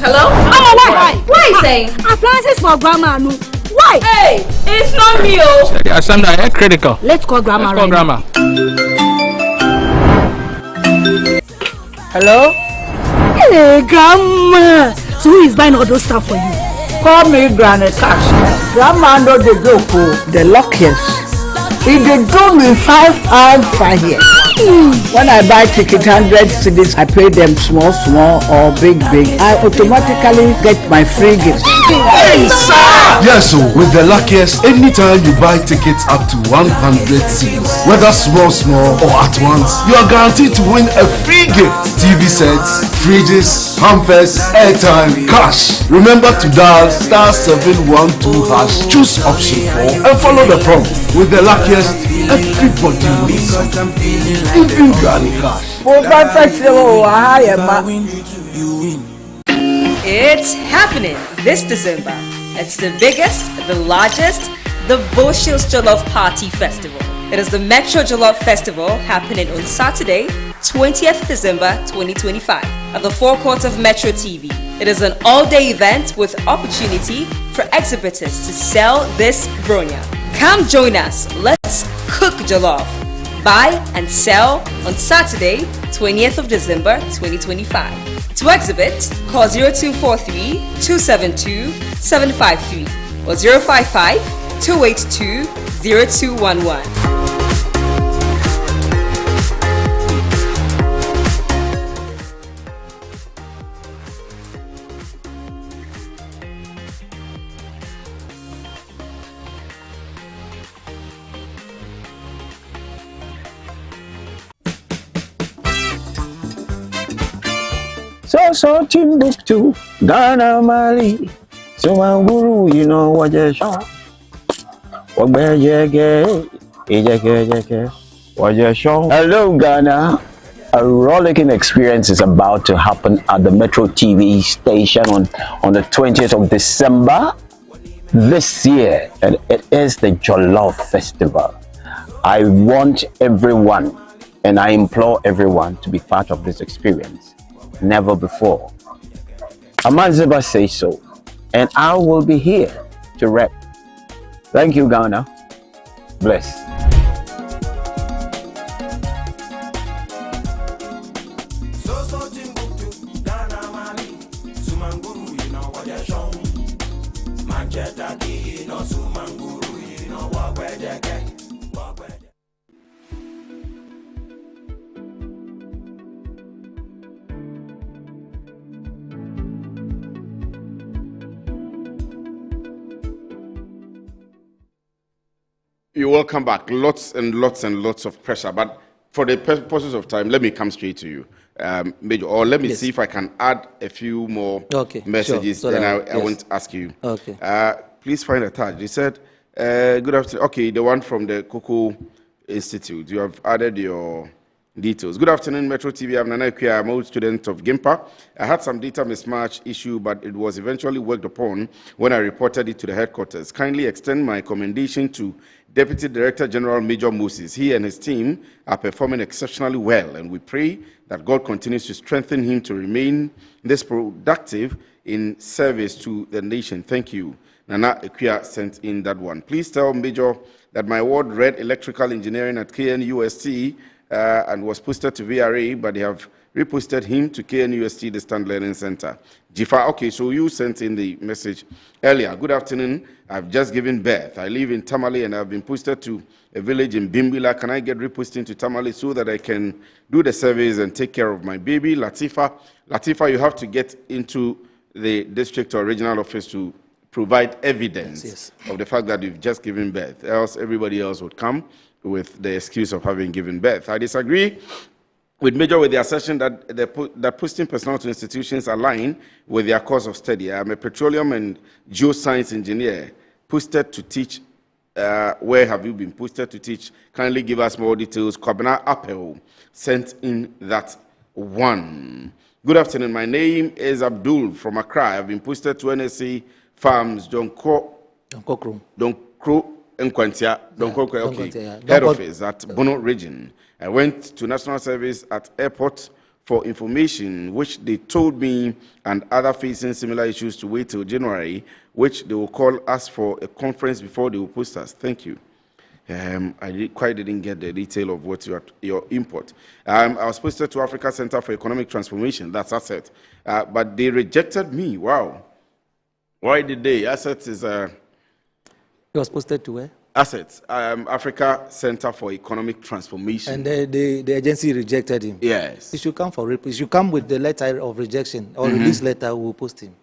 [SPEAKER 3] Hello?
[SPEAKER 2] Oh, why?
[SPEAKER 3] What are you saying?
[SPEAKER 2] Appliances for grandma, no. Why?
[SPEAKER 3] Hey, it's not me, oh.
[SPEAKER 9] Assembly, critical.
[SPEAKER 2] Let's call grandma.
[SPEAKER 9] Let's call grandma.
[SPEAKER 2] Hello? Hey, grandma. So who is buying all those stuff for you?
[SPEAKER 24] Call me Granny Cash. Grandma know the joke, the luckiest. If they do me 5 pounds per year. When I buy ticket 100 cedis, I pay them small or big. I automatically get my free gift.
[SPEAKER 25] Hey, sir! Yes, so with the luckiest, anytime you buy tickets up to 100 cedis, whether small or at once, you are guaranteed to win a free gift. TV sets, fridges, hampers, airtime, cash. Remember to dial *712#, choose option 4 and follow the prompt. With the luckiest, everybody wins. Even Granny Cash.
[SPEAKER 3] It's happening this December. It's the biggest, the largest, the Bushels Jollof Party Festival. It is the Metro Jollof Festival happening on Saturday, 20th December 2025 at the forecourt of Metro TV. It is an all-day event with opportunity for exhibitors to sell this bronya. Come join us. Let's cook jollof. Buy and sell on Saturday, 20th of December 2025. To exhibit, call 0243 272 753 or 055 282 0211.
[SPEAKER 4] So Timbuktu, Ghana, Mali, Sumanguru, you know what you're showing. Hello, Ghana. A rollicking experience is about to happen at the Metro TV station on the 20th of December this year, and it is the Jollof Festival. I want everyone, and I implore everyone to be part of this experience. Never before. Amanziba says so, and I will be here to rep. Thank you, Ghana. Bless.
[SPEAKER 23] You're welcome back. Lots and lots of pressure, but for the purposes of time, let me come straight to you, Major, or let me see if I can add a few more messages. Sure. Then I won't ask you.
[SPEAKER 5] Okay.
[SPEAKER 23] Please find attached. You said, good afternoon. Okay, the one from the Cocoa Institute. You have added your details. Good afternoon, Metro TV. I'm Nana Ikuya. I'm an old student of GIMPA. I had some data mismatch issue, but it was eventually worked upon when I reported it to the headquarters. Kindly extend my commendation to Deputy Director General Major Moses. He and his team are performing exceptionally well, and we pray that God continues to strengthen him to remain this productive in service to the nation. Thank you. Nana Ikuya sent in that one. Please tell Major that my award read electrical engineering at KNUST and was posted to VRA, but they have reposted him to KNUST, the Stand Learning Center. Jifa, okay, so you sent in the message earlier. Good afternoon. I've just given birth. I live in Tamale and I've been posted to a village in Bimbila. Can I get reposted to Tamale so that I can do the service and take care of my baby? Latifa, you have to get into the district or regional office to provide evidence of the fact that you've just given birth, else everybody else would come with the excuse of having given birth. I disagree with Major with the assertion that that posting personnel to institutions align with their course of study. I'm a petroleum and geoscience engineer posted to teach where have you been posted to teach? Kindly give us more details. Kwabena Apel sent in that one. Good afternoon. My name is Abdul from Accra. I've been posted to NSC Farms, Donkro Nkwantia, head office at Bono region. I went to national service at airport for information, which they told me and other facing similar issues to wait till January, which they will call us for a conference before they will post us. Thank you. I quite didn't get the detail of what your import. I was posted to Africa Center for Economic Transformation, that's ASSET, but they rejected me. Wow. Why did they? ASSET is He
[SPEAKER 5] was posted to where?
[SPEAKER 23] ASSET, Africa Center for Economic Transformation.
[SPEAKER 5] And the agency rejected him.
[SPEAKER 23] Yes.
[SPEAKER 5] He should come for he should come with the letter of rejection or release letter. We'll post him.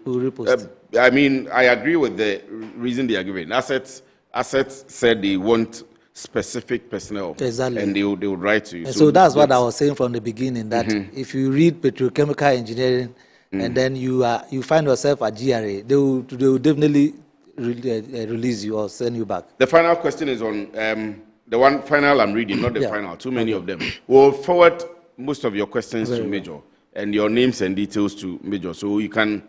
[SPEAKER 5] We'll repost.
[SPEAKER 23] I mean, I agree with the reason they are giving. ASSET said they want specific personnel,
[SPEAKER 5] exactly,
[SPEAKER 23] and they would write to you.
[SPEAKER 5] So that's what I was saying from the beginning. That if you read petrochemical engineering and then you find yourself at GRA, they will definitely release you or send you back.
[SPEAKER 23] The final question is on the one final I'm reading, not the final. Too many of them. We'll forward most of your questions to Major and your names and details to Major, so you can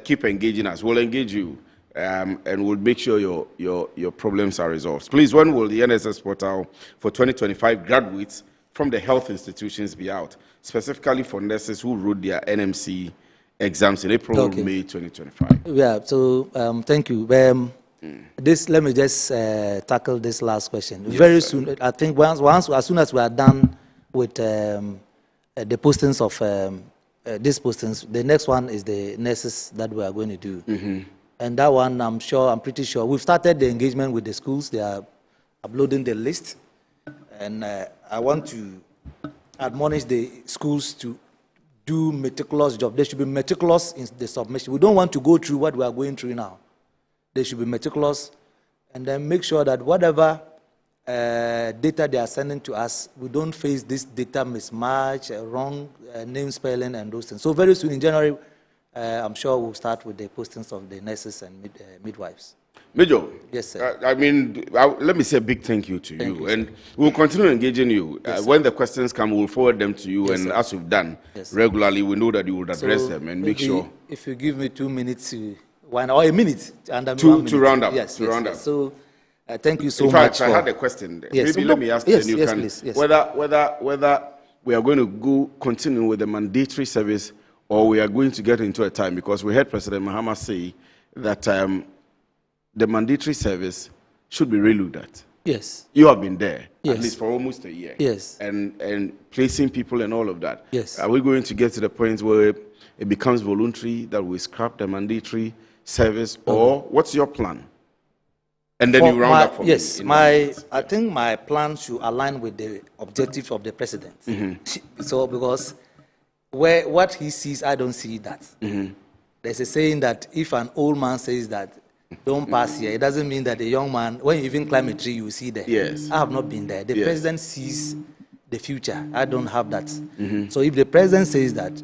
[SPEAKER 23] keep engaging us. We'll engage you. And we'll make sure your problems are resolved. Please, when will the NSS portal for 2025 graduates from the health institutions be out, specifically for nurses who wrote their NMC exams in April, May 2025?
[SPEAKER 5] Yeah, so thank you. Let me just tackle this last question. Yes, very soon, I think as soon as we are done with the postings of these postings, the next one is the nurses that we are going to do. And that one, I'm pretty sure. We've started the engagement with the schools. They are uploading the list. And I want to admonish the schools to do meticulous job. They should be meticulous in the submission. We don't want to go through what we are going through now. They should be meticulous and then make sure that whatever data they are sending to us, we don't face this data mismatch, wrong name spelling and those things. So very soon in January, I'm sure we'll start with the postings of the nurses and midwives.
[SPEAKER 23] Major,
[SPEAKER 5] yes, sir.
[SPEAKER 23] I mean, let me say a big thank you to you, and we'll continue engaging you. Yes, when the questions come, we'll forward them to you, and as we've done regularly, we know that you would address them and make sure.
[SPEAKER 5] If you give me 2 minutes or a minute, and
[SPEAKER 23] to round up.
[SPEAKER 5] Yes,
[SPEAKER 23] to round up.
[SPEAKER 5] So, thank you so
[SPEAKER 23] much.
[SPEAKER 5] In fact,
[SPEAKER 23] I had a question.
[SPEAKER 5] Yes.
[SPEAKER 23] Maybe let me ask you, and you can, whether we are going to continue with the mandatory service, or we are going to get into a time, because we heard President Mahama say that the mandatory service should be relooked at.
[SPEAKER 5] Yes.
[SPEAKER 23] You have been there,
[SPEAKER 5] yes,
[SPEAKER 23] at least for almost a year.
[SPEAKER 5] Yes.
[SPEAKER 23] And placing people and all of that.
[SPEAKER 5] Yes.
[SPEAKER 23] Are we going to get to the point where it becomes voluntary, that we scrap the mandatory service, or what's your plan? And then you round up for
[SPEAKER 5] yes,
[SPEAKER 23] me.
[SPEAKER 5] I think my plan should align with the objectives of the president. So because what he sees, I don't see that. There's a saying that if an old man says that, don't pass here, it doesn't mean that the young man, when you even climb a tree, you see there.
[SPEAKER 23] Yes.
[SPEAKER 5] I have not been there. The president sees the future. I don't have that. So if the president says that,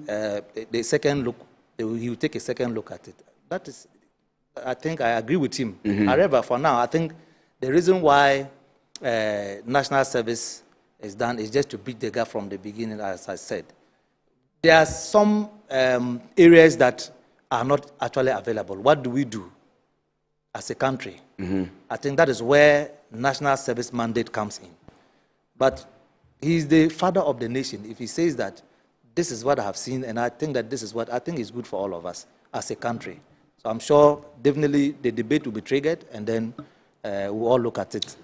[SPEAKER 5] the second look, he will take a second look at it. That is, I think I agree with him. However, for now, I think the reason why national service is done is just to bridge the gap from the beginning, as I said. There are some areas that are not actually available. What do we do as a country? I think that is where national service mandate comes in. But he's the father of the nation. If he says that this is what I have seen, and I think that this is what I think is good for all of us as a country. So I'm sure definitely the debate will be triggered, and then we'll all look at it.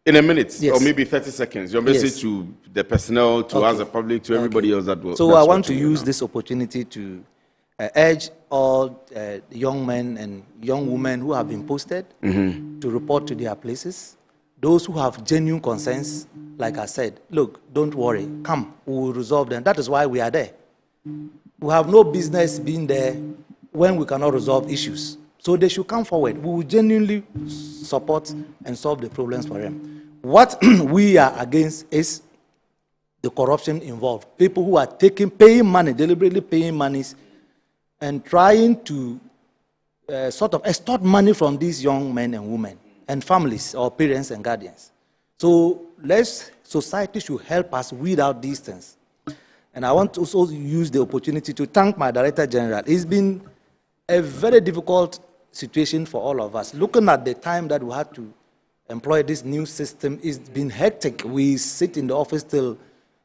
[SPEAKER 23] In a minute, or maybe 30 seconds, your message to the personnel, to us, the public, to everybody else that will.
[SPEAKER 5] So I want to use this opportunity to urge all young men and young women who have been posted to report to their places. Those who have genuine concerns, like I said, look, don't worry, come, we will resolve them. That is why we are there. We have no business being there when we cannot resolve issues. So they should come forward. We will genuinely support and solve the problems for them. What we are against is the corruption involved. People who are paying money, deliberately paying monies, and trying to sort of extort money from these young men and women. and families or parents and guardians. So society should help us weed out these things. And I want to also use the opportunity to thank my Director General. It's been a very difficult situation for all of us. Looking at the time that we had to employ this new system, it's been hectic. We sit in the office till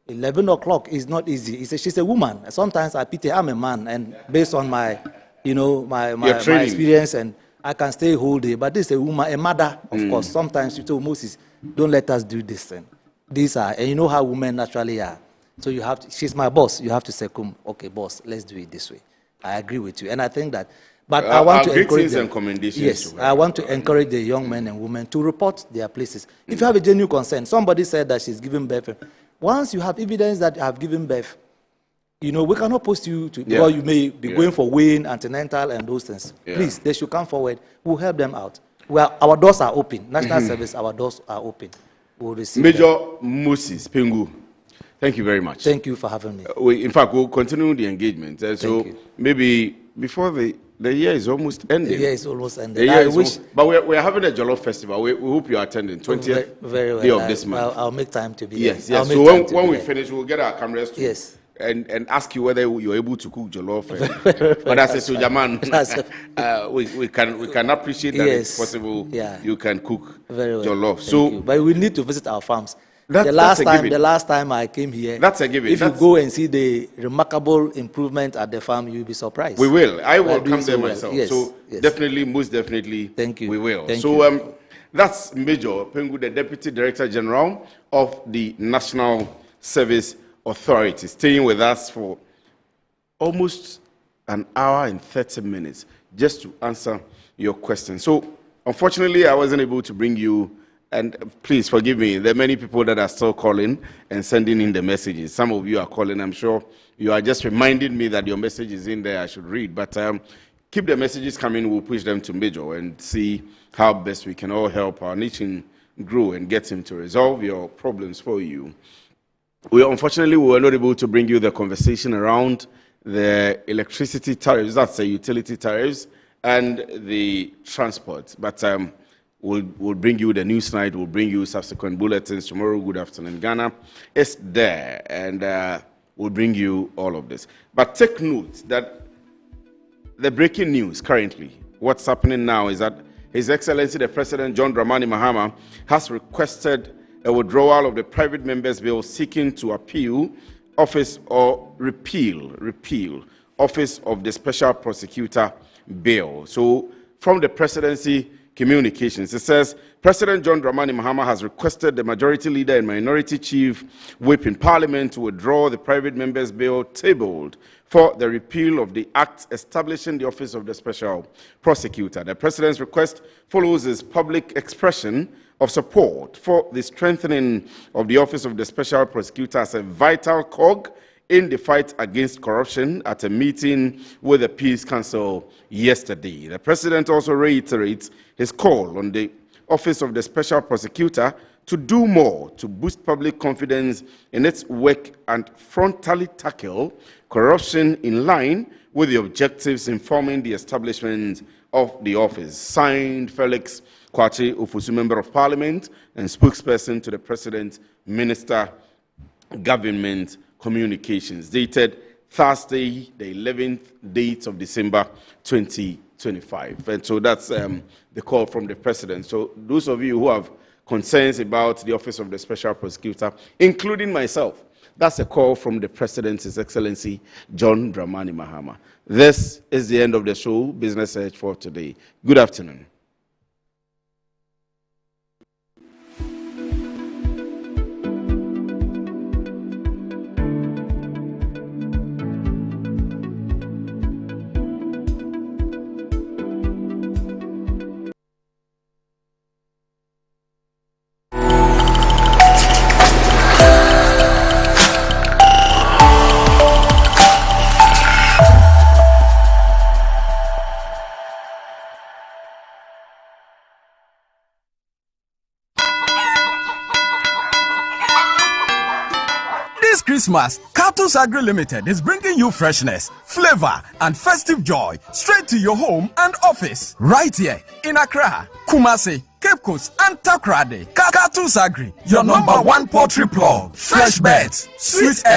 [SPEAKER 5] 11 o'clock. It's not easy. She's a woman. Sometimes I pity I'm a man, and based on my, my experience, and I can stay whole day. But this is a woman, a mother, of course. Sometimes you tell Moses, don't let us do this thing. These are, and you know how women naturally are. So you have to, she's my boss. You have to say, okay, boss, let's do it this way. I agree with you. And I think that, but I want to encourage them. Yes, I want to encourage the young men and women to report their places. If you have a genuine concern, somebody said that she's giving birth. Once you have evidence that you have given birth, we cannot post you to, because you may be going for weighing, antenatal, and those things. Please, they should come forward. We'll help them out. Well, our doors are open. National Service, our doors are open. We'll receive
[SPEAKER 23] Major
[SPEAKER 5] them.
[SPEAKER 23] Moses Pengu, thank you very much.
[SPEAKER 5] Thank you for having me.
[SPEAKER 23] In fact, we'll continue the engagement. So maybe before the year is almost ending.
[SPEAKER 5] The year is almost ending.
[SPEAKER 23] But we're having a Jollof Festival. We hope you are attending 20th day of this month.
[SPEAKER 5] I'll make time to be there.
[SPEAKER 23] Yes. So when we finish, we'll get our cameras to and ask you whether you're able to cook jollof. But as a soldier man, we can appreciate that it's possible you can cook jollof. So,
[SPEAKER 5] but we need to visit our farms. The last time I came here,
[SPEAKER 23] that's a given.
[SPEAKER 5] If you go and see the remarkable improvement at the farm, you'll be surprised.
[SPEAKER 23] We will. I will come there myself. So definitely, most definitely,
[SPEAKER 5] thank you.
[SPEAKER 23] We will.
[SPEAKER 5] Thank
[SPEAKER 23] you. That's Major Pengu, the Deputy Director General of the National Service Authority, staying with us for almost an hour and 30 minutes just to answer your question. So, unfortunately, I wasn't able to bring you. And please forgive me, there are many people that are still calling and sending in the messages. Some of you are calling, I'm sure you are just reminding me that your message is in there, I should read. But keep the messages coming, we'll push them to Major and see how best we can all help our nation grow and get him to resolve your problems for you. Unfortunately, we were not able to bring you the conversation around the electricity tariffs, that's the utility tariffs, and the transport. But we'll bring you the news night, we'll bring you subsequent bulletins tomorrow. Good afternoon, Ghana. It's there, and we'll bring you all of this. But take note that the breaking news currently, what's happening now is that His Excellency the President John Dramani Mahama has requested a withdrawal of the private members' bill seeking to repeal office of the Special Prosecutor Bill. So from the Presidency Communications, it says, President John Dramani Mahama has requested the Majority Leader and Minority Chief Whip in Parliament to withdraw the private members' bill tabled for the repeal of the Act establishing the Office of the Special Prosecutor. The President's request follows his public expression of support for the strengthening of the Office of the Special Prosecutor as a vital cog in the fight against corruption at a meeting with the Peace Council yesterday. The President also reiterates his call on the Office of the Special Prosecutor to do more to boost public confidence in its work and frontally tackle corruption in line with the objectives informing the establishment of the office. Signed, Felix Kwachi Ofosu, Member of Parliament and spokesperson to the President, Minister, Government Communications, dated Thursday, the 11th date of December 2025. And so that's the call from the President. So those of you who have concerns about the Office of the Special Prosecutor, including myself, that's a call from the President, His Excellency John Dramani Mahama. This is the end of the show, Business Edge for today. Good afternoon.
[SPEAKER 10] Christmas, Cattle's Agri Limited is bringing you freshness, flavor, and festive joy straight to your home and office. Right here in Accra, Kumasi, Cape Coast, and Takrade. Cattles Agri, your number one poultry plug. Fresh bets, sweet egg.